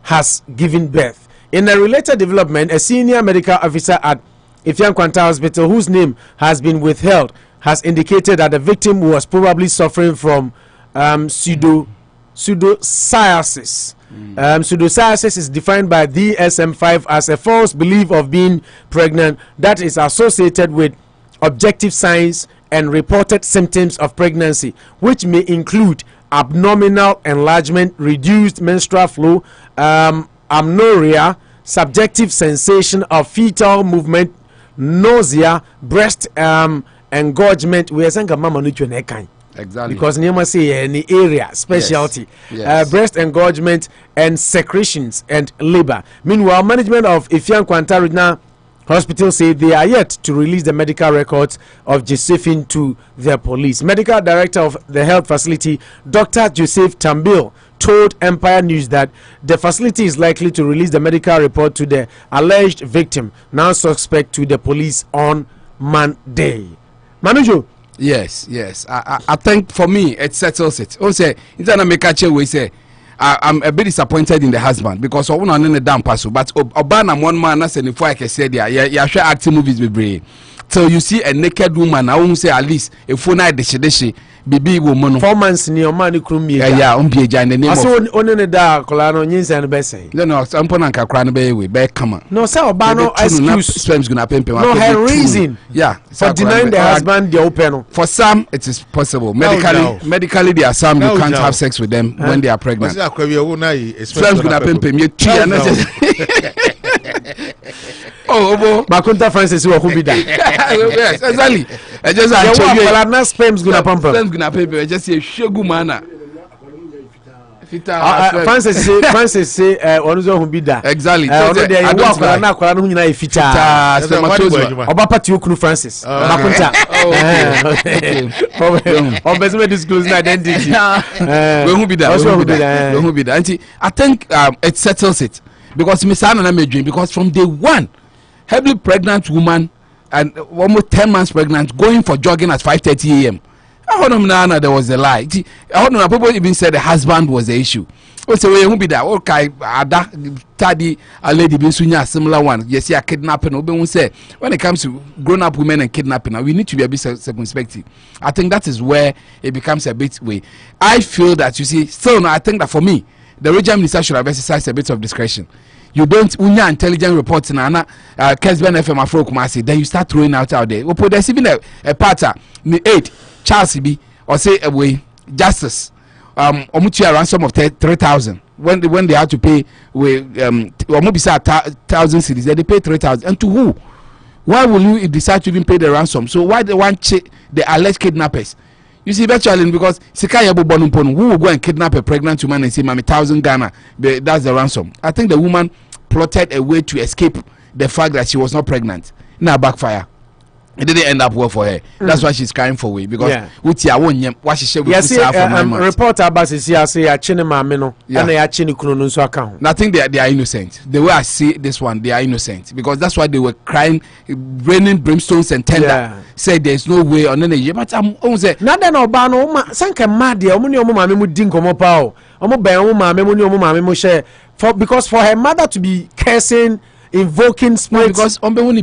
S2: has given birth. In a related development, a senior medical officer at Ifeanyi Kwanta Hospital, whose name has been withheld, has indicated that the victim was probably suffering from pseudocyesis. Pseudocyesis is defined by DSM-5 as a false belief of being pregnant that is associated with objective signs and reported symptoms of pregnancy, which may include abdominal enlargement, reduced menstrual flow, amenorrhea, subjective sensation of fetal movement, nausea, breast engorgement. We are saying mama exactly, because Nema say any area specialty, yes. Breast engorgement and secretions and labor. Meanwhile, management of Ifeanyi Kwanta Regional Hospital say they are yet to release the medical records of Josephine to the police. Medical director of the health facility, Dr. Joseph Tambil, told Empire News that the facility is likely to release the medical report to the alleged victim, now suspect, to the police on Monday. Manujo.
S3: Yes. I think for me it settles it. Also, we say I'm a bit disappointed in the husband because I want to damn pass. But Obana one man as before I can say yeah sure acting movies be brave. So you see a naked woman, I won't say at least a phone I deshi baby woman 4 months in your money crummy. Yeah, in the name of only the dark colano nyins and bessay. No, I'm putting a crown bay with back come on. No, sir, Obano excuse gonna pay no her reason. Yeah, for denying the husband the open. For some it is possible. Medically there are some you can't have sex with them when they are pregnant. Sperm's gonna pay me oh, Makunta Francis who be that. Yes, exactly. I just sperm's gonna pump. Sperm's gonna pay. Just say shogu mana. Francis say onuzo who be that. Exactly. I don't na kwala no nyina ifita. Oba party okunu Francis. Makunta. Oh, better disclose identity. Who be that? Who be that? I think it settles it because Miss Anna made dream because from day one, heavily pregnant woman and almost 10 months pregnant going for jogging at 5:30 a.m. I don't know there was a lie. I don't know people even said the husband was the issue. Oh, so who be that? Okay, Ada Tadi a lady being similar one. Yes, yeah, kidnapping. Obe say when it comes to grown-up women and kidnapping, we need to be a bit circumspect. I think that is where it becomes a bit way. I feel that you see, still no, I think that for me, the regional minister should have exercised a bit of discretion. You don't unya intelligent reports in Anna Kesben FM Afro Kumasi, then you start throwing out there. Opo there's even a pattern, 8 Charles B or say away justice. Omutia ransom of 3,000 when they had to pay with omubisa 1,000 cedis, they pay 3,000. And to who? Why will you decide to even pay the ransom? So why they want the alleged kidnappers? You see, virtually because who will go and kidnap a pregnant woman and say, "Mami, 1,000 Ghana, that's the ransom." I think the woman plotted a way to escape the fact that she was not pregnant. Now backfire. It didn't end up well for her. That's why she's crying for way because what she said with for 9 months. Reporter Abbas say I think they are innocent. The way I see this one, they are innocent because that's why they were crying, raining brimstones and tender. Said there's no way on any year. But I'm say nada no ba no sanka mad there omo ni omo mame mu din komo pa o omo ben omo mame mu ni omo mame mu share for because for her mother to be cursing, invoking spirits because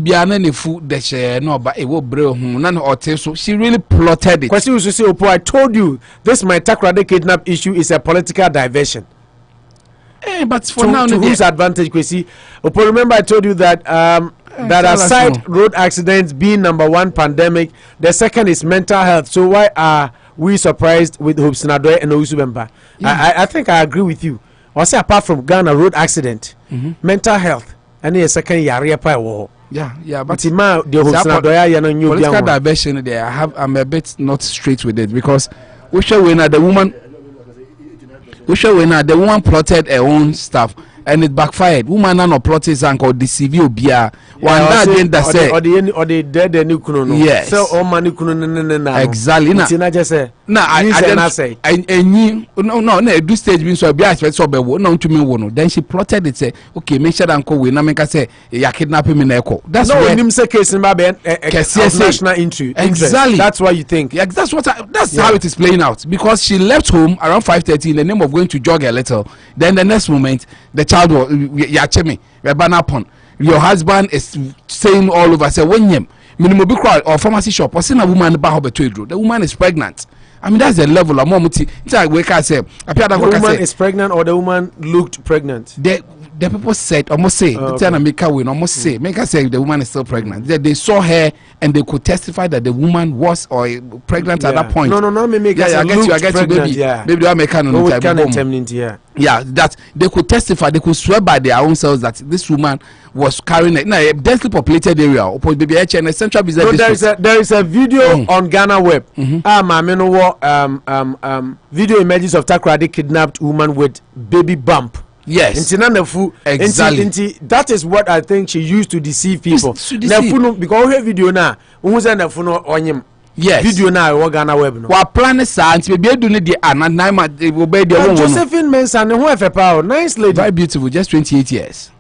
S3: she really plotted it. Question say Opo, I told you this my Takrade kidnap issue is a political diversion. But for now to whose advantage Kwesi Opo, remember I told you that that aside road accidents being #1 pandemic, the second is mental health. So why are we surprised with Hope Sinadoye and Owusu-Bempah? I think I agree with you. I say apart from Ghana road accident, mental health and the second yare pa wo. Yeah, but political diversion there. I'm a bit not straight with it because we show when the woman plotted her own stuff and it backfired. Woman not plotted and called deceive you bia. One that say or the dead new kuno. Yes. So all money kuno exactly. na I say no do stage means so be expect so be no to me no then she plotted it say okay make sure that we na make say ya kidnapping me na eko that's
S2: no
S3: where
S2: him say case in babe national interest
S3: exactly
S2: that's what you think.
S3: Yeah, that's how it is playing out because she left home around 5:30 in the name of going to jog a little then the next moment the child was yachemi upon your husband is saying all over say when him minimum be crowd or pharmacy shop or seen a woman ba ho beto the woman is pregnant. I mean that's the level of momuti. We can say the
S2: woman is pregnant or the woman looked pregnant.
S3: The people said almost say almost say make her say the woman is still pregnant. They saw her and they could testify that the woman was or pregnant at that point.
S2: No me make
S3: I get you baby. Maybe I make yeah, that they could testify, they could swear by their own selves that this woman was carrying a densely populated area or maybe a central business district.
S2: There is a video on Ghana web. Video images of Takoradi kidnapped woman with baby bump.
S3: Yes,
S2: exactly. That is what I think she used to deceive people. Because her video now, who's on the phone on him?
S3: Yes,
S2: video now Ghana web. No.
S3: Wa plan science maybe do need the
S2: Josephine Mensah who have a power, nice lady,
S3: very beautiful, just 28 years.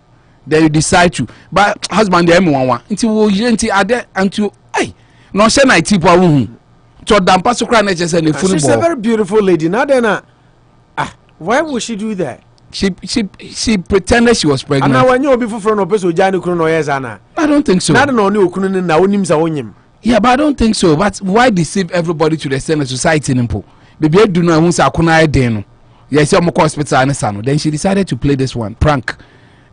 S3: Then you decide to, but husband the M11 until we ade until hey no say na tipo wu to dampa so cry na just say phone.
S2: She's a very beautiful lady. Now then why would she do that?
S3: She pretended she was pregnant.
S2: And now when you be for no person jani kunu no yezana.
S3: I don't think so.
S2: Na no oni okunu na onim za onyim.
S3: Yeah, but I don't think so. But why deceive everybody to the extent of society nimpo? Baby do know who sa kuna eden no. Yes, I'm hospital and sano. Then she decided to play this one prank.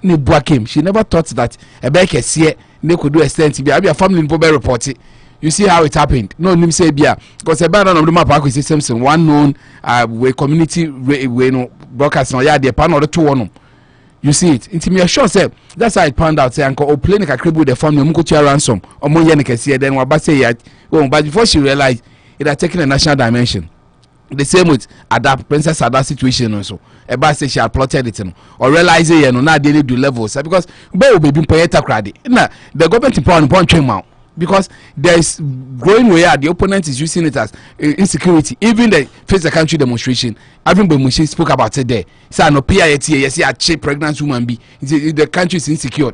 S3: Ni buakim. She never thought that a beke sie they could do a stent be a family in Bobe report it. You see how it happened. No nim say bia because a band on the map is Simpson one known way community way no broadcast no yeah the pan or the two one. You see it. Into me sure say that's how it panned out. Say uncle o play like with the family go to ransom or more yen can see then what say yeah. Oh, but before she realized it had taken a national dimension. The same with Ada Princess Ada situation also. Eba say she had plotted it or realize it no now they need do levels because baby poeta crowd. Now the government in point train because there is growing way the opponent is using it as insecurity. Even the face the country demonstration, Avin Bemushi spoke about it there. Say no PIT, yes, a cheap pregnant woman be the country is insecure.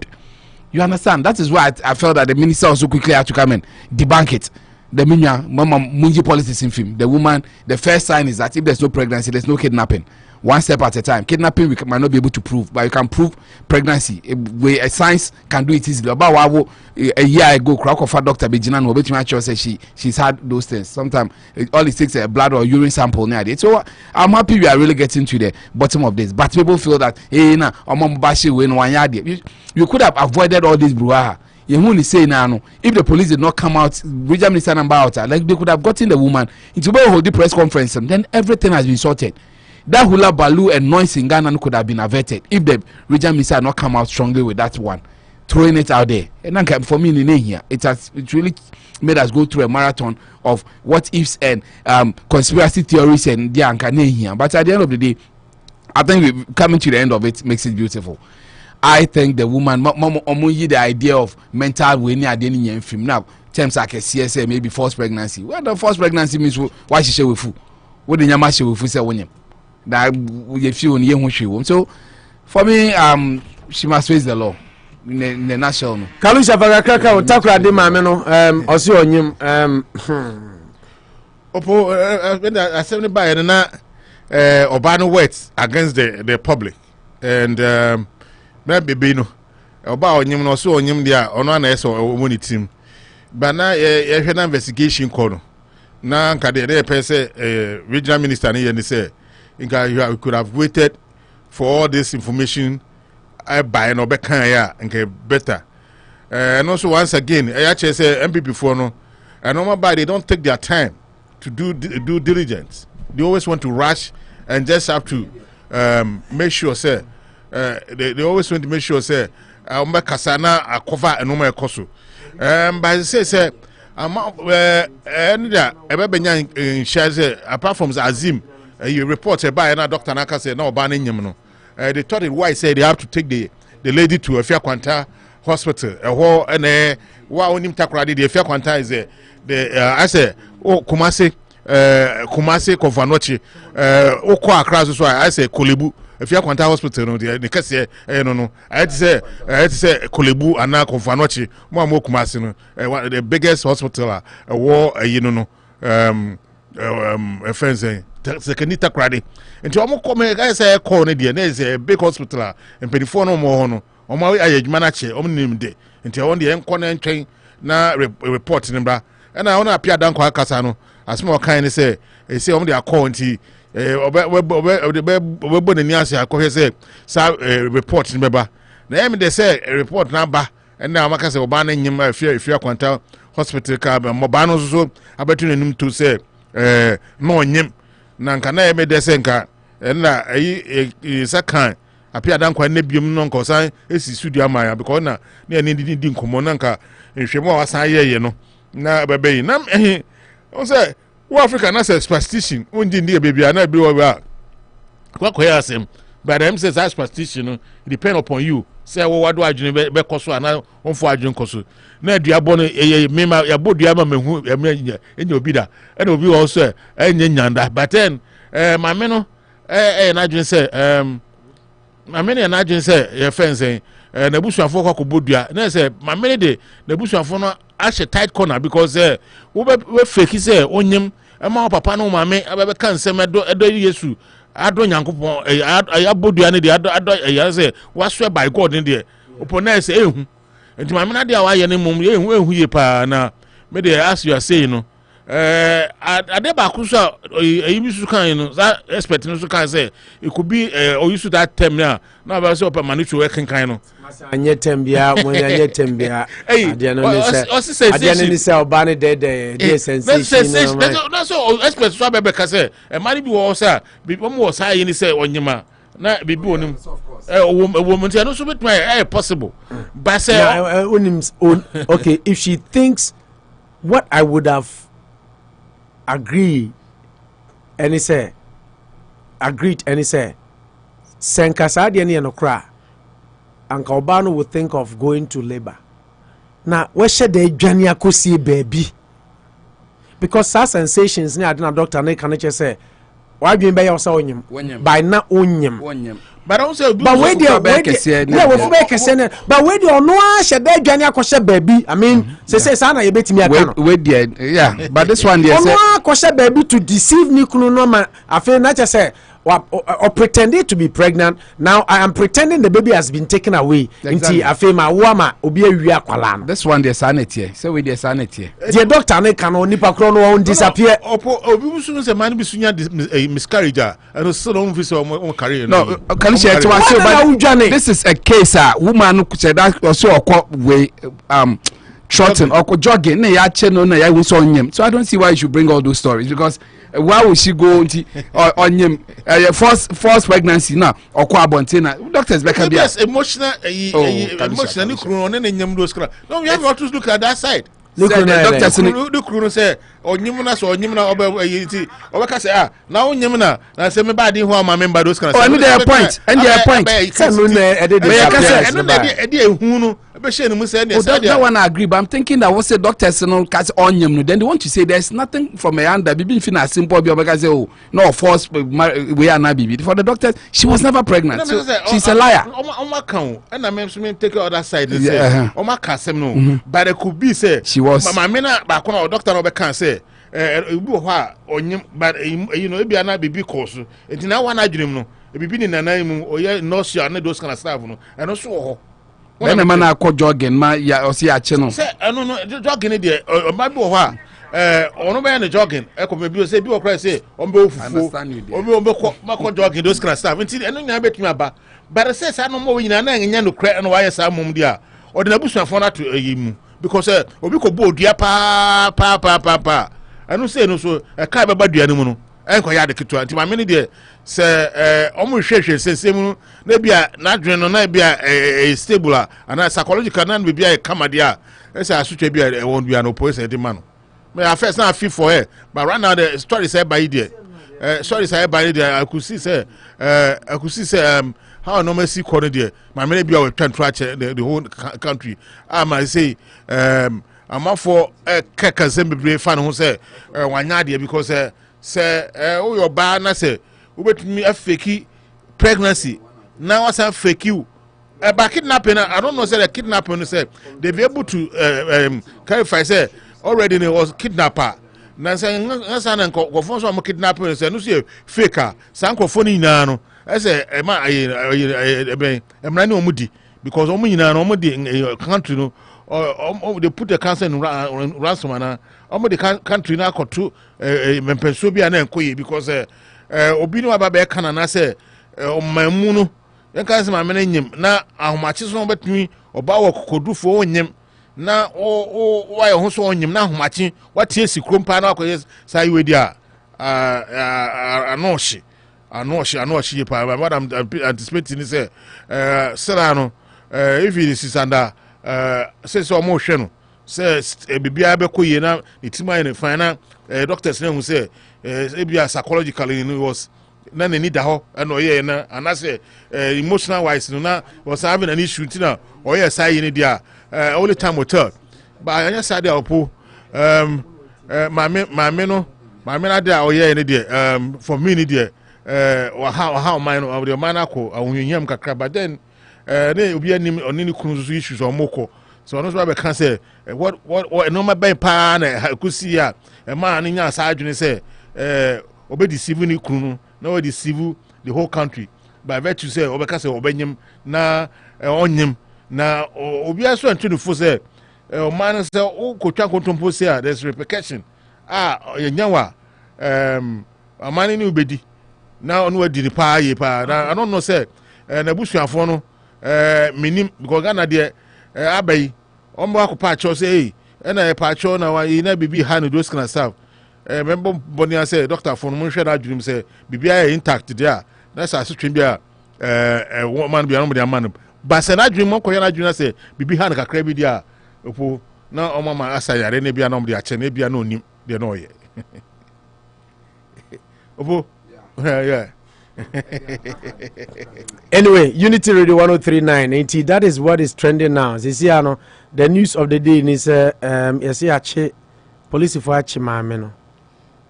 S3: You understand? That is why I felt that the minister also quickly had to come and debunk it. The Minya Mama Munji politics in film. The woman, the first sign is that if there's no pregnancy, there's no kidnapping. One step at a time. Kidnapping we might not be able to prove, but you can prove pregnancy. A science can do it easily. About a year ago, Krakow doctor Bejinan will be sure say she's had those things. Sometimes all it takes a blood or urine sample near it. So I'm happy we are really getting to the bottom of this. But people feel that you could have avoided all this brouhaha. You only say now, if the police did not come out, regional minister number out, like they could have gotten the woman into a whole press conference, and then everything has been sorted. That hula baloo and noise in Ghana could have been averted if the regional minister had not come out strongly with that one, throwing it out there. And for me, in here, it really made us go through a marathon of what ifs and conspiracy theories and here. But at the end of the day, I think coming to the end of it makes it beautiful. I think the woman, the idea of mental winning at any young film now, terms like a CSA, maybe forced pregnancy. Well, the forced pregnancy means why she share with you? What the Yamashi with you say when you that you feel in young she won't. So for me, she must face the law in the national.
S2: Kalusha Varakaka or Takra de Mameno, also on him.
S6: When I said by and Obano words against the public and. Maybe no about him no so him there on one money team but now investigation call now can the person regional minister and say you could have waited for all this information by no better and also once again I say MPP for no and normal by they don't take their time to do diligence. They always want to rush and just have to make sure say they always want to make sure say kasana a cover and no more koso but say in shares apart from Azim you report by another doctor Naka say no banning him no they thought it why say they have to take the lady to a fair quanta hospital and wow him takradi the fair quanta is the I say oh Kumasi Kumasi Kofanochi Oko Accra so I say Kolebu if you Kwanta hospital no the kase no I say Kolebu and na Kofanochi mo Kumasi no the biggest hospital war no friends Sekenita Krade nti omo come guys say call ne de na is a big hospital and pedifo no mo ho no omo ayedwuma na che omo nim de nti on de enko na ntwen na report ne bra na ona apia dan kwa kasa no asmo kan ne say omo de call nti obe ne ni ase akọ say report ne beba na em de say report na ba na amaka say oba na nyim afia Kwanta hospital ka mo ba no so abetu nenum to say no nyim na nka na eme dese nka na ayi sakan apia dan kwa na biom no nka san esi studio amaya because na ni di nkomo na nka nhwemo wasan ye no na bebe na on say wo Africa na say superstition undi ndi bebia na bi wo ba kwa ya asem but them says that superstition no depend upon you say wo wado adwene be koso ana onfo adwene koso na aduabo no mema ya bodua ma mehu enya obi da na obi wo so enya nyanda but then mame no na adwene say mame na adwene say ye fence na busuafo kwa bodua na say mame de na busuafo no ashe tight corner because we fake say onyem ma papa no mame abebe kan nsem edo Yesu ado Nyankopon ayabodua ne de ado say waswe by God ne de opona say ehu nti mame na de a waye ne mum ehu ye pa na me de as you are saying no ade ba ku so eyibisu kan no that expect no so kan say it could be oyisu that term na ba say opa manu chwe kan no
S2: anye tembia mo anye tembia ade no ni say oba ne de sensation
S6: no so expect so be ka say mari bi wo say bi mo wo say ni say onyima na bibi onim woman say no so bit possible but say
S2: okay if she thinks what I would have agreed and he say senkasa de ne no kra anka oba no would think of going to labor na we shede adwane akosie baby because such sensations ni adena doctor na kan say wadwen be ya osa onyem by na onyem
S6: but I say
S2: but we dey we kese but we dey ono a shede adwane akoshe baby I mean say na ye betimi aka no
S3: we dey yeah but this one dey say
S2: ono akoshe baby to deceive ni kunu no ma afi na che say or pretending to be pregnant. Now I am pretending the baby has been taken away.
S3: Exactly.
S2: Inti afema wama obi awia kwala.
S3: This one there's sanity. So we there's sanity.
S2: The doctor ne kan onipa kro no won disappear.
S6: Obi musu say man bi sunya miscarriage and so don't fit on career.
S3: No, can you share to us but this is a case woman no said that also way trotting or jogging na ya che no na ya we so nyem. So I don't see why you should bring all those stories because why would she go on him false pregnancy now or abontina doctors back
S6: yes emotional ni kru no nyem those kra no we have to look at that side doctors the kru no say onyim na so onyim na obeka say na onyim na say me bad ho ma member those kra
S2: and their point say no na
S6: e ehun no be share no say
S3: that one I agree but I'm thinking that was say doctors no cause onyim no then they want to say there's nothing from a under bibi fina simple bi obeka say oh no force we are na bibi for the doctors she was never pregnant so she's a liar
S6: oma kan and I mean take the other side and say oma kasem no but it could be say
S3: she was
S6: mama me na ba ko na doctor no be kan say ebi ho a onyim but you know ebi ana bibi course enti na wana adwunem no bibi ni nanan mu oye nurse ya na those kind of stuff no eno so ho
S3: when a man akọ jogging ma ya o si ache no
S6: say no jogging dey o ma bi ho a ono be na jogging e ko me bi o say bi o cry say o be ofufu o be ko ma ko jogging those kind of stuff enti eno nya betumi aba but say sa no mo nyina na nya no cry no wa yes amom dia o de na busuafo na to yimu because obi ko bo odua pa anu say no so ka be badua ne mu no enko ya de keto anti ma me ne de se omo hwehwe sensem na bia na dwen no na bia stable and psychological na bia kamade a say asutwa bia e won bia no police de ma no me affect na fit for her but right now the story say by there story say by there I could see say how normal see corner there my me bia we try the whole country I might say amafo keka sembebre fa no ho say wanya de because say o your ba na say ubetumi afeki pregnancy now was fake you by kidnapping. I don't know say the kidnapping say they be able to clarify say already it was kidnapper. Na say nsa na go phone so kidnapping say no say faker sanko phone nyina no say e ma emra ni omudi because omo nyina no omo the country no they put the cancer in ransom na omo the country na akoto mempenso bia na enkoye because obi no aba be kana na say omamu no yanka se ma mena nyim na ahomache so betumi oba wo kokodufo onyim na wa ye ho so onyim na ahomache watie sikrompa na akoye sai wedi a anoshi ye pa what I'm anticipating is sera no if it is under say so mo hwe no say bibia be koye na itima ne fine na doctors na hu say bibia psychologically it was na ne need ho na oye na anase emotional wise no na was having an issue tina oye sai ni dia only time will tell but anya say dia opo mame na dia oye ni dia for me ni dia how mine of the man akọ ahunhiem kakra but then na obi anim onini kunu so issues omoko so no so be can say what no ma ben pa na kusi a ma ni nya sa adwene say obe deceive ni kunu na we deceive the whole country by virtue say obeka say obenyim na onyim na obi aso antunu fo say o man say o kotwa kontompo say there's repercussion yenyawa amani ni ubedi na onu adi ni pa ye pa na I don't know say na busuafo no minim because Ghana de abai ombo akopa cho say na e pa cho na wa na bibi ha no those kind of stuff remember Bonia say doctor for no hwe na dream say bibia intact there na sa so twin bia woman bia no de man ba say na dream mo koye na dream say bibi ha na kakra bi dia opo na omama asayare na bia no de ache na bia no onim de no ye opo yeah.
S2: Anyway, Unity Radio 103.9 that is what is trending now. The news of the day is yes police for achi maame no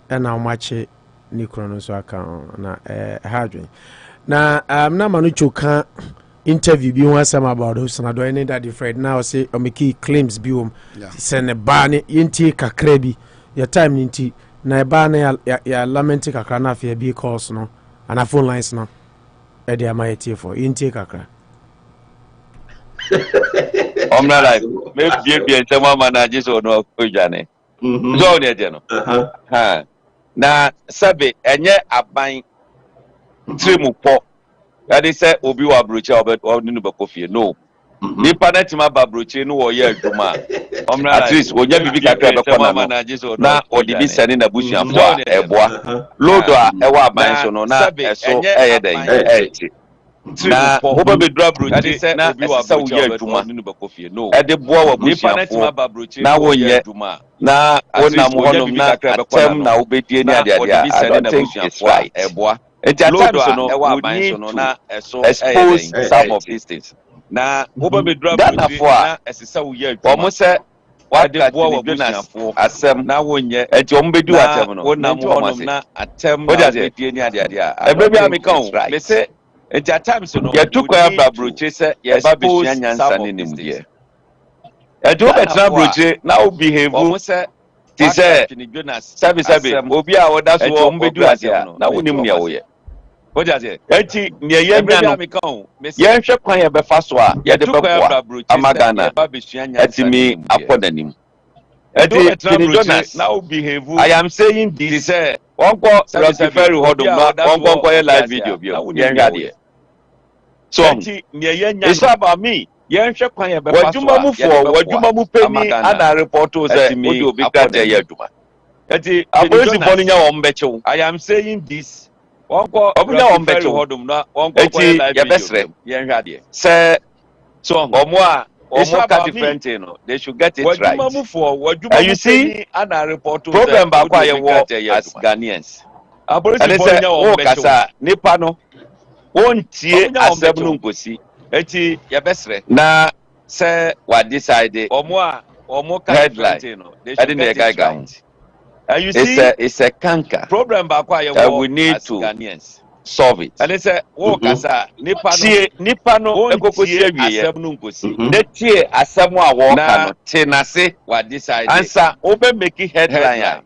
S2: and now mache ni krono so aka na hardware na na manucho kan interview bi one some about those na do any that Fred now say omeki claims bi send a ban yenti kakra bi your time yenti na ba na ya lament kakra na afia bi calls no and a phone lines no e dey am yeti for yenti kakra
S5: omna like me bi ntema manage so no ojane so ne je no ha na sabe enye aban trimupo that is say obi wa broche obedinu bekofie no nipa na tima ba broche no wo ye adwuma at least wonya bibi kakra be kona na odi bi sani na busuafo a eboa lodo a ewa aban so no na eso eye den na oba be dra broche na obi wa broche obedinu bekofie no e de boa wa busuafo na wo ye na wona mo honom na atem na obedie ni ade ade I don't think it's right eboa enti atam so no ewa aban so no na eso expose some of these things na oba be dra broche na esesa wo ye adwuma omo se what the boy wa busuafo asem na wonye enti omo bedu atem no wona mo honom na atem na obedie ni ade ade a ebebi ameka o me se enti atam so no ye tukwa ba broche se ye ba besua nyansa ne nimdie edo betra broche na o behave omo se ti se sabi obi a woda so omo bedu atem na wonim ne wo ye ojaje enti ne ye nya no ye hwe kwan ye be fa so a ye de beboa amagana enti mi akodanim enti Jonas na o behave I am saying this say onko Rockefeller hodom na onko ye live video bi o ye hwa de so enti ne ye nya it's about me ye hwe kwan ye be fa so wadwuma mu peni ana report o say odi obi ka de ye adwuma enti apolisi foni nya wo mbechew I am saying this onko obunya ombeche hodum na onko ko ya besre ye hwa de se so omo a omo ka different no they should get it right and you see ana report problem ba kwa ye wo as Ghanaians aborisi bonya ombeche nipa no wontie asem no ngosi enti ye besre na se wa decide omo a headline. I didn't get it right. And you see, it's a canker problem that we need to Ghanaians solve it. And it's a kasa nipa no ekokosi awie. Netie asemu a woka no tenase wa decide. Answer obe make headline.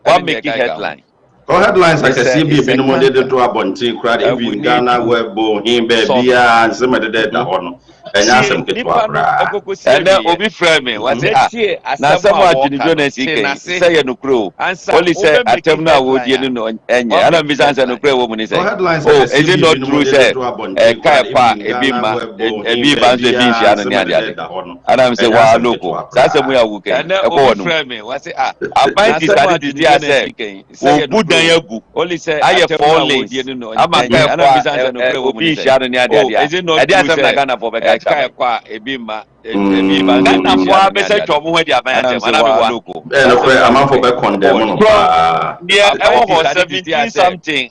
S5: What make headline?
S7: Headlines like a CB been money to a bunty crowd in Ghana web him baby and some of the dead one. And then Obi framing was it?
S5: Now, someone say no crew. Only say at terminal would you know, and I'm Bizanza no crew woman is headlines. Oh, is it not true? Say a kaipa, a bima, and I'm saying, wow, local. That's a way I would get. And then framing was it? I find this say, only say I have fallen. I'm a Bizanza no crew woman is it not Ghana for Kaipa, a bima. I'm
S7: for condemn.
S5: Yeah, something.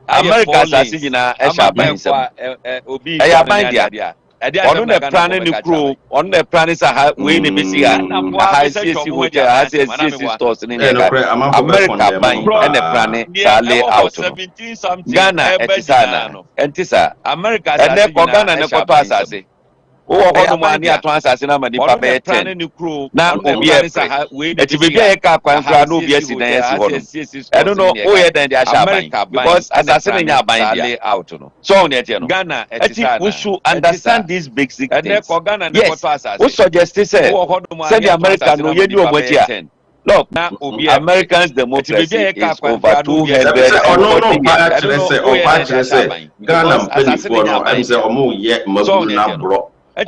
S5: America's assigna on the planning crew, on the planning we need to see a high CC stores in America buying and the planning lay out. Ghana, and Tisa, America, and then Ghana and the oh, money at once as in a money for planning crew. Now, we be a car no BS. I don't know where then they are America because as I said, they out. So, Ghana, we should understand these basic things. Yes, who suggested say the American no you know what here. Look, Americans democracy is over 200.
S7: Ghana, I'm saying, yet, Muslim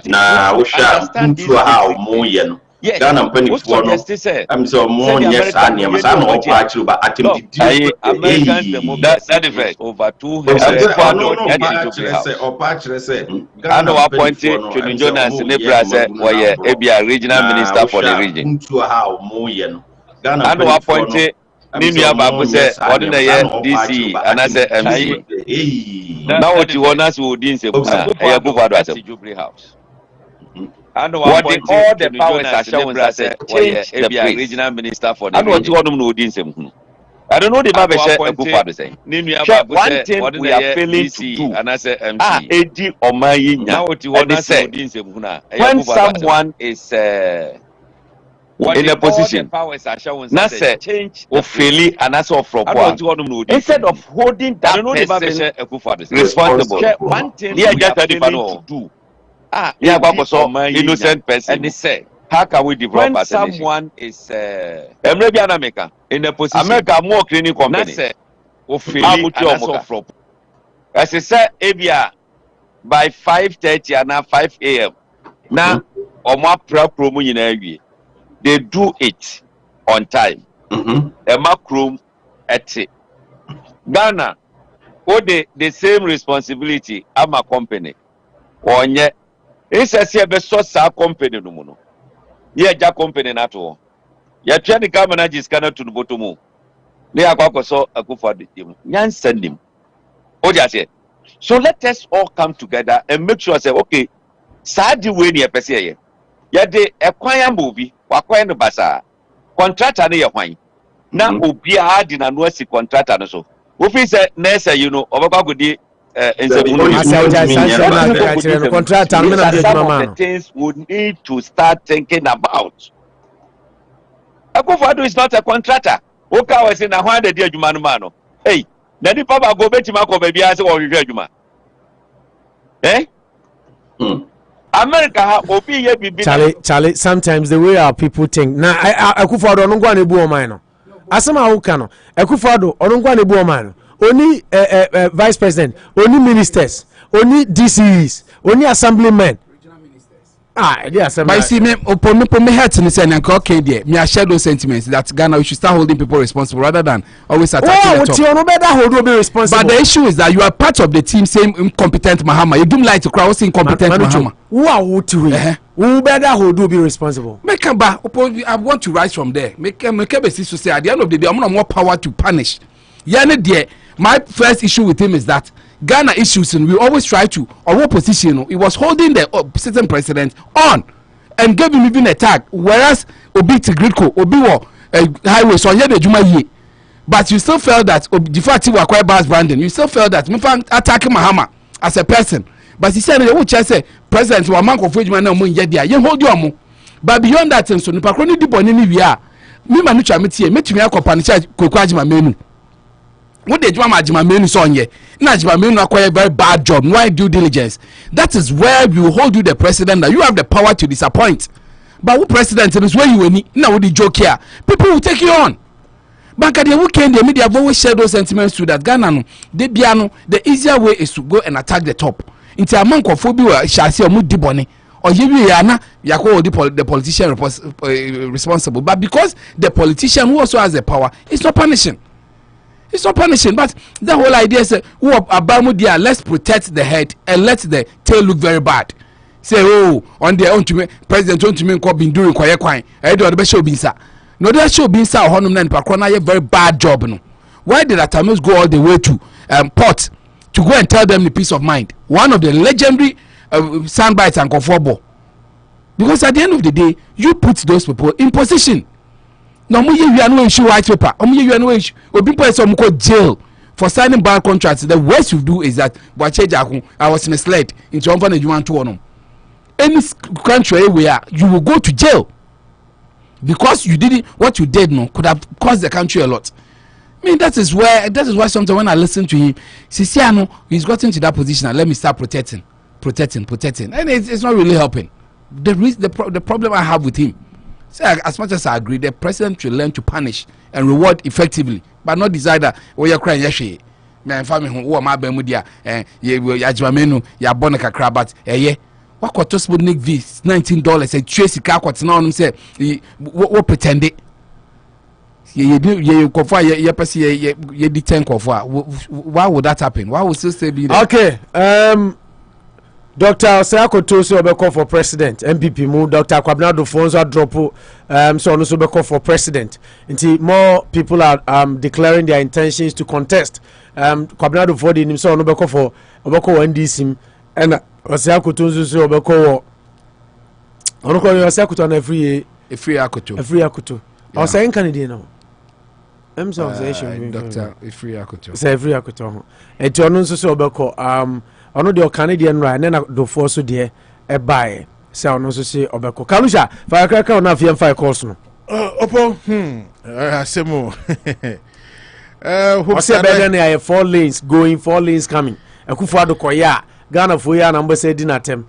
S7: na usha mtu hao moye no Ghana penny for no I'm so more yes and yes and all party but attempted
S5: that effect over 200
S7: or party say
S5: Ghana appointed to Jonas Nebraska where a regional minister for the region
S7: mtu hao moye no
S5: Ghana appointed Nini Ababu said, ordinary DC and I said MC. Now what you want us would say, I go for the Jubilee House. And what all the powers are showing us change the regional minister for the region. What you want to I don't know the Bible said a good father saying. One thing we are failing to do, and I said MC. Edi Omayi. Now what you want to say? When someone is in a position, Nasa change or fairly and as of from instead of holding that person responsible. One thing we are to do. Innocent person. And they say, how can we develop when someone is America in a position? America more cleaning company. As I said, Abia by 5:30 and now 5 a.m. Now, or more promo in area. They do it on time. A macroom at it. Ghana, what the same responsibility am a company. Or yet, it's a source company no mono. Yeah, ja company na to. Ya trying to come manage scanner to the bottom. They are going so a good for the team. Yan send him. Oh, just say. So let us all come together and make sure say, okay, Sadi way near Pessia. Ya de acquire movie. Wakwa no basa contractor ne yehwan na obi a di na no asi contractor no so ofi say nurse you know obakwa godi contractor no na dey mama things would need to start thinking about. Akufo-Addo is not a contractor. Oka we say na hwan dey adwuma no ma no hey na di papa go betima ko ba bia say wo hwehwe adwuma America obi ye bibi
S2: Charlie sometimes the way our people think na Akufo-Addo no gwa na ebu o man no asema wo ka no Akufo-Addo no gwa na ebu o man no oni vice president oni ministers oni DCs oni assemblymen
S3: but see me upon me head to say and okay there me I share those sentiments that Ghana we should start holding people responsible rather than always attacking the top. Responsible. But the issue is that you are part of the team same incompetent Mahama. You give light to crowd incompetent Mahama.
S2: Who better hold be responsible?
S3: Make come back. I want to rise from there. Make to say at the end of the day I'm not more power to punish. My first issue with him is that Ghana issues and we always try to our opposition it was holding the sitting president on and gave him even a tag, whereas Obi Tigritko, Obi were highway, so yeah, the Juma ye. But you still felt that the fact you were quite bad Brandon, you still felt that me attacking Mahama as a person. But he said, "Which I say, President, one man of which man no money yet you hold your But beyond that, so the Pacroni did bonnie we are. Me manucha met me a company my menu. What they do my menu son ye? Najma menu acquire a very bad job. Why due diligence? That is where we hold you the president that you have the power to disappoint. But who president is where you need now the joke here. People will take you on. But at the weekend, the media have always shared those sentiments to that Ghana. The easier way is to go and attack the top. Into a monk of phobia shall see a mood debonny. Or you call the politician responsible. But because the politician who also has the power, it's not punishing. It's not punishing. But the whole idea is that let's protect the head and let the tail look very bad. Say, oh, on their own to me, President on to me, been doing quiet. I don't know show Binsa. No, that show Binsa or Honum and Pakwana a very bad job. No. Why did Atamus go all the way to Port to go and tell them the peace of mind? One of the legendary sound bites and conformable. Because at the end of the day, you put those people in position. No, you are no issue white paper. You are no issue. Or people some go jail for signing bad contracts. The worst you do is that I was misled into one you want to one. Any country where you will go to jail because you did what you did no could have cost the country a lot. I mean that is why sometimes when I listen to him, Sisiano, he's gotten to that position and let me start protecting, and it's not really helping. The problem I have with him, as much as I agree, the president should learn to punish and reward effectively, but not decide that you're crying yeshi. My family who are my bemudia and yajamenu ya bonaka crabat what got to Sputnik V $19 and Tracy Carquats now say what pretend it. You confer your person ye detain confer. Why would that happen? Why would still say be there?
S2: Okay. Dr. Osako Tosi Obeko for president. MPP mu Dr. Kwabnado Fonzo drop so on Obeko for president. Until more people are declaring their intentions to contest. Kwabnado for the so on Obeko for NDC and Osako Tosi Obeko ono ko Osako to na free akoto. I was saying Canadian now. I'm so Dr.
S3: Free akoto.
S2: Say free akoto. And to ono so Obeko ono de Canadian right na do for so de e buy say ono so say Obeko Kalusha firecracker on afia fire calls no
S6: opo asemo
S2: hope say better na 4 lanes going 4 lanes coming Akufo Addo koya Ghana for ya na mbese di na tem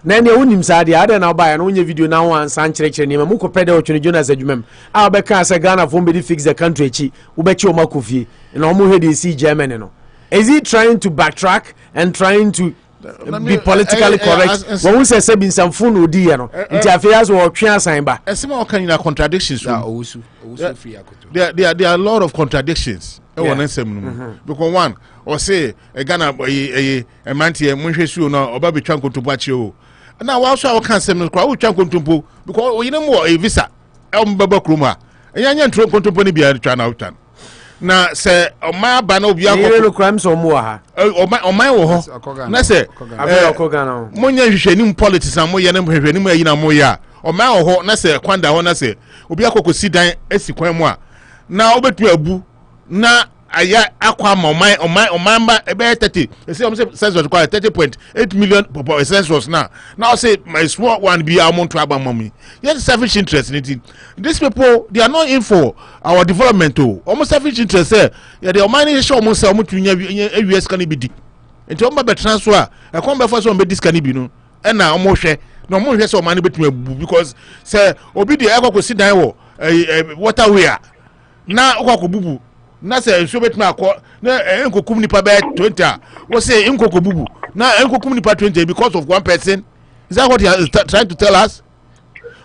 S2: na ne wonim sa de ada na buy na onye video na wan san kire ne mu ko pede o twene Jonas adwumam a obeka say Ghana for be fix the country chi ubechi o makofie na omo he dey see Germany no. Is he trying to backtrack and trying to be politically correct? When we say Sebin Samfun Odi, you know, into affairs or Chiasan ba.
S6: All kind of contradictions. There are a lot of contradictions. Because one, or say a Ghana a manti a Munchesu or Baby Chanko to Pacho. Now, also I can't say no crowd Chanko to because you know more a visa. Baba Kruma. A young Trump to Pony be a China out. Na se oma ba na obi
S2: akọ crimes o mu ha
S6: o my wo ho na se monya hwehwani politics na mo ye na hwehwani mu ayi na mo ya o my wo ho na se kwanda ho na se obi akọ si dan asi kwan mu a na obetu abu na aya akwa ma o my ebe 30 say o say census require 30.8 million for census now say my small one be amount to aba mommy yes selfish interest in it. These people they are not in for our development too almost selfish interest say yeah they money show almost say almost US can be di enti o be transfer e come be for so be this can be no e na o mo hwe no mo hwe say o money betu abu because say obi dey akọ si dan wo waterway na akọ bubu na say so betu akọ na enkokum nipa be 20 we say enkoko bubu na enkokum nipa 20 because of one person. Is that what he is trying to tell us?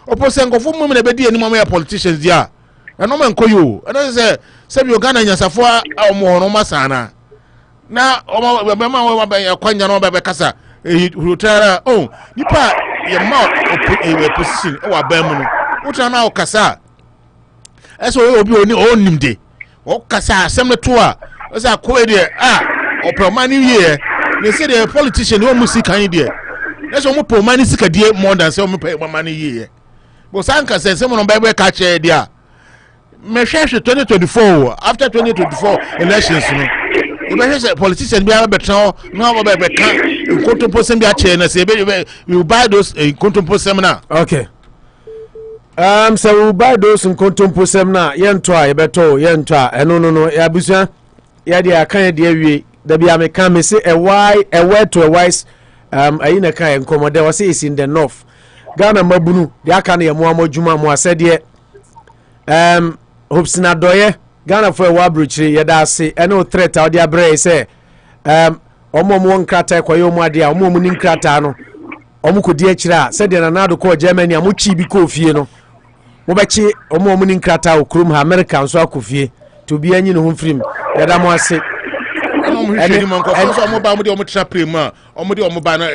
S6: Opposing go for women be dey any mama politicians dia and no man koyo and say you Ghana nyasafo a mo no masana na o be ma kwanya no be kasa rutara oh nipa ye ma position e wa ba mu no utra na o kasa eso obi oni onimde o kasa asem ne to a o say ko e de o promani wie they say the politician who music kan de That's what mo money sika die more than say mo pay money here. But sanka say say mo Bible catch there. Me share 2024 after 2024 elections no. You be say politicians be better no be can contempo sem be a chair na say we buy those contempo sem na.
S2: Okay. So we buy those contempo sem na yento a yebeto yento a no ya busua ya dia kan dia wie da bia me kan me say a why a word to a wise ayi na kan enkomode was is in the north Ghana mabunu dia kan ye mo amadwuma mo asede hopes na doye Ghana for a wabruchiri ye da ase ene threat a dia bre say omo nkrata kwayo mo ade a omo ni nkrata no omo kodi akira sede na nado ko Germany amu chi bi ko fie no mo bechi omo ni nkrata okrum ha America so akofie to bi anyi no ho mfrim ye da mo ase
S6: Any man ko so mo ba mo de o mo tra prema o mo de o mo ba na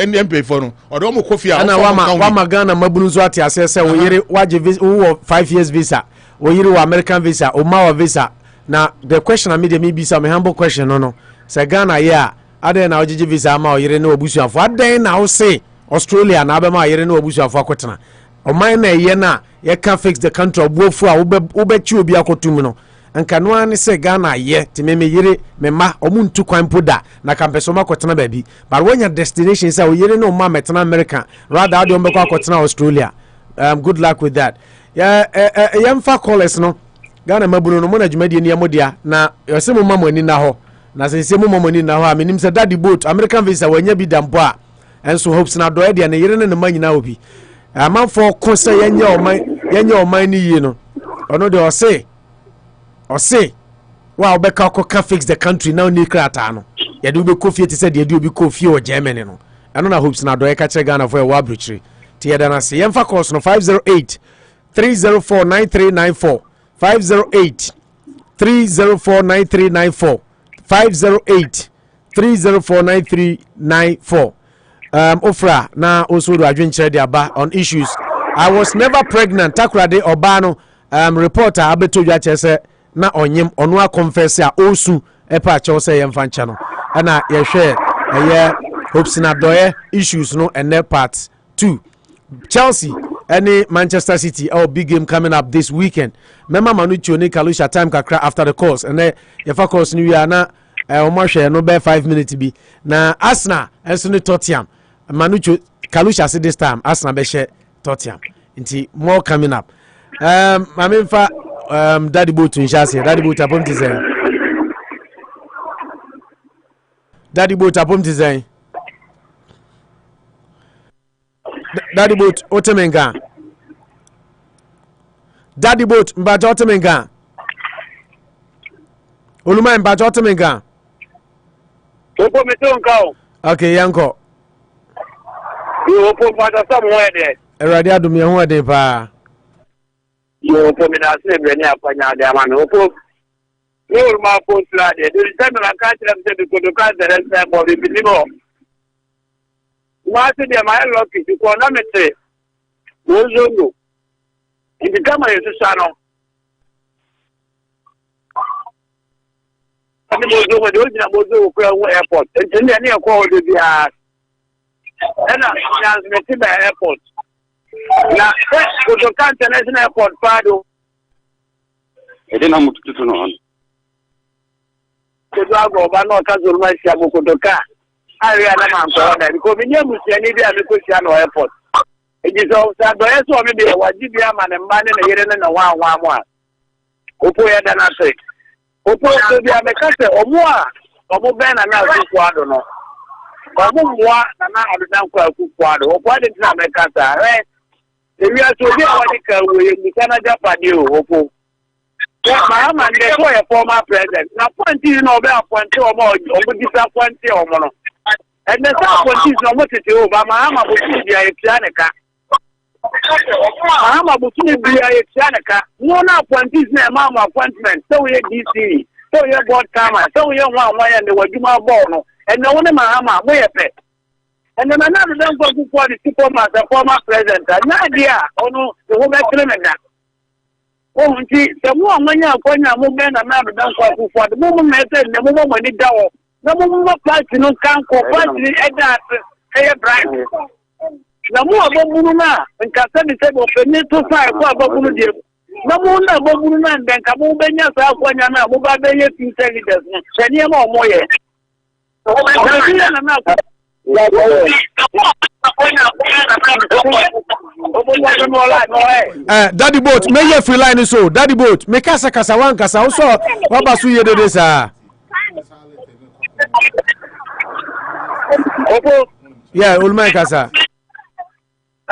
S6: NMP for no o de o mo kofia
S2: ana wa Ghana mabunu zo ati ase se wo yire waje visa wo 5 years visa wo yire wo American visa o ma wa visa na the question me be some humble question no se Ghana ya ade na ojeje visa ma o yire na obusuafo ade na wo say Australia na abema yire na obusuafo akotena o man na ye na ye can fix the country obuofu a wo be chi obi akotum no anka no ani se Ghana ye ti me yire me ma omuntu kwan poda na kampeso makotena baabi but when your destination say o yire no ma metena America rather ade ombeko akotena Australia good luck with that yemfa callers no Ghana mabunu no mona dwumadi ni amodia na yose mo mamani na ho na sense mo mamani na ho a menim se daddy boat American visa wanya bi dampo a enso hopes na do de na yire ne manyina obi amanfo kosa yenya oman ni yi no ono de ose wa obeka ko fix the country now ni krata no ye do be kofie ti said ye do be kofie o Germany no eno na hopes na do e ka che Ghana for wa bruchiri ti ye dana se yemfa course no 508 304 9394 508 304 9394 508 304 9394 ofra na also do adwenkyere de aba on issues. I was never pregnant takrade obano reporter abeto dwa chese na onyem ono a confess a osu epa che say yemfa ncha no na ye hwe eye hopes na doye issues no and part 2 Chelsea and Manchester City big game coming up this weekend. Mema Manucho ni Kalusha time kakra after the course and yefa course ni wi na omo hwe no be 5 minutes bi na Arsenal enso ni Tottenham Manucho Kalusha say this time Arsenal be share Tottenham nti more coming up mamemfa daddy boat nshase daddy boat apom design daddy boat otemenga daddy boat mbaja otemenga oluma mbaja otemenga
S8: opo metonka
S2: okay yanko
S8: opo mbaja somewhere there
S2: erade adum ye ho ade pa
S8: yo opo me na se bre ni apanya de ama no opo no ma post la de time na ka tira se de ko ka de se mo bi bilibo What's the my lucky to econometry? Wozongo. It become a Susano. I mean, Mozo Airport. And then any call the and I airport. Now, Kotoka International Airport, Pado. I didn't know what to know. Kotoka, Bano, Kazuma, Kotoka. Area na man because we near Musiani and airport. It is also so maybe a wajibia man and man in a year and a 111. Opo ya dana say. Opo to be a mekase omwa omo ben na na kwado no. Omo mwa na na adudan kwado. Opo de na mekasa eh. Ewi aso bi awadika we mi kana japade o opo. Mahama dey so a former president. Na point you know be appoint omo disappoint omo no. And the South no what it is, but Mahama Bushi be a Tianica. Mahama Bushi be a Tianica. No, not appointees, Mamma appointment. So we DC, so we board camera, so we want one and the Wajuma Bono, and no one Mahama, way a pet. And then another don't go for the supermaster, former president. An idea, oh no, the woman criminal. Oh, the one when you're going to move and another don't go for the moment, the moment when it down. No more party no can party that ɛyɛ bribe na mo abɔbunu na nkasa ni sɛ ɔpɛni to fa ɛkɔ abɔbunu deɛ na mo na abɔbunu na ndɛnka mo bɛnya saa akwanya na mo ba bɛyɛ 2 leaders no sɛ nneɛma ɔmo yɛ
S2: Daddy boat, may you free line so? Daddy boat, make us a casawan casa also. What about you? This yeah, old man casa.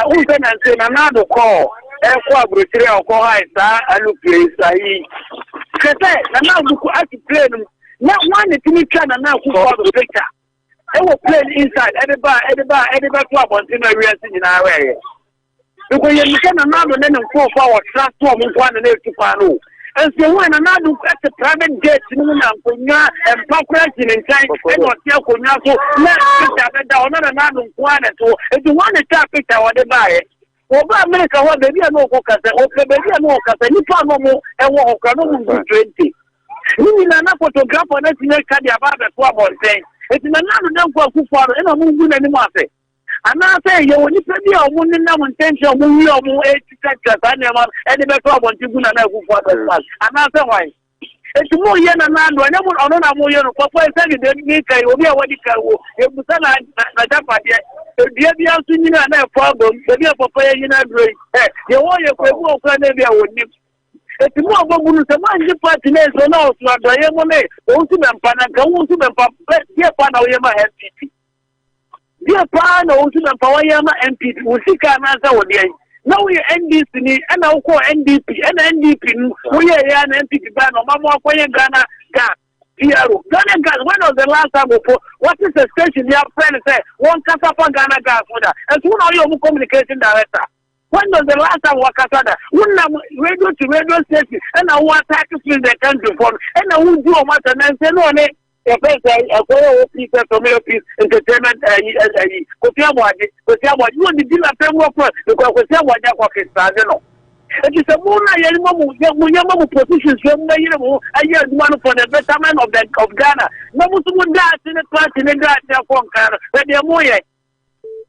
S8: Who can say another call? Equa Brutia or Kohai, I look place. I now look at the plane. Not one to me, China now who called the picture. I will play inside every club on Tina in our area. Because you can another then 4 hours transform in 1 and 8 to Pano. And so when another at the private jet in Kunya and population in China, and what you could not so let's down another one and 2. If you want to tap it, I want to buy it. Oba America wa baby no kokasa o baby no kokasa ni pa no mo e wo okano mu 20 ni na na photographer na tinye ka dia ba be to abonten eti na na no nko akufaro e na mu ngu na ni mo afe ana say ye woni pe bi o mu ni na mo intention mo wi o mu e tikaka sa na ma e de be to abonten gu na na akufaro ana say why eti mo ye na na do na mo ono na mo ye no papa e say de ni kai obi a wadi kai wo e busa na japa de dia bia so nyina na problem bia papa ye nyina droi ye wo ye kwebu okra na bia woni eti mo agbogunu se ma nji party na so na osu adoye mo me o su mempa na ka wo su mempa dia pa na wo ye ma MPP dia pa na wo su mempa wo ye ma MPP wo sika na sa wo dia na wo ye NDC ni na wo ko NDP na NDP wo ye ya na MPP ba na mama akoye Ghana ga Piero, Ghana gas. When was the last time before? What is the station your friend say? One Kasapa Ghana gas for that. And soon are you communication director? When was the last time Wakasada? One radio to radio station and I want to fill the country for and I would do a matter and say no ne a person a piece of piece entertainment Kotiamwadi, you want to deal a framework because Kotiamwadi no. It is a Muna positions from the year one for the betterment of Ghana. No one gas in the class in the grass for Ghana, but they are more yet.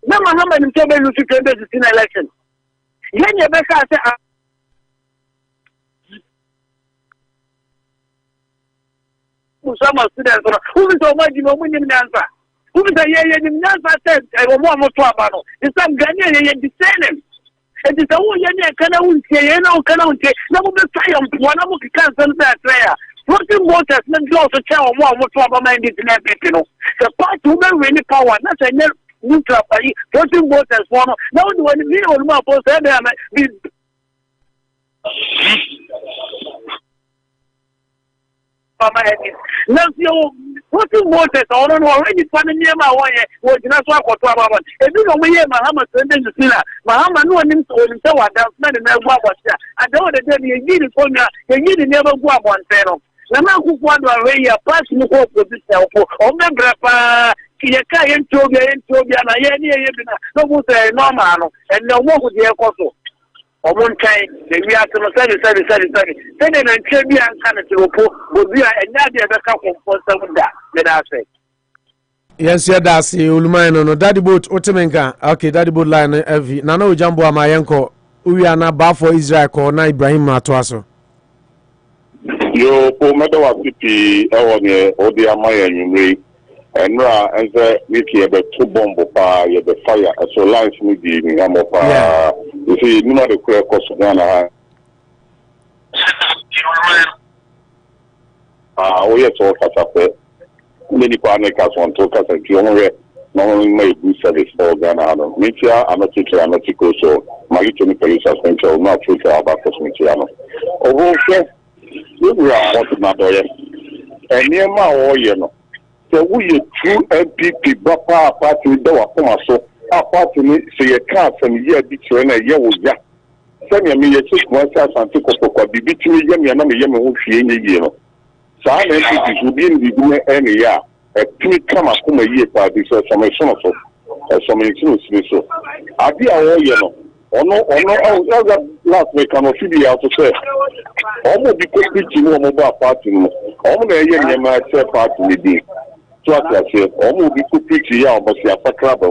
S8: No Muhammad and Toby to the in election. Yen Rebecca said, some students who is so much winning answer. Who is a year answer said, I will want more trouble. It's some Ghanaian the same. It is a woman can no one can cancel floating waters, not go to tell more trouble minded in everything. The part who really power, not a neutral floating waters one. No one we all more post now you floating waters already funny near my way was not what about. If you don't hear Muhammad sending the sinner, Muhammad no one to himself that's not in that was there. I don't know that you need it for me, you need to never go up one panel. Now who want to array a person who for this help or member Kiyaka and Tobia and no one say normal and no more with the apostle. Or one kind, we are to then and Chebia and Canada would be a Nadia couple for some that I say.
S2: Yes, yeah, that's Ulumano, no daddy boat, Otemenka, okay, daddy boat line, every Nano Jambo, my uncle, we are not bad for Israel, or na Ibrahim Matuaso.
S9: Yo, for Medawa City, Ewan, or the Amaya, you may, and say, Mickey, about 2 bomb of fire, the fire, so lines me the Yamopa. You see, you know the clear cost of Ghana. Oh, yes, all Casape. Many partners want to Casa Gionre, not only may do service for Ghana. Mitia, I'm not teacher, I'm not teacher, so my little police has been told not to tell about Cosmitiano. Oh, okay, we are what not there. And near my oil, you know. So we true MPP, Bapa, party, Dawa, so. Apart from it, so you can't send year between a year with ya. Send me a 6 months and take up be between Yemi and Yemi who see any year. So I entities will be in the any year. A 3 come up from a year party, so some some insurance. So I be a year. Or no, last week I'm be out to say. Almost because preaching more mobile party. Almost a year, my party with you. So I said, almost be preaching, but see a crab.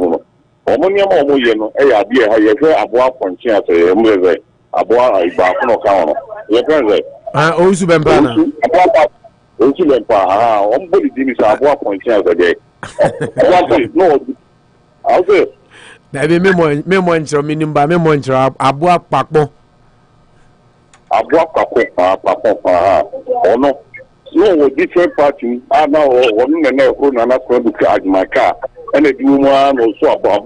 S9: Omonium Omoyeno, a dear, I have a point chance, a boy, a no count. Your friends,
S2: Osu Bempana.
S9: Osu Bempa, somebody did a boy point chance a day. No, I'll say.
S2: Maybe me intro minimum by me intro abua pakpo.
S9: Abua pakpo, or no. No, different parties are now one and another to charge my car. And a new one also about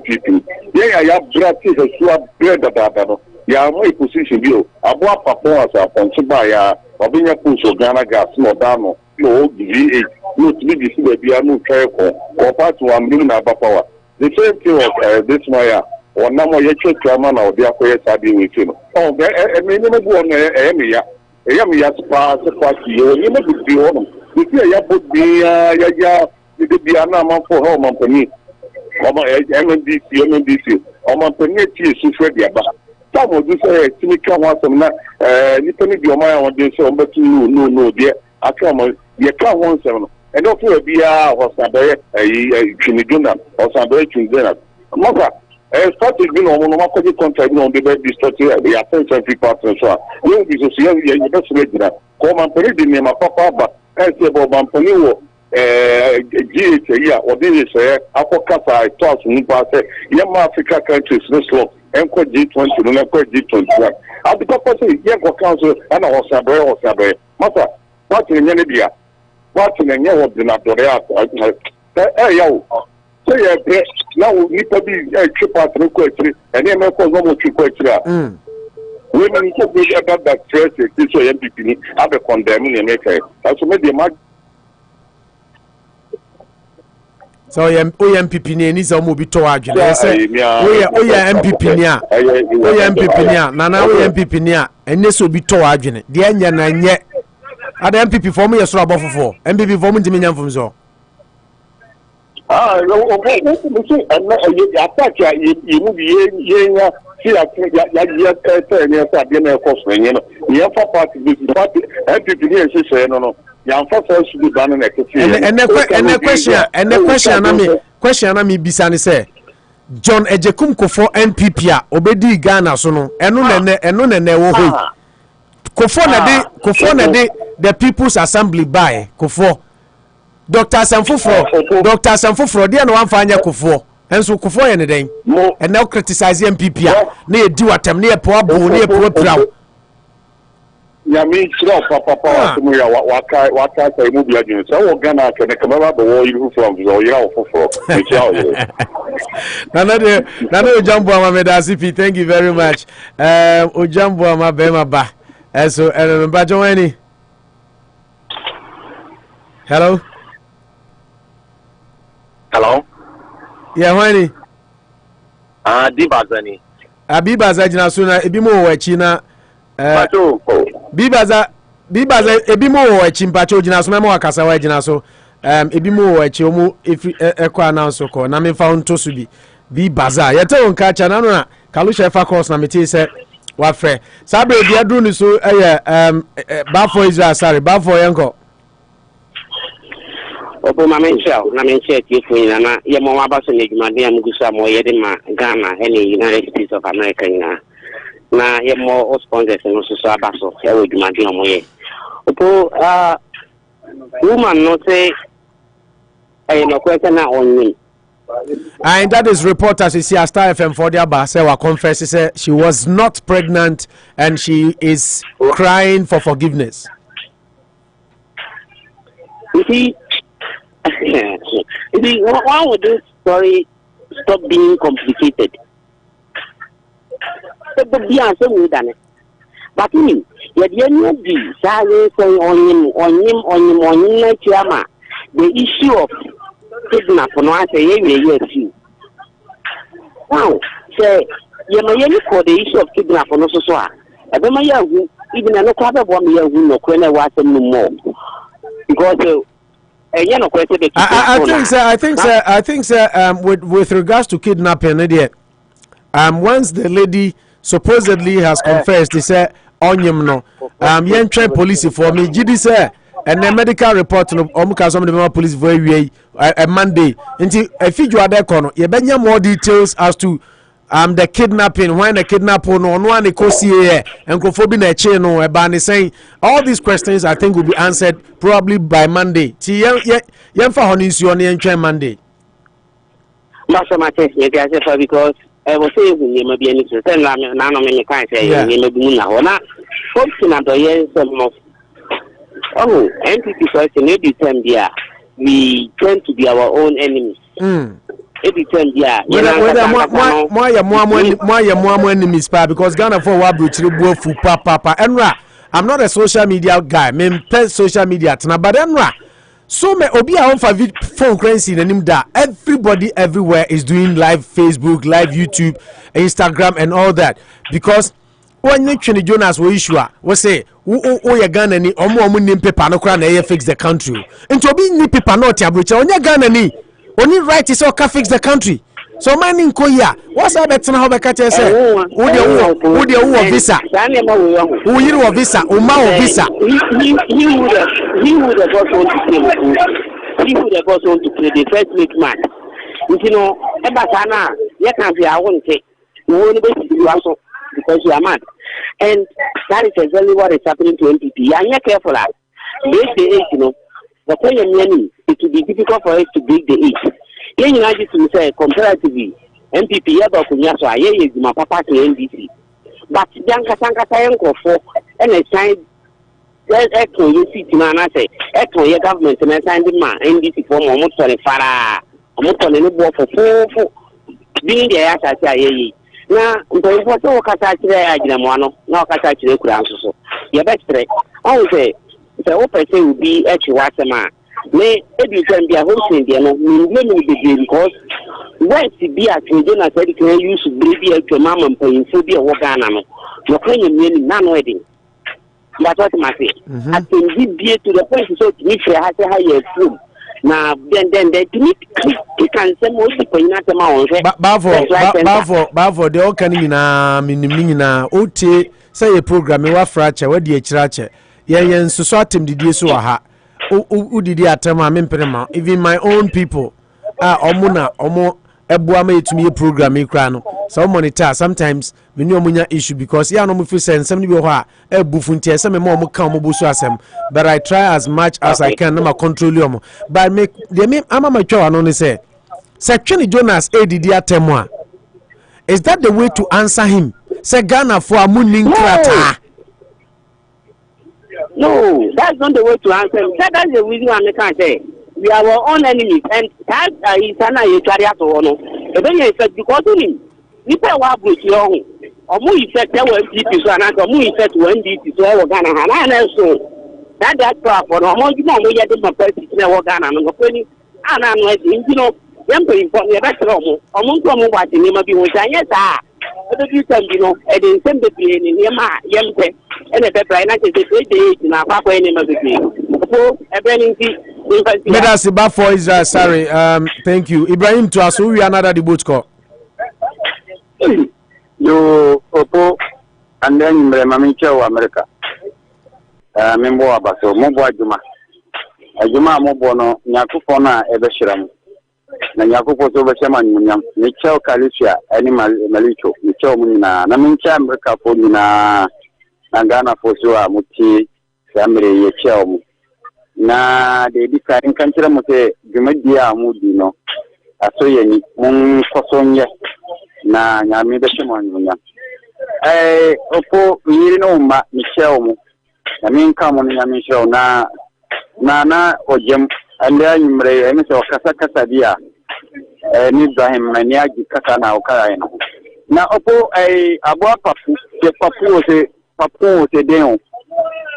S9: people. Yeah, I have drafted a swap bread about ya my position view. Abua Papa as a Ponchibaya, or being a push of Ghana gas, no damo, no GH, no to be deceived, be a new careful, or part to 1 million power. The same thing of this Maya, or now my chairman or the acquaintance are being with him. Oh, I mean, never go on Emia. I am yet past the party. You never could be on them. If you have put the Biana for home on Penny, MNDC, on Penny, she's ready about. Some of this cynical ones, Nippon, your mind on this, but no, dear. I come on, you can't want seven. And also be or Sabre, a Chiniguna, or Sabre Chiniguna. Mother. Started being on one contract on the bed structure, the attention free partner. You be so you just read that. Come and put the name of Papa, as a Bob Amponiwo, GH, or this is Africa, I thought in past, young Africa countries, this law, and quite G20, and quite G21. At the purpose, young council, and I was Sabre or Sabre. Mother, what in Yanibia? What in a year of the Nadorea? Hey, now we probably trip out the question, and then I call no question. Women who be about that first, this way MPP, have a condemning and make it. That's what the mark.
S2: So, MPP needs a movie to argue. I say, we are MPP near, we are MPP near, Nana, we MPP near, and this will be to argue. The engine and yet, at the MPP for me a struggle for MPP for me to mean from so.
S9: No, okay. Attack you will be see, I think
S2: question I mean Bisani say John Ejekum Kofo NPP obedi Ghana so no eno ne wo hoi Kofo na de the People's Assembly by Kofo Dr. Sanfoforo dia no amfanya Kofo enso Kofo ye ne den and now criticize MPP na e di watem na e po abo na e po praw
S9: ya mi tro papa mu ya waka sai mu biya jin so Ghana ke ne kamara ba wo you from so ya ofofo e chao
S2: Nana Ojambo Amameda CP, thank you very much. Ojambo Amabema ba. So remember Joani. Hello.
S8: Hello.
S2: Yeah, Wani.
S8: Dibazani.
S2: Bibaza jina suna ebimo wachi na Bibaza ebimo wachi mpacho jina suna mo wakasa wa jina so ebimo wachi omu ekwa announce ko na me fa nto so Bibaza yete onka cha na no na Kalusha fa course na meti se wa frɛ sabe bia dru ni so bafo Israel sare bafo yenko
S10: opo mamencha na menche tifu na ye mo abaso ne dwumade am gusa mo ye de ma Ghana ene United States of America na ye mo sponsors no so abaso e wo dwumade mo ye opo woman no say no question na only.
S2: And that is reporters you see at Star FM for their bar say confess say she was not pregnant and she is crying for forgiveness.
S10: You see, why would this story stop being complicated? But the answer we done it. But you didn't be saying on him, the issue of kidnap no I say you. Now, say you may for the issue of kidnap no so. I don't know even I no kwaba bo me yahu no kwena wa sem no more. Because
S2: I think with regards to kidnapping idiot once the lady supposedly has confessed he said onyem no yen try police for me gidi say and the medical report no omuka some the police very a Monday until a figure there kono ye benya more details as to the kidnapping when the kidnapper no one negotiate and crofo bi na eche no e ba ne saying all these questions I think will be answered probably by Monday ti ye fa hono nsuo ne entwen Monday.
S10: That's my test because I was saying you may be any to tell none of me can't say you may be now focusing on the some of entity person every time we tend to be our own enemies. Every time
S2: more enemies because Ghana for what fu papa Enra. I'm not a social media guy. Me social media but Enra. So me obi a on phone currency in him that everybody everywhere is doing live Facebook, live YouTube, Instagram and all that because when you Jonas we issue we say we Ghana ni omo nim paper no kra na fix the country. Into obi ni paper no ti abrocha onye Ghana ni oni right is okay fix the country. So man in Korea what's that better how be catch say who the visa who you visa o ma o visa
S10: he would have got on to play he would have got on to play the first week match you know ebasana you can be I won't say you won't be also because you are mad and that is exactly what is happening to MPP and you're careful at break the age you know but when you're many it will be difficult for us to break the age. Yen United to say comparatively MPP eba kunya so aye my papa to NDC but janka sanka sayenko for and a sign eto you see na na say eto ye government na sign the man NDC for mo to fara mo to ne bo for being the asa say aye na nto ifo so kasa kire agina mo ano na kasa kire kura nso so ye betre on say o person will be echi wasema me every time be a whole thing there no me because when to be at Jonas said can use baby to mama and pay so be a Ghana no you can you none wedding that's what I say I think be to the point so to me has a higher food now then they to me can say most people in that amount
S2: bafo the all can na minimina ote say a program we fracture we dey chirache yen so atem didie so ha udidi atema memprema even my own people omo ebua ma etumi program ikra no so monitor sometimes me no munya issue because ya no mo feel sense some ni be ho a ebufu ntia se me mo kan mo bosu asem but I try as much as I can na control you but make me ama ma twa no say Twene Jonas edidi atema is that the way to answer him say Ghana for amuni nkrata.
S10: No, that's not the way to answer him. That's the reason why I can't say we are our own enemies, and that is an area to honor. Even if because of him, we pay what we young, or more effect our MPP, so and more effect when NDC, so we're gonna have an so that's for no more. You know, we get my person in our Ghana, and I'm going you know, them to inform you that's wrong. Among them, what the name of you was, yes, but you can, you know, and then send the plane in Yempe. And the pepper, and I say, na papa any of the
S2: Medasi for Israel, sorry. Thank you. Ibrahim to us, we another the boat call.
S9: You Opo and then Mamicho America. Membo Abaso, Mobo Juma. Ajuma Mobono, Yakupona, Ebeshiram. Nanyakupo Sobashaman, Michel Calicia, Animal Malicho, Micho Muna, Namincha America for Nina. Na Ghana for sure muti family ye chao na de di kan kanchira mute jumadia amudi no asoye ni mun kosonye na nyame be shemanya opo yiri no ma ni chao mu na min ka mu nyame chao na ojem ande anyimre emi so kasa dia ni Ibrahim na ni agi kasa na okara eno na opo abo papu ose papu te den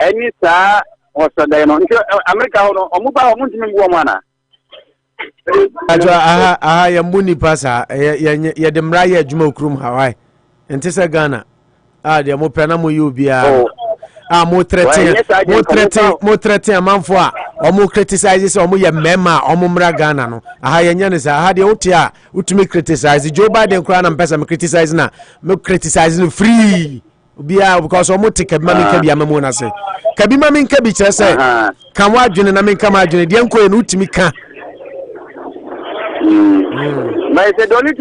S9: eni sa osada no nti America ho omuba omuntimi gwo mana
S2: aha ya mbuni pasa ya demra ya adwuma okrum Hawaii nti se Ghana de mo pena mo yobia mo threaten amanfo a omo criticize se omo ya mema omo mra Ghana no aha ya nya ne sa aha de wote a utumi criticize Joe Biden kra na mpesa me criticize na me criticize no free Bia because omote kabima me kabi amamu na say kabima me kabi kire say kan wa adwene na me kan ma adwene de enko e no utimi ka
S8: but the only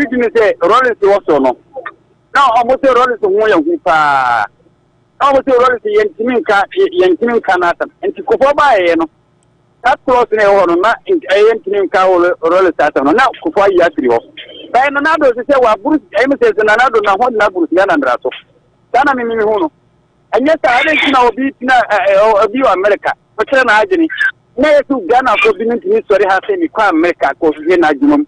S8: thing say Rollins was no now almost Rollins won yan pa almost Rollins yentimin ka na ta enti ko ba ye no that was ne wono na yentimin ka Rollins ta no na ko fa ya tri ho by Nanado say wa Bruce em say Nanado na ho na Bruce ya na ndraso sana mimi hu no anya ta ale kina obi na obi wa America ko kire na ajini na yesu Ghana ko bi ntini sori ha se mi kwa America ko fi na ajumum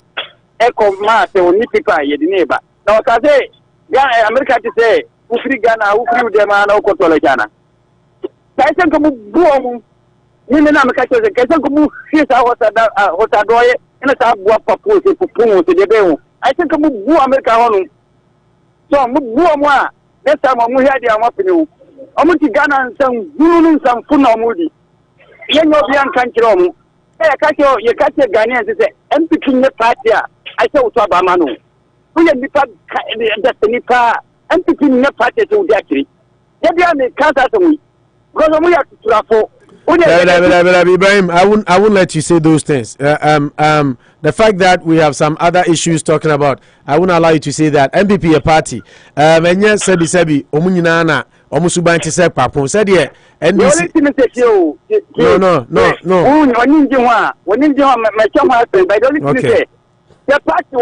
S8: e ko ma se oni pipa ye di neba na o ka se ya America ti se ufiri Ghana ufiri de ma na ko to le Ghana sai sen ko mu buo mu ni na me ka se sen ko mu fi sa hota doye ina sa bua papo se pupu se de be hu I think mu bu America hono so mu bu mu a next time mu hear dia mo pinu o mu ti Ghana nsam gunu nsam funa mu di ye nyo bi an kan kire mu ye ka che Ghana se MPP ne party a I say uto ba ma no wo ye nipa da nipa MPP ne party se udi akiri ye bia me kansa so mu because mu ya tuturafo
S2: Ibrahim, I wouldn't let you say those things. The fact that we have some other issues talking about, I wouldn't allow you to say that. MPP a party. And yes, Sebi, Omuninana, Omusuban to say Papo said, yeah. And no. Okay.
S8: The party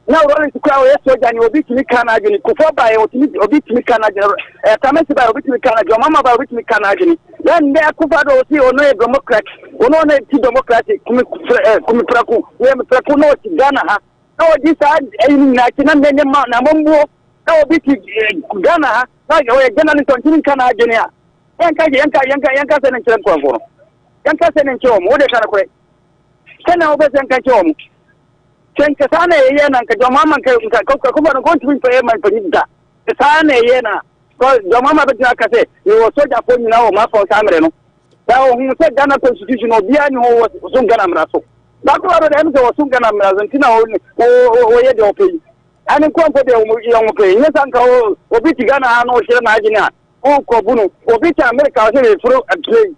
S8: now rolling to crowd yesterday and obi timi kana agini kufa ba obi timi kana agini tamesi ba obi timi kana agini mama ba obi timi kana agini then they kufa do si ono e democrat ono na ti democratic kumi praku we me praku no ti Ghana ha no this na kina nne ma na mombo na obi ti Ghana ha na yo e Ghana ni timi kana agini ha yanka se nche ko yanka se nche o mo de kana kure kana obe se nche o mo kenka sana yana ka jama'a ka kuma na kontu fa man fadida sana yana ko jama'a ba ta ka se yo soja ko ni nawo ma fa samre no da o hu se Ghana constitution obia ni ho sun Ghana mraso da ko ro da em se sun Ghana mraso tina o ye de opi ani ko ko de o yo pe ni san ka obi ti Ghana ha no shire na ajini a o ko bunu obi ti America o se fro play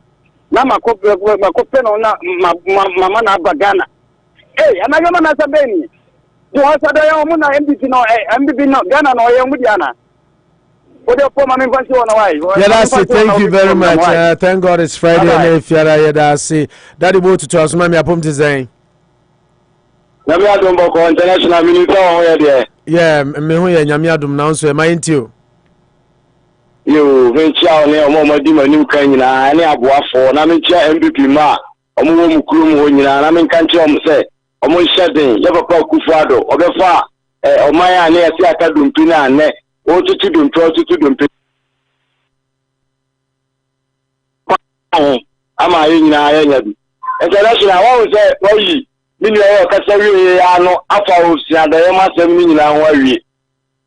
S8: na ma ko pe no na mama na ba Ghana. Hey, am I going to say Benny? Do I say I am not MBB no Ghana no Yamudiana? What your poor man in
S2: yeah, that's it. Thank you very much. Thank God it's Friday. And if you're here, that's it. Daddy, go to us. Mammy, I'm design.
S8: Namia Dumbo International Minister.
S2: Yeah, me who ya Namia Dum now, so am I into you?
S8: You venture on your mama, Dima New Kenya, and I go for Namicha MBP Ma, Omo Mukrum, when you are Namin Country, say. Omo shade ya papa Kufado obefa omaya na yesi aka dumpina ne otutu dumpi ama yinyina anya bi international wa say oyi mini o kasa wi ano afa osia da yema sem nyina ho awie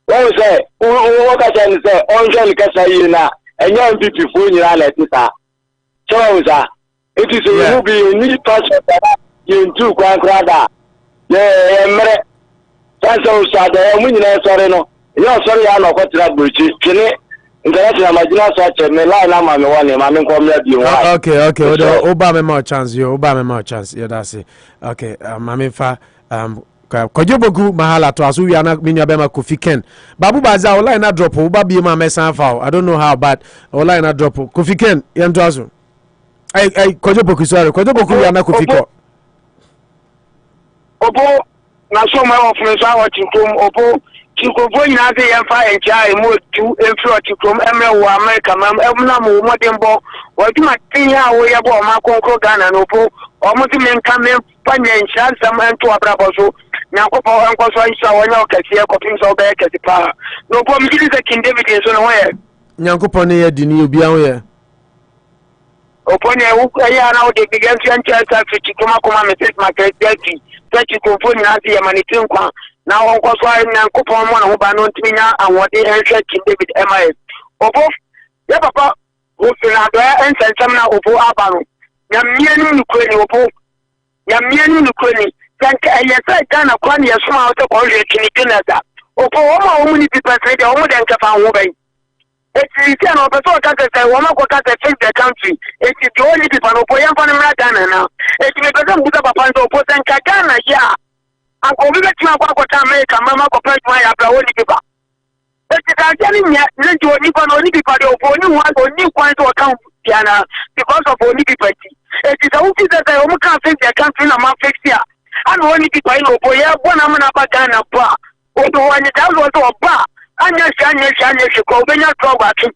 S8: wa say o kasa ni say onjo ni kasa yi na enya MPP fo nyina la tita so za it is a be ni pastor yintu kwankrada mere sanso sada munyina sore no yo sore ya no kwatira burchi kini international majina so che me line na ma me one ma me nkom la bi one
S2: okay oba me more chance yeah that's it okay mama fa Kojobogu mahala to asu wi ana minya be ma Kofi Ken babu baza online na drop oba bi ma mesan fa I don't know how but online na drop Kofi Ken yento asu ai Kojobogu sorry Kojobogu wi ana Kofi Ko
S8: opo na so ma of me sa wa tinkom opo tinkomfo nyina de yan fa encha emo tu enfro tinkom emre wo America mam emna mo modembo waduma tinya wo ye bo ma konko Ghana no opo o mo ti men ka men panya encha sam ento abrabo so nyakopo enko so insha wonya okasi e kopim so be kesi pa no opo mi gidi se King David so no we
S2: nyakopo ne ye dini obi an ye
S8: opo ne wo ya na wo de bigan ti encha sa fiti kuma message market delti Tati Kofoni Nasi Yamanitin now on Cosway and Coupon one who ban on Tina and what they answered King David M.I. Opo, yeah, papa, who's and send some now Opo Abano. Yamian Ukraine Opo, Yamian Ukraine, thank I said, Ghana, Kwani, a small out of all your Kinikinata. opo o ma ni people say o mo den ka fa ho bai eti na person ka say o ma ko ka say fix the country eti the only people no po yan fa na Ghana na eti me person buta papa ndo po sen ka Ghana ya anko bi be tima kwa ta America mama ko pe twa ya bra only people eti ka jani nya ne jo ni ko no ni people de opo ni wa go ni kwan to ka piana because of only people eti sa ufi say o mo ka fix the country na ma fix ya and only people in opo ya bona na ba Ghana pa o do wani da lo to ba anya shi ko benya trouble atu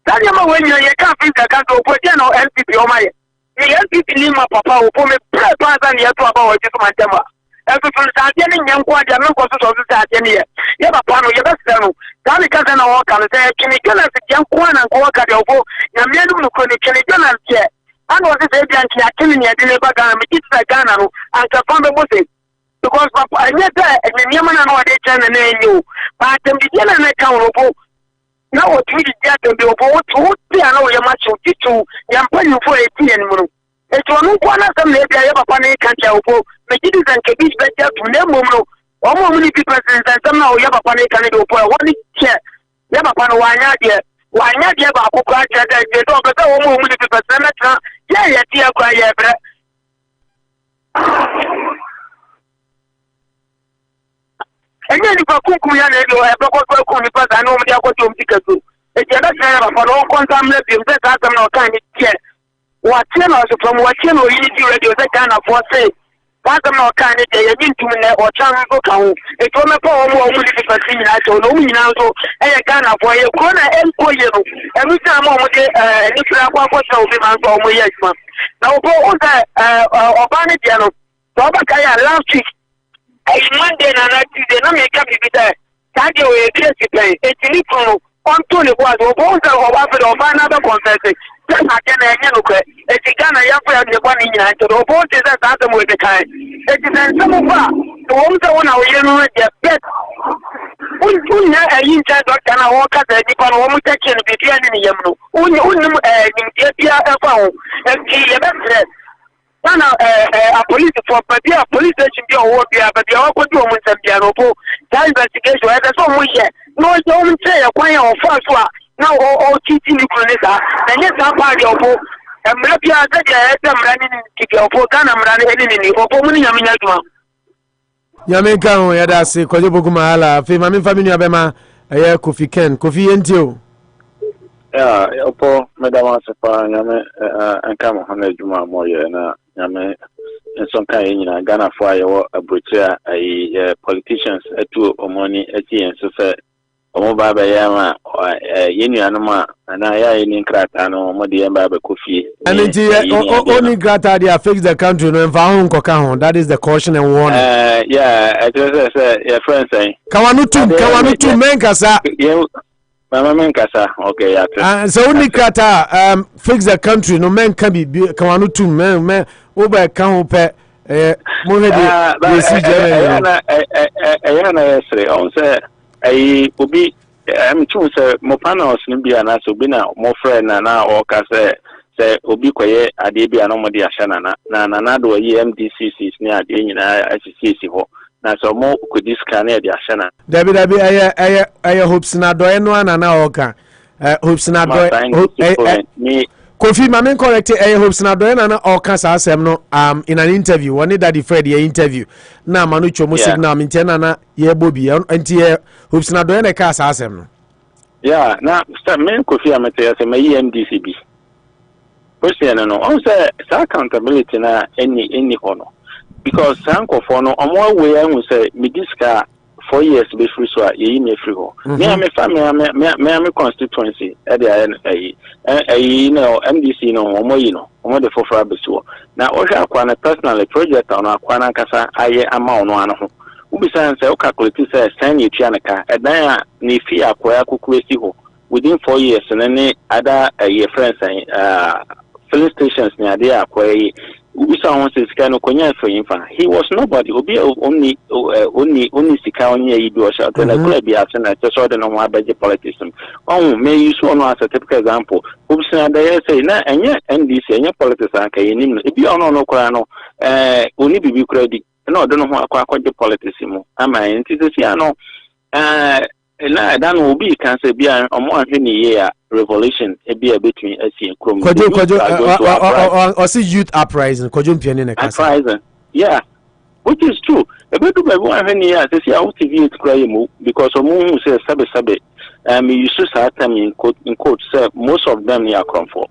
S8: tanya ma wenye ye ka fin ka ka opo dia no NPP o ma ye ni NPP ni ma papa opo me pa ni ya to aba o jitu mantema e to tun sa dia ni nyan ko dia men ko so sa dia ni ye papa no ye best no ka ni ka na o ka le se kini gana se dia ko na ko ka dia opo na me no ko ni kini gana se and was it dia nki akini ni ade le ba Ghana me kitsa Ghana no anka fa be bose because papa anya that ni nyama na no de chana na enyo but dem di na na ka opo na o tu di ja dem opo o tu ti ana o yama chu titu ya mpani fo eti en mu e to no kwa na sam na bia ya papa na kan cha opo me gidi zan ke bi be ja tu na mu no o mo mu ni pi president sam na o ya papa na kan de opo e woni che ya papa no wanya de ba ko kwa cha de do be o mo mu ni pi president na ya ti akwa ya bre enye ni kwa kunku ya na edo e beko kwa ni pasa na omdi akoto omtikeso e je da tena ba falo konta mle bi mbe ka tam na o kan ni tie wa tie na so from wa tie no unity radio se Ghana for say ka tam na o kan ni je ye ntum na o chan so ka ho e to me pa o mo di pasi ni na so no mu nyina so e ye Ghana for ye ko na en ko ye no e mi sa mo de ni fra kwa kwa so bi man so mo ye ma na o ko o da o ba ni je no so ba ka ya last week Monday na Tuesday na me ka bibita Saturday we case play etini kono onto le kwa do bonza o ba fe do ba na be confess na ke na enye no kwe etigana ya fa ne kwa ni nyina to do bonza za sa mo de kai etisan samu fa to bonza wona o ye no de bet un na ayin ta doctor na wo ka da di pa no mo take ni bi ni yemno un ni dia bia e fa ho e ki ye be stress Sana a police for a police station be o bia but ya ko do mo nsambia no po that investigation e be so mo ye no so mo say e kwan ya o fa so a na o titi ni kro ne sa na nye sa pa de o po e mra bia da de mra ni ti o po kana mra ni o po mo ni nyame nyaduma
S2: nyame kan o ya da se kwaje bogu mahala fe ma me family abema e Kofi Ken Kofi entio
S9: ya opo madama sefa nyame anka mo hana juma moye na nyame enson kan nyina Ghana fo ayo abrochia ai politicians atu omoni ati enso fe omo baba ya ma yenu anuma na ya yeni krata no mo de yamba ba Kofi
S2: anti only krata they fix the country no enfa ho nkoka ho that is the caution and warning
S9: yeah I just say your friend say
S2: kawanu menkasa
S9: Mama menkasa okay ya
S2: so only krata fix the country no men can be kawanu tu men oba kan ho pe mo he de si jere
S9: na yesre on say ai obi tun say mo panels ni bia na so bi na mo friend na o ka say obi koye ade bia na mo de ahya na do yi MDCCs ni ade nyina ACCC ho na so mo ko diska na de ahya na
S2: dabi aya hopes na do eno ana na o ka hopes na do
S9: ni
S2: Kofi Mamen correct hopes na do eno na o ka sa asem no in an interview one Daddy Fred ye interview na manu chomo signal mintena na ye bobi anti hopes na do eno ka sa asem no
S9: yeah na men Kofi amete ya se mai MDCB question no on say accountability na any hono because sanko for no omo we hu say me diska 4 years be free so ye me free ho me me constituency e dey no MDC no omo yi no omo de for be so na o hwa akwa na personal project on akwa na nkasa aye ama ono ano ho ubisa say o calculate say send you tia naka edan a na fi akwa akuku esi ho within 4 years na other ye friends filling stations near there akwa Ubisa wants his kind of konya for him. He was nobody. Obi only sika only a do shot and I could be absent. I just saw the normal budget politician. Oh, may you so as a typical example. Ubisa they say na and yet NDC and your politics are kaying. If you are no crano, only be credit
S8: no don't know what the politics mo ama nti se ano na dan obi can say bia omo ahwe ni ye revolution e bia between asi krom
S2: or see youth uprising kojo mpiane na kasa
S8: uprising yeah which is true e be do be one ahwe ni ya say out TV it cry mo because omo hu say sabe you should start them in quote say most of them near comfort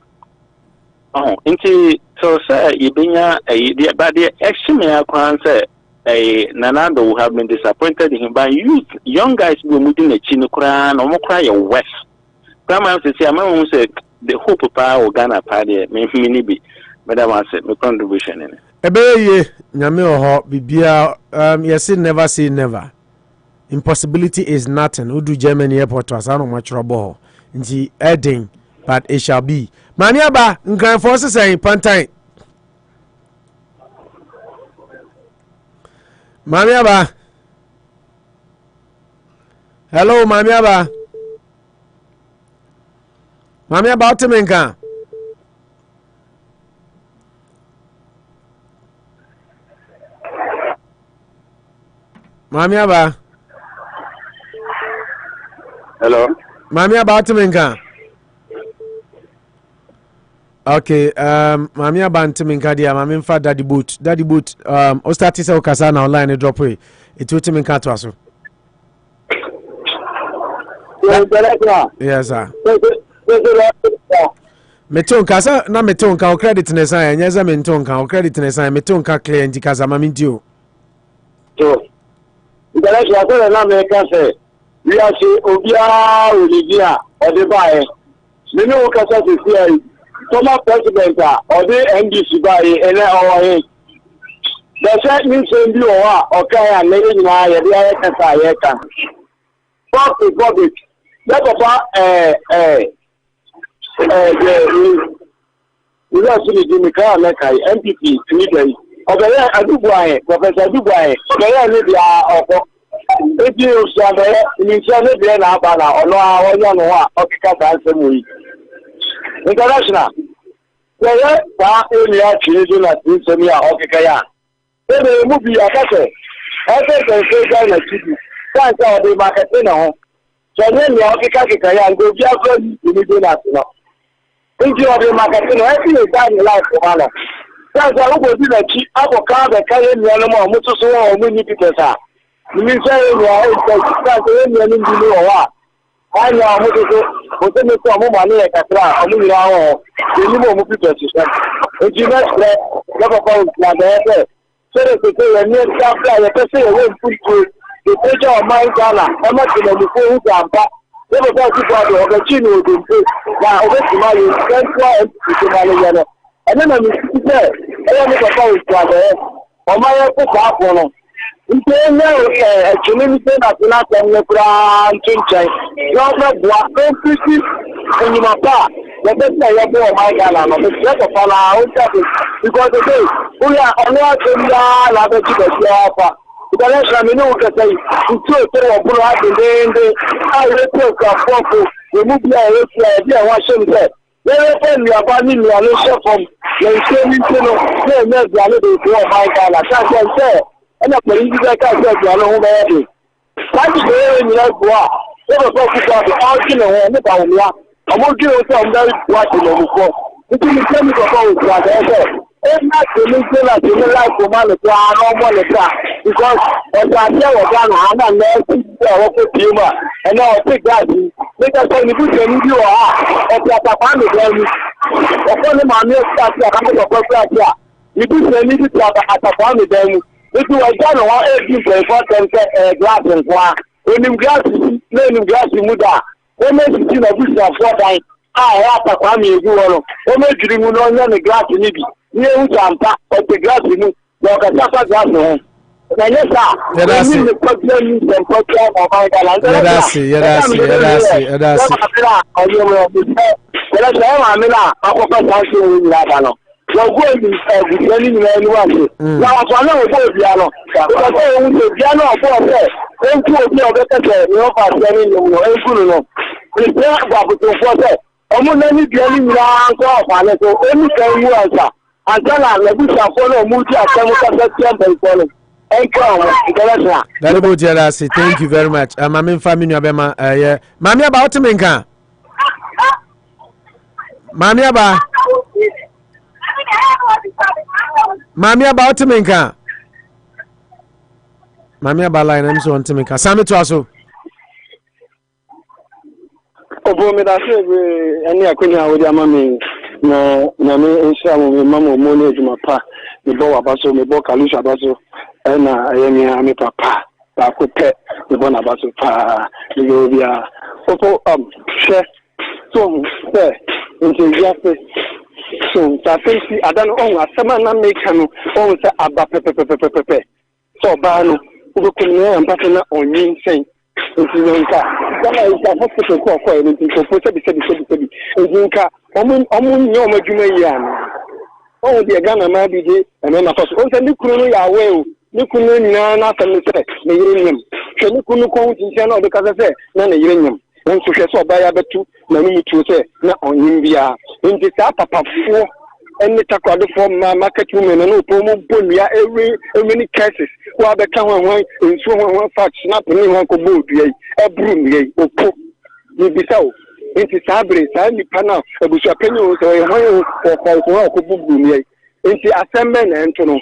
S8: into so say ibenya but the action me akwan say Nanando will have been disappointed in him by young guys be moving a chin kra no mo kra your west grandma say am say the hope pa o Ghana party me be madam say me contribution in
S2: ebeye nyame oho bibia yes never say never. Impossibility is nothing. Udu Germany airport was no much trouble. Nti heading, but it shall be. Maniaba, Grand Forces say Pantine. Maniaba. Hello, Maniaba. Maniaba Otemenka. Maniaba.
S8: hello
S2: Mami about minka. Okay, Mami about minka dia mami mfa daddy boot. O start say o kasa na online drop we. It will minka to aso. Yes sir. Meton kasa na meton ka o credit na san nyeza meton ka o credit na san meton ka clear ndi kasa mami ndio.
S8: So, international na me ka say we are say obia Olivia or the buy. Me no kasa say former president or the NDC buy ele our head. The set means bi o okay and le nyina ye dey kasa ye kan. Public. That papa we are seeing the Mikhail Mekai MPP today. Obere Adubuaye, Professor Adubuaye, obere ni dia ebi osabere initially be na aba na ono a onye no a okika dansem yi international where ba eni a chiri na tinsemi a okika ya ebe mu bi akase ebe se ga na chidi kan sa ode market na ho so ni okika kika ya ngo bi afro ni do na no nti ode market no ebe ni da ni life ko ala kan sa wo bi na chi aboka be kare ni ono mo mutuso wo mu ni pitesa ni say ni a o ni ni ni wa ayo amutuso o te me ko mo ma ni e katra o mu ni awo ni mo mu pitesa e ji na stre ya ko ko na de sere se ni ta bla ya pe se we mpuku the teacher of my Ghana e ma ti mo ko hu ampa e bo ta ti kwa do o chi ni o do mpe na o be ti ma yi central and ti ma le ya no ene na mi ti se e ni ko ko kwa de o ma ye ko kwa ko no nte nye chimini se na tuna temne kura nchinchai yo na bua empty enyima pa the best ya bo my Ghana no be se ko fala o ta because today we are only to la be ti be apa international me no ka sai nti o to o buru adende a re to ka fofo we mu bia e ti e wa shem se we fe mi aba ni mi alo se from le se ni no se me bia le do my Ghana ta se and a police guy can't say you know where it is. Why do you know what? Never talk about the argument on the down here. I'm going to give you some very watching on the floor. It is the same about what I said. It's not the mission that you like for man to no more than that. Because as I tell you, I'm not nasty, humor, and now I take that. Make us say, if you can do at the family, upon the man, you're starting to come to a you do say, need to at the family. If you are done one 18.4 glass and one, when you glass, name glass muda, what makes you a bit of 4 times? I have a family, you know, what makes you know the glass in it? You jump up at the glass in it, like a suffer glass home. And yes, sir, that's the problem and program of my gallant. That's it. You're going to be anyone. Now, I know what piano. Because I own the piano for there. Then two of you better no past any no. Prepare about to force. Almost any piano off and so any can you answer. And tell her the bush follow multi at some of the temple follow.
S2: Daddy Botiadasi, thank you very much. I'm in family Abema. Yeah, Mammy about to make her. Mammy about to make her. Mammy about line, I'm so on to make her. Sammy to also.
S11: Obo me da se any akonya wo dia mama na me insha mo mama mo ne juma pa me bo wa baso me bo kalusha baso na ayemi ami papa ba ko pe me bo na baso pa me go bia opo she so se nti ya se so ta fensi adano on asema na make no on se aba pepepepepepe so ba no obo ko ne ampa na onyin sen nti nka kama ika hospital ko nti ko se bi nka omun nyo madwuma yi ana o de Ghana ma bi de na na faso o se ni kunu no ya we o ni kunu nyina na asem se na yire nyam hwe ni kunu ko nti na o de kasa se na yire nyam nso hwe so ba ya betu na no mutu se na onyim bia nti sa papafo eni takwado for market women no to mo bonia every many cases wa be ka hwan nsu hwan fact snap ni hwan ko bodu yi ebru yi opo ni bisawo nti sabre sa ni pana ebusu apenye o so hwan ko bubu ni yi nti asembe na ento no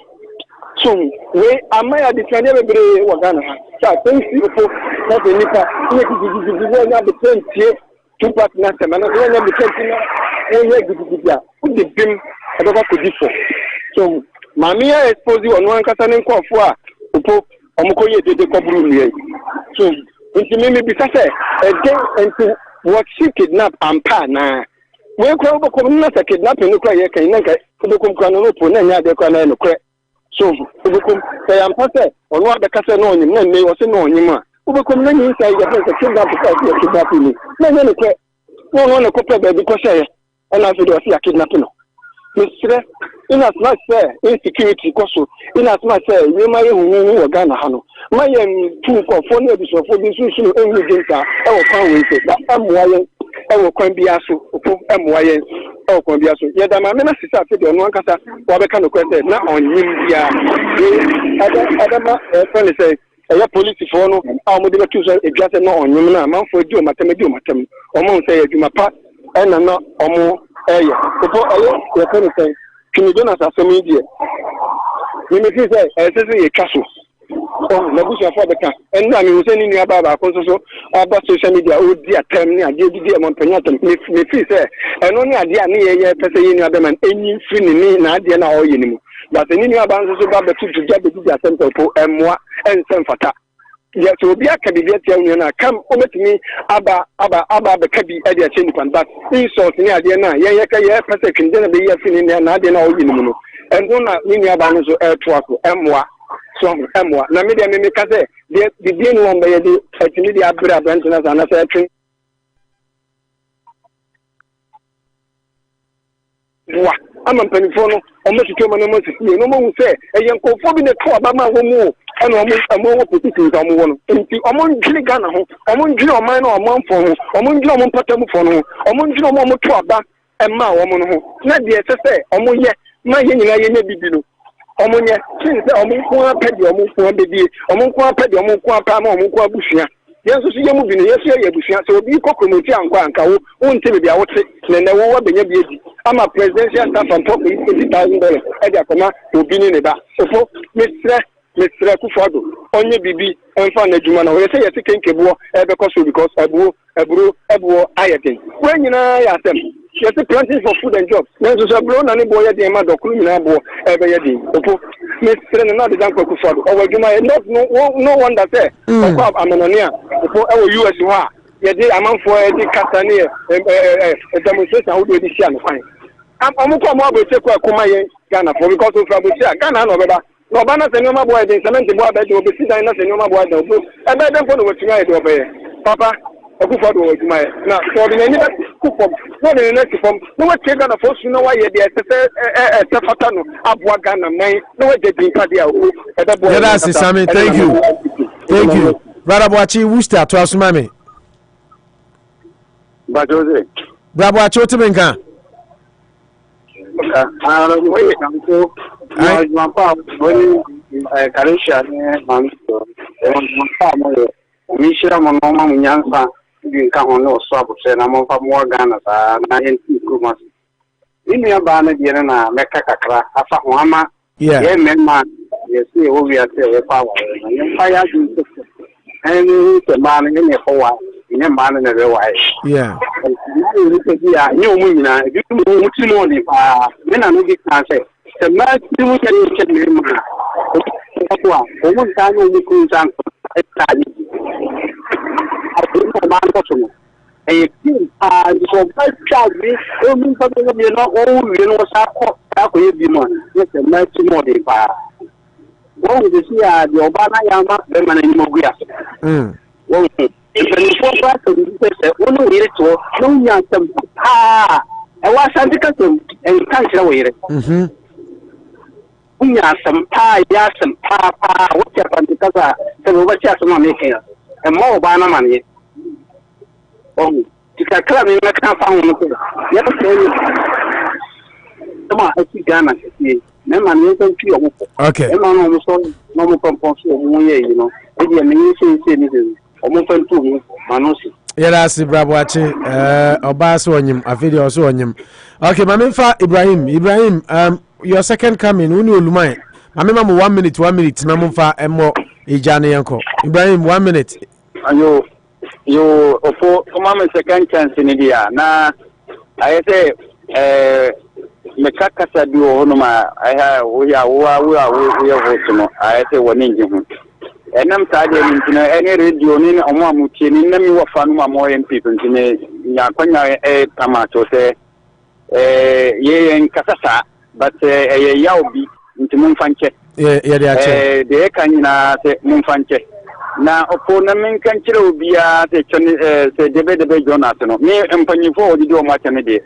S11: so we amaya defend bebre wa Ghana ha sa tensi opo na de nipa ni gidi na be tentie two partners semana so na be tentie na onye gidi a the bim adaba kodifo so mamia expose onu ankasa ne nkofo a opo omukoye dede koburu ni so nti me bi sase enti what she kidnap ampa na we kwa obo na sa kidnap ni kwa ye kan na ka obo kwa no po na nya de kwa na no kwa so obo say ampa se onu adaka na onyim na ne wo se na onyim a obo na nyi sai ya se kidnap ka kidnap ni na nya no kwa no ko pe be ko say ana fi do si kidnap no Mr. in as much insecurity koso in as much you may who Ghana hano my two for no bishop for this issue enwu jinta e wo kan we say that amwaye e wo kan biaso opo amwaye e wo kan biaso ye da ma me na sisa fe de no ankasa wa be kan no kwese na onyim bia adama friend say e police for no a mo de be tuso e dwase no onyim na manfo di o matem o mo say adwuma pa e na no omo opo ayo ye kan say kini Jonas asemi die ni me fi say e se ye twaso oh na busu afọ beka enna mi wo se ni nua baba ko so aba social media o di atem ni ade di e mo panya atem me fi say eno ni ade a ne ye pese ye nua be man enyi fi ni na ade na o ye ni mu but ni nua ba nso so ba betu ja be di atem to emmoa ensem fata ya so bi aka bi tia nua na kam o metimi aba be ka bi ade a cheni pan but insult ni ade na ye ka ye pese kinde na be ye fi ni na ade na o ye ni mu no eno na ni nua ba nso to ako emmoa so emwa na media me ka say the being one by the atini abra branches na say twin wa ama mpanifo no o metutu ma no mo sisi no mo say eyen kofo bi ne to aba ma ho mu e no mo position ka mo wono nti o mo ndwini Ghana ho o mo ndwini o man na o man fo ho o mo ndwini o mo mpatam fo no o mo ndwini o mo to aba e ma o mo no ho na de say o mo ye ma ye nyina ye na bibi no omunye since omunko apedi omunko abedi omunko apedi omunko apama omunko abusua yenso so yemu bi ne yeso ye abusua so obi kokomoti anka wo wonte bia wote ne wo wa benya bi edi ama presidential staff and top $80,000 e dia koma obi ni ne ba so Mr. Kufuado onye bibi enfa na adwuma na wo say yete kenkebo e be koso because eburo ayeten when nyina ya sem yes, planting for food and jobs. There's a blown and boy at the end of the criminal every day. Mr. Not the Danko Kufuado. Or you might not no one that say, I'm an onion before our US you are. Yet the amount for the Catania a demonstration who do this year and fine. I'm come up with Ghana for because of Ghana no better. No banner and no boy, the cement boy that will be sitting in a no boy. And I don't know what you might obey. Papa. Akufuado was my now so the any from no the next from no what take Ghana for no why ye dey say fata no abua Ghana man no we dey drink dia o that's
S2: Sammy thank you brother Boachi Worcester to asuma me
S11: Brother
S2: Boachi o ti me nkan
S11: we kan so my papa, when Karisha, man, Misha, my mama, young son, you come on no swap, and I'm of more Ghana, 92 months. In your banner, Diana, Mekaka, Afahama, yeah, man, yes, we are the power. And the man in a forward, in a man in a way.
S2: Yeah.
S11: You mean, you know, when I make it answer, the man you can him. One time we could answer. I think the man was a so much child, only something you know, you know, how could you be more? Yes, a much more than fire. One is here, the Obama Yama, the man in Moguia. One is one way to no young some. Ah, I was anti-custom and can't away. We are some pie, yes, some papa, what's happened because I what's happened making and more banana money. Oh, you can come in, I can't find one. Yes, come on, I see Ghana.
S2: Okay.
S11: No you know.
S2: Yeah, that's Bravo. Obas Wanyim, a video also Wanyim. Okay, Mamma Ibrahim, your second coming, when you mind. I remember 1 minute, Namufa, and more Ijani Yanko. Ibrahim, 1 minute.
S8: You for Mama second chance in India. Now, I say, Mekaka do Honoma, I have, we are working. I say, one engine. And I'm tired of any radio in Omamuchi, in the new Fanuma more people in Yakonya Tamato say, ye and Casasa, but a Yaobi into Munfanche. The Canina say Munfanche. Now, upon a man can chill be a David Jonathan. Me and Panifo, the do much a day.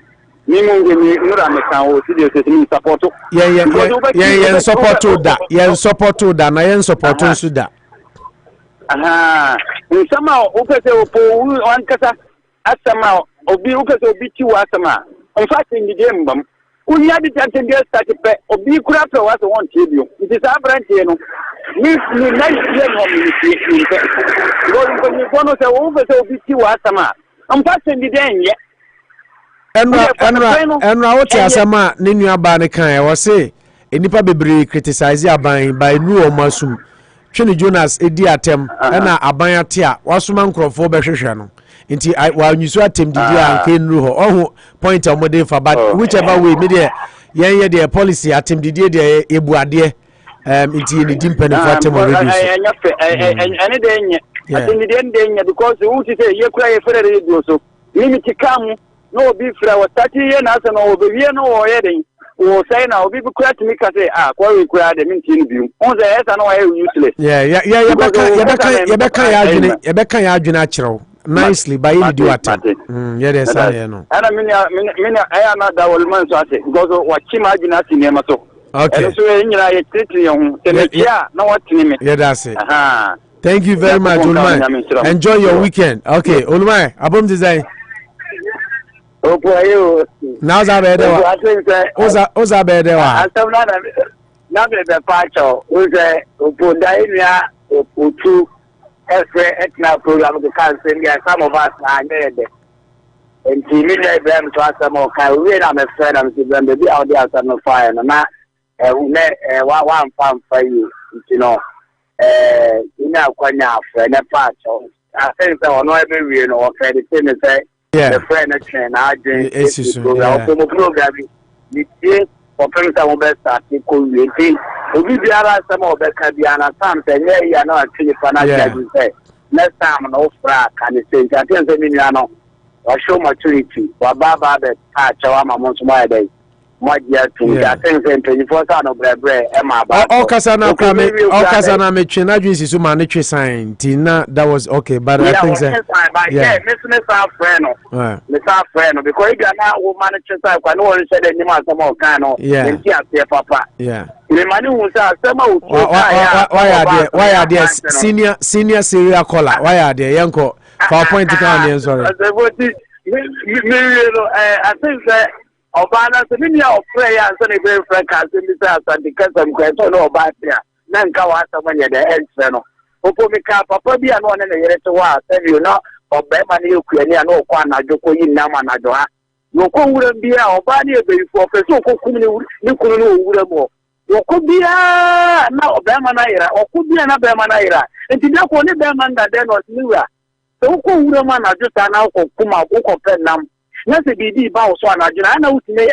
S8: Support.
S2: Yeah, support to that. Yeah, support to that. I am supporting to that.
S8: Somehow, one casa, as somehow, Obi Obi Asama. In fact, in the game, we had it until they started Obi Craft was one TV. It is our branch, you know. Miss me, nice year, going to over Obi Asama. I'm passing the day, yeah.
S2: Enra what asama ne nua ba ne kan e wo se enipa bebre criticize aban by nu omasum twene Jonas edi atem na aban ate a wasoma nkrofo behwehwe no nti wa nyusu atem didi a nka nru ho ohu point a modern for but whichever way me there yen ye the policy atem didi de ebuade nti ni dimpen for atem already
S8: and then because who say ye kura ye fere radio so limit come no be fra wa 30 years na so no be no o yedin o say na obi be kura timi ka say kwa we kura de minti ni biu on say esa no wa useless
S2: ye beka ya adwene akyerew nicely by you do at yeah there say no
S8: ana minia aya na da wol man so ate because wa chima adwene ate ne ma so
S2: okay
S8: so ye nyina ye titiri ye hu tenekia na watini me
S2: yeah that's it thank you very much Olumai. Enjoy your weekend. Okay Olumai, abom design. Now that Oza Bedewa.
S8: Now the patcho was a Upundaina Upu Etna program to cancel. Some of us are dead. And she made them to ask some more. I'm a friend of them to be out there on fire. And now, one farm for you, you know, in our Quanya friend, a patcho. I think there are no every year or credit in say.
S2: Yeah.
S8: The friend and I drink program. You see, for friends, I will best start to call you. We be around some of the Caribbean times, and yeah, you know, actually, financial say next time, no frack, and it says, I think, Emiliano, or show maturity, or Baba, the patch, or I'm a my day. My dear, to I think, 24 son of bread, Emma.
S2: All Casana made changes is humanitarian sign. Tina, that was okay, but I think
S8: Mr. Friend, because you are now humanitarian sign, I know said any man some more kind of papa.
S2: Yeah.
S8: The man who says,
S2: why are there senior serial caller? Why are there young for point to come? Sorry.
S8: I think that Obana se ni ya ofre ya so ne be friend ka se mi sa asante kasa mkweto no oba tia na nka wa asama nye de ense no opo mi ka papa bi ano ne yere to wa se bi no obema ne yokuani ano okọ anajo ko yi nam anajo ha yoko wura bia oba ne ebeyifo ofe so okokum ni kunu no wura mo yoko bia na obema na yira okọ bia na bema na yira enti de ko ne bema nda de no niwa so okọ wura ma anajo ta na okokum akọ pe nam na se bibi ba wo so anajo na utime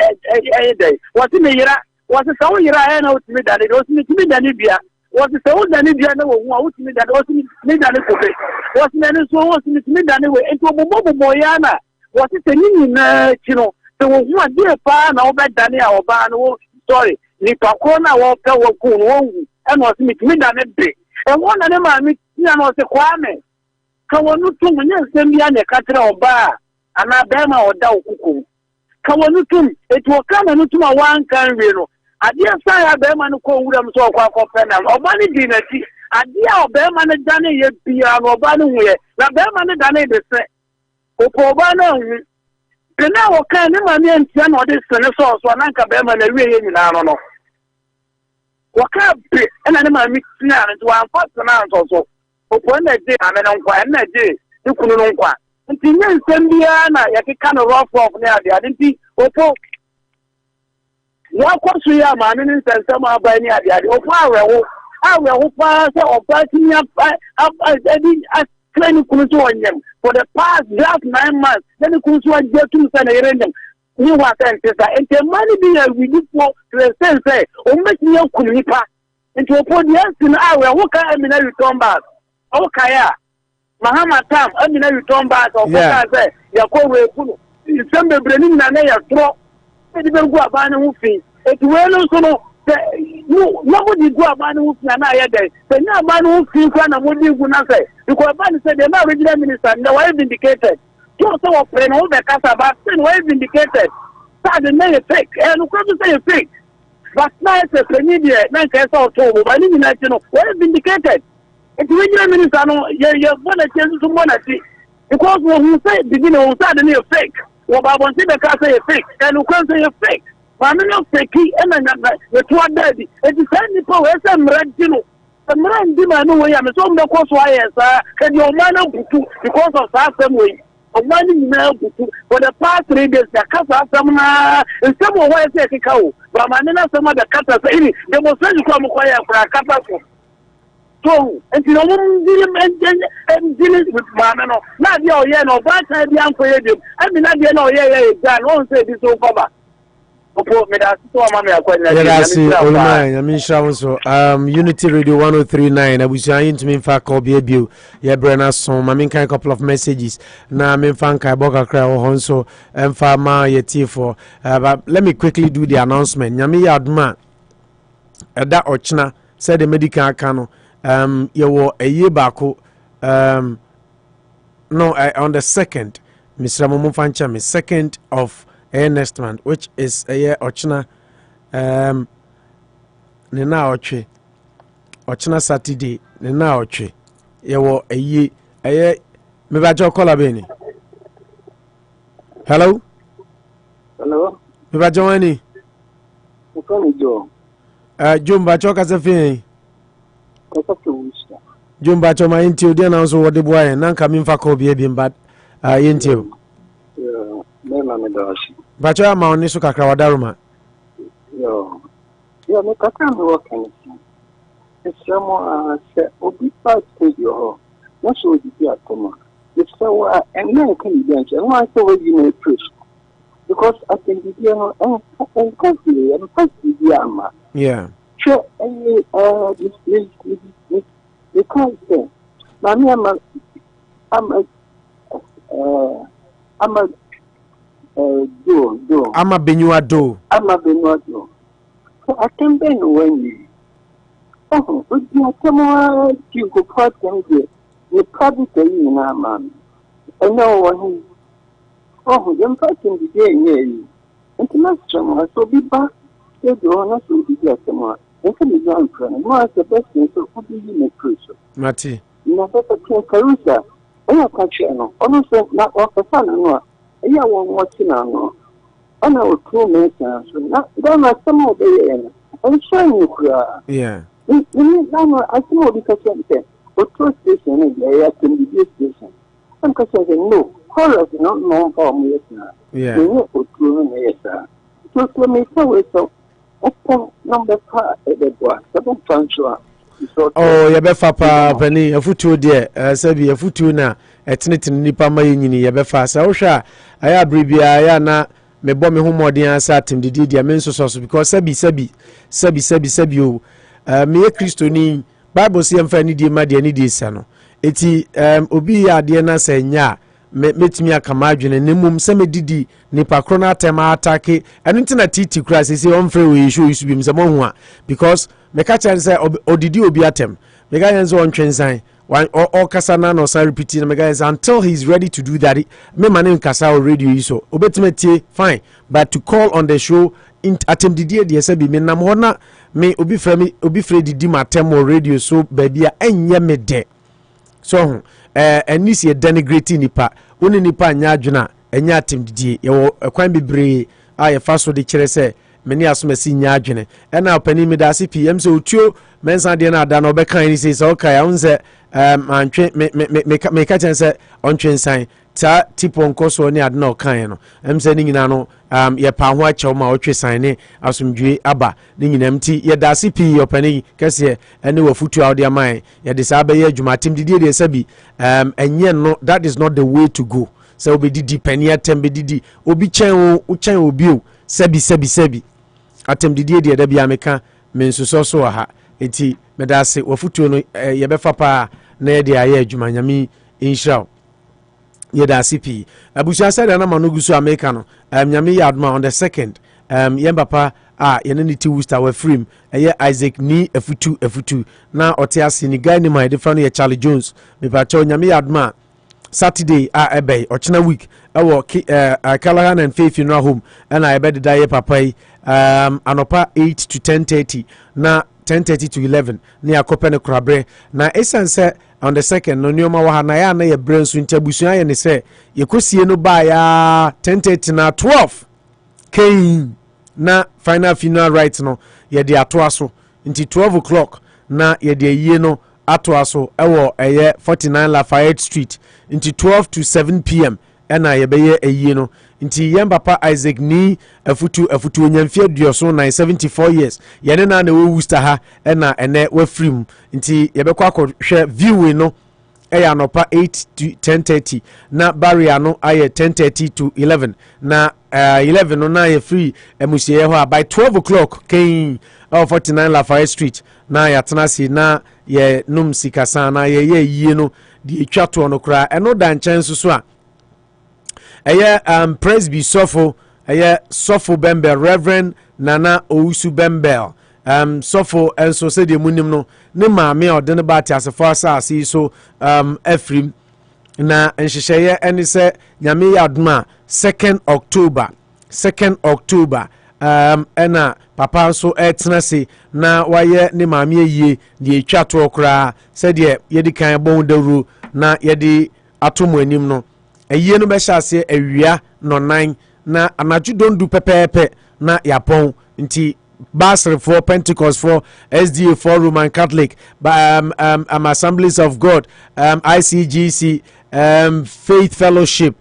S8: dey wati me yira wati sa wo yira na utime dane utime dane bia wati sa wo dane bia na wo hu utime dane wati me dane ko be wati me so wati me dane we enti obobo ya na wati se ni na chino se wo hu ade pa na wo be dane a oba na wo sorry ni pa ko na wo ka wo ku wo hu e no wati me dane be e wona ne ma mi tia no se kwame ka wonu tu munye nsem bia ne ka tira oba ana bema oda okukum ka wonu tum etu okama no tum a wan kan we no ade asa ya bema no ko wuram so okwa penal oba ne di na ti ade a obema ne dane ye bia no oba ne hu ye na bema ne dane de se opo oba na hu kena wo kan ne ma ne ntia na ode sene so na nka bema na we ye nyina no no waka be ena ne ma mi tia no to an fa na so opo na je amena nkwa na je ikunu no nkwa nti nye nsembia na yakeka no rough off ne ade nti opo wakwasu ya ma ne nsensem abai ne ade opo awewo pa se opa tinya adi aklani kunu to onyem for the past just 9 months then kunu to ajetum se na yerenyem ni wa sentesa ente mani bi ya widifo to sense o metinya kunu nipa nti opo dia sin awewo ka amina return back o kaya Mahama Tam, Amina return back or say, Yakowe Puno. Some Brenin Nana Yatro, Edible Guabana Wufi. It will also nobody go about Nana Day. The Naman Wufi Kwana Mudi Gunase. Because Ban said the original minister, no way vindicated. You also friend all the Casa Bastin, way vindicated. Sad the name fake, and who could say fake. But now it's a Penidia, Nanka October, but in national, way vindicated. It's when minister no you want to change to money because when you say beginning on start the fake what about the car say fake and you can say fake but I'm not fake and the two daddy it is any power some red no some red demand no way I'm so the course why sir can your man because of that same way of money now for the past 3 days the casa some in some way say cow but man some of the kata say the most come quiet for a kata so, and you know, and dealing with Mamma, not your no, but I be uncle. I mean, not no, yeah, won't say this over.
S2: Unity Radio 1039. I was trying to mean for copy you. Yeah, Brenna song. I mean, a couple of messages. Now, I mean, thank I boka cry or honso and farmer yet for. But let me quickly do the announcement. Yami Yadma that Ochna said the medical cano. You were a year back. No, on the 2nd, Mr. Mumufanchami, 2nd of next month, which is a year Ochna Nina Ochna Saturday, Nina Oche. You were a year, maybe I just call Abeni. Hello?
S11: Hello?
S2: Maybe I join any?
S11: Joe.
S2: Jumba Chokazafini. Jumba Choma into the announce what the boy and Nanka Minfa Kobe being bad. Into but your mount is Kakawadaruma.
S11: Yo, make a kind of working. It's someone said, oh, be part of your what should you at Coma? It's so, and now can be and why so you may preach. Because I think the piano and constantly and constantly,
S2: yeah.
S11: Sure, the constant. Mammy, I'm
S2: a Benua do.
S11: I'm a Benua do. So I can be when you. Oh, but you are you go part and you probably say you now, man. I know one. Oh, you're fighting the day near you. And to last summer, so be back. They do not will be there tomorrow. And can be young friend. What's the best thing so could be in a crucial?
S2: Mati.
S11: Never Carusa. I have catch you. Almost not off the sun. No, I won't watch you now. ana otu me san so na na some of the I'm trying to
S2: yeah
S11: no I think what because otu station is there can be station I'm saying no chorus not known for me
S2: yeah
S11: otu me so me so number 5 the boy so transfer.
S2: Oh, ya befa pa pani afutuo de sabi afutuo na etenetene nipa ma yenyini ya befa sa wo hwa aya bribia ya na mebɔ me homɔden asa atem didi dia me nso so because sabi o me ye kristoni bible say emfa ni die ma de ni die sa no eti obi ya de na sa nya metimi akama adwene nemum se medidi nipa kro na atema atake eno ntina titi kura sese onfre we show isu bim se mo hu a because me ka chan say odidi obi atem me ga yenzo on twensan or kasa na no sa repeating me guys until he's ready to do that me man kasa o radio yi so obetimeti fine but to call on the show atem didi de se bi me nam ho na me obi frɛ didi matem o radio so baby a enye me de so enisi denigrate nipa woni nipa anya adwena enya atem didi ye wo kwan bebre a ye fa so de kire se meni asomasi nya adwene ena opani mi da CPM so otuo mensa de na ada no be kan ni se okay unse antwe me ka chen se ontwensan ta tipo nkoso ni ade na okan no emse ni nyina no ye pa ho achew ma otwesan ne asomdwe aba ni nyina mti ye da CP opani kese ene wafutu awde aman ye de sa be ye adwumatem didi de sabi enye no that is not the way to go so obi didi pani atem be didi obi chen obi o sabi atem didi de da bia meka mensuso so ha enti medase wafutu no ye befa pa na ye de aye adwuma nyame inshra ye da CP abusia said na manugusu america no nyame ya aduma on the 2nd ye papa ye ne ti Worcester wa free ye Isaac ni afutu na otiase ni guy ni my different ye Charlie Jones me pa cho nyame ya aduma Saturday ebe ochina week ewo Callahan and Faith Funeral Home and I ebe da ye papa anopa 8 to 10:30 na 10:30 to 11 ni akope ne krabre na esense on the 2nd no nyoma wa na ya na ye bransu ntabusu aye ne se ye kosie no ba ya 10:30 na 12 kain na final funeral right no ye de atoa so nti 12 o'clock na ye de yie no atoa so ewo eye 49 Lafayette Street nti 12 to 7 p.m. ena ye be ye eyie no nti yem papa Isaac ni afutu onyamfie duoso 974 years ye ne na we Worcester ha ena ene we free nti ye be kwa hwe view no eya nopa 8 to 10:30 na barrier no aye 10:30 to 11 na 11 no na ye free emusie ho by 12 o'clock kain 49 Lafayette Street na ya tenasi na ye num sikasa na ye yie no di etwato no kra eno dan chanso so a eye presby sofo eye sofo bembel Reverend Nana Ousu bembel sofo enso se de munim no ne maame ode ne ba ti asefo asase so afrim na nhyehyeye ene se nyame yadma 2nd October ena papa so etenase na waye ne maame yie de etwato okra se de yedi kan bon dawru na yedi atomo anim no eyie no be hyase awia no 9 na anaju dondu pepepe na yapon nti Basel for Pentecost for SDA for Roman Catholic Assemblies of God ICGC Faith Fellowship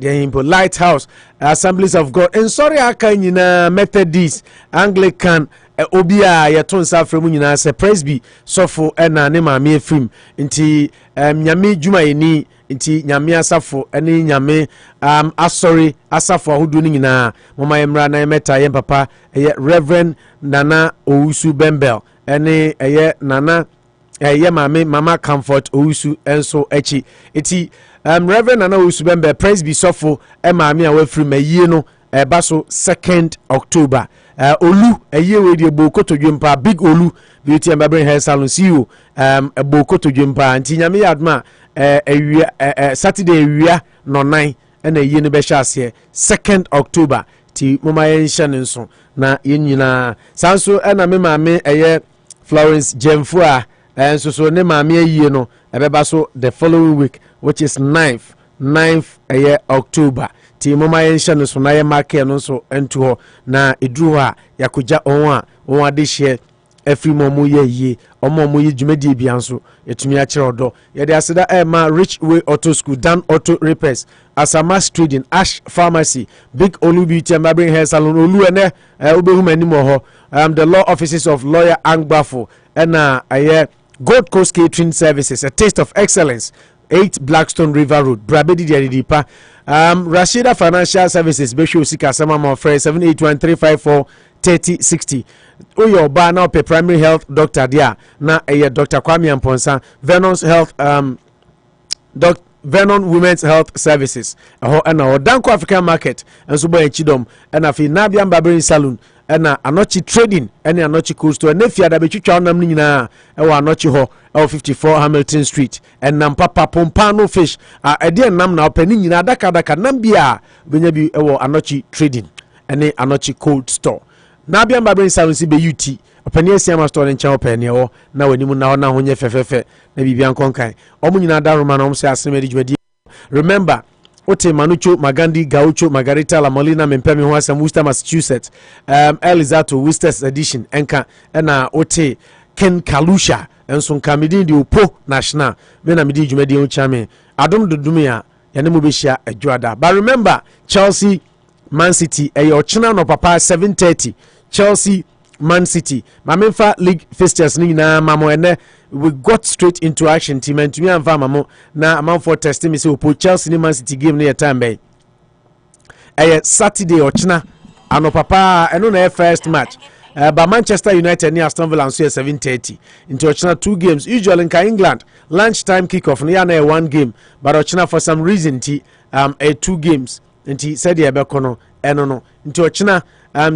S2: Lighthouse Assemblies of God and sorry aka nyina Methodist Anglican obia yeton safre mu nyina se Presby sofo na ne maame afim nti nyame djuma yeni nti nyame asafo ene nyame asori asafo ahodo ni nyina mama yemra na meta yem papa Reverend Nana Ousu bembel ene Nana mama Comfort Ousu enso echi eti Reverend Nana Ousu bembel Presby sofo maame a wafiri mayie no eba so 2nd October olu eye we de bokoto dwempa big olu beauty and barbering hair salon CEO bokoto dwempa nti nyame yadma Saturday awia no 9 na eye ne be hyase 2nd October ti moma yenhye nso na yenyina sanso na me maame Florence Jemfua enso so ne maame aye no ebeba so the following week which is 9th 9th October ti mama yɛnhyɛ no so na yɛ market no so ento hɔ na eduru hɔ a yakogya on ade hye every momo ye omo ye dwumadi bia nso etumi a kyerɛ ɔdɔ yɛde aseda ma Rich Way Auto School, Dan Auto Repairs, Asamas Trading, Ash Pharmacy, Big Olu Beauty and Barbering Hair Salon, Olu ene obehum animo hɔ, the law offices of Lawyer Angbafo and Gold Coast Catering Services, a taste of excellence, 8 Blackstone River Road, Brabedi Diadipa, Rashida Financial Services, Besho Sika Samama Frey 781-354-3060. Uyo ba na pe primary health doctor dia na Dr. Kwame Amponsa, Venon's Health Venon Women's Health Services. Ana Danko African Market and so boy chidom and afi Nabian Barbering Saloon and Anochi Trading and Anochi Coast to Nefia da betwa nam nyina e wa Anochi ho 54 Hamilton Street and Nampapa Pompano Fish ade nam na opani nyina daka nam bia benya bi e wo Anochi Trading and Anochi Cold Store. Nabian Barbering Saloon si be UT opani asiama store nchen opani ho na wanimu na ho nye fefefe na bibia nkonkan omu nyina da roma na omu se aseme di dwadi. Remember Ote Manucho Magandi Gaucho Margarita La Molina Mempemi ho asem Worcester Massachusetts, Elizato Worcester's edition enka na Ote Ken Kalusha enso nka medi di Opo National me na medi dwumadi ho chame adom dodum ya yane mo behia adwada. But remember Chelsea Man City ochina no papa 7:30 Chelsea Man City mamemfa league fixtures ni na mamo ene we got straight into action team and to me amfa mamo na amount for testing me say Opo Chelsea ni Man City game near time by Saturday ochina ano papa eno na first match but Manchester United ni Aston Villa so 7:30 into ochina 2 games usually in England lunchtime kickoff ni na 1 game but ochina for some reason ti 2 games nti said ya bekono eno no nti ochina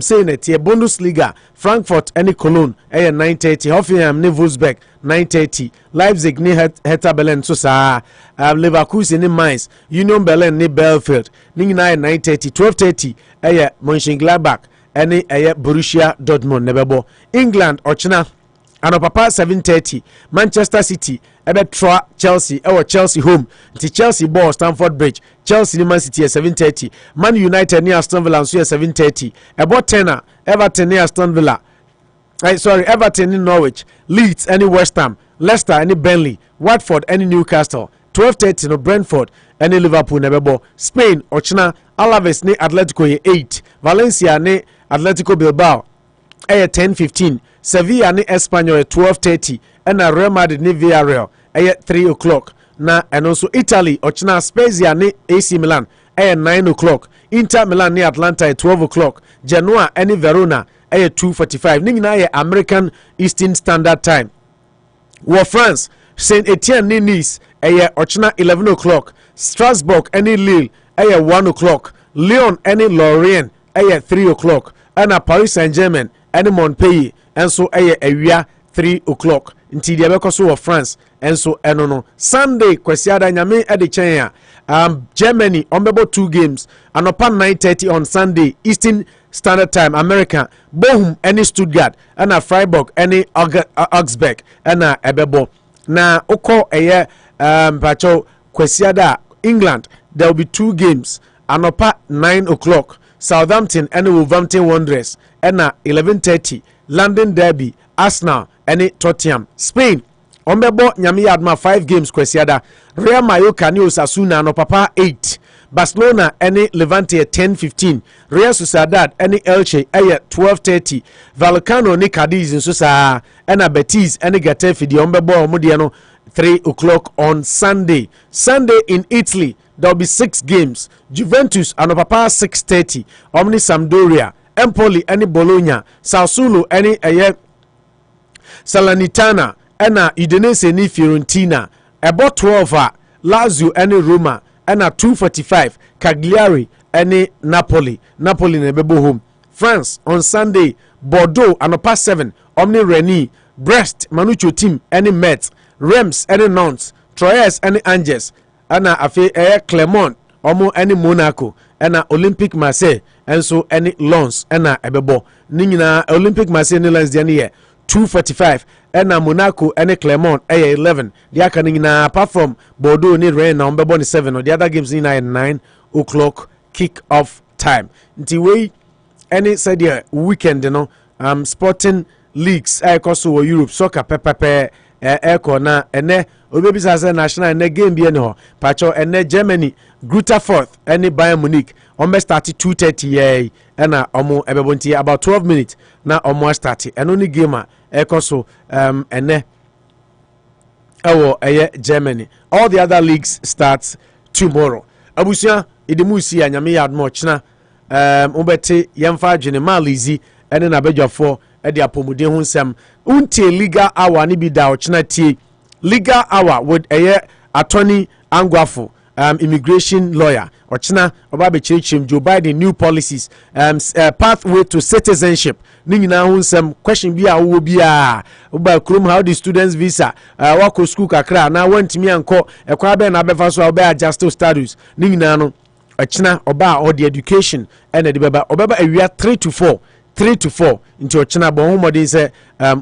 S2: saying it here Bundesliga Frankfurt any Cologne 9:30 Hoffenheim ni Wolfsburg 9:30 Leipzig ni Hertha Berlin so sa Leverkusen ni Mainz Union Berlin ni Bielefeld ni nyina 9:30 12:30 Mönchengladbach any Borussia Dortmund nebebo. England ochina ano papa 7:30 Manchester City Troa Chelsea Chelsea home nti Chelsea ball Stamford Bridge Chelsea ni Man City 7:30 Man United ni Aston Villa so 7:30 10 Everton ni Aston Villa Everton ni Norwich Leeds any West Ham Leicester any Burnley Watford any Newcastle 12:30 no Brentford any Liverpool nebebo. Spain ochina Alaves ni Atletico 8 Valencia ni Atletico Bilbao 10:15 Sevilla ni Espanyol 12:30 and Real Madrid ni Villarreal 3 o'clock na and also Italy ochina Spezia ni AC Milan 9 o'clock Inter Milan ni Atlanta 12 o'clock Genoa ni Verona 2:45 ni nyina American Eastern Standard Time. Wo France Saint Etienne ni Nice ochina 11 o'clock Strasbourg ni Lille 1 o'clock Lyon ni Lorient 3 o'clock and Paris Saint-Germain ni Montpellier and so awia 3 o'clock nti dia bekoso wo France enso eno no Sunday kwasiada nyame ede chen Germany ombebo 2 games anopa 9:30 on Sunday Eastern Standard Time America Bochum any Stuttgart and Freiburg any Augsburg and ebebo na oko pacho kwasiada England there will be 2 games anopa 9 o'clock Southampton and Wolverhampton Wanderers and 11:30 London Derby Arsenal and Tottenham. Spain ombebo nyame yadma 5 games kwesiada Real Mallorca ni Osasuna no papa 8 Barcelona and Levante 10:15 Real Sociedad and Elche 12:30 Vallecano ni Cadiz nso saa and Betis and Getafe di ombebo omode no 3 o'clock on Sunday in Italy. There will be 6 games. Juventus and papa 6:30 Omni Sampdoria Empoli any Bologna Sassuolo any Salernitana and Udinese ni Fiorentina about 12 Lazio any Roma and 2:45 Cagliari any Napoli nebebo home. France on Sunday Bordeaux and past 7 Omni Rennes Brest Manucho team any Metz Reims any Nantes Troyes any Angers and afi Clermont omo any Monaco and Olympic Marseille and so any Lens and ebebo ni nyina Olympic Marseille ni Lens dia 2:45 ɛna Monaco ɛne Clermont ɛyɛ 11 the aka no nyinaa apart from Bordeaux ne Rennes na ɔmbɛbɔ ne 7 no the other games nyinaa yɛ 9 o'clock kick off time nti wei ɛne sɛdeɛ weekend no sporting leagues ɛkɔ so wɔ Europe soccer pɛpɛpɛ ɛkɔ na ɛnɛ obebisa sɛ national ɛnɛ game bi ɛne hɔ patcho ɛnɛ Germany Grutterfurt ɛne Bayern Munich ɔmbɛ start 2:30 yɛ ɛna ɔmo ɛbɛbɔ nti about 12 minutes na ɔmo start ɛno ne game a ɛkɔ so ɛnɛ ɛwɔ ɛyɛ Germany all the other leagues start tomorrow abusua edemu si anyame yɛ admo kyena wobɛte yɛmfa adwene malizi ɛne n'abadwafoɔ ɛde apɔmuden ho nsɛm untie legal hour ne bi da ɔkyena tie legal hour with ɛyɛ attorney Angwafo immigration lawyer ɔkyena ɔba bɛkyerɛkyerɛm Joe Biden new policies pathway to citizenship ne nyinaa ho nsɛm question bi a wowɔ biaa woba kurom how the students visa wakɔ school kakra na wantumi ankɔ ɛkwa bɛn na bɛfa so a wobɛ adjust status ne nyinaa no ɔkyena ɔba a ɔde education ɛna de bɛba ɔbɛba awia 3 to 4 nti ɔkyena bɔ ho mmɔden sɛ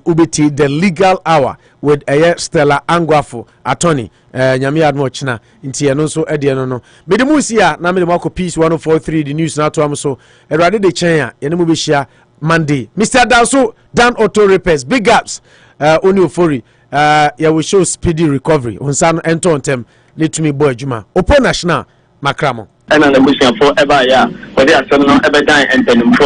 S2: wobɛtie the legal hour with Stella Angwafo attorney nyame admo ɔkyena nti ɛno nso ɛdeɛ no no mede mu si a na mede mu akɔ peace 104.3 the news na atoa m so awurade de kyɛn a yɛne mu bɛhyia Monday Mr. Danso Dan Auto Repairs big ups oni ofori yɛwɔ show speedy recovery onsa no ɛntɔ ntɛm ne tumi bɔ adwuma opo national makramo
S8: ɛna na busuafo ɛba yɛ a wɔde asɛm no ɛbɛdan ɛntanimfo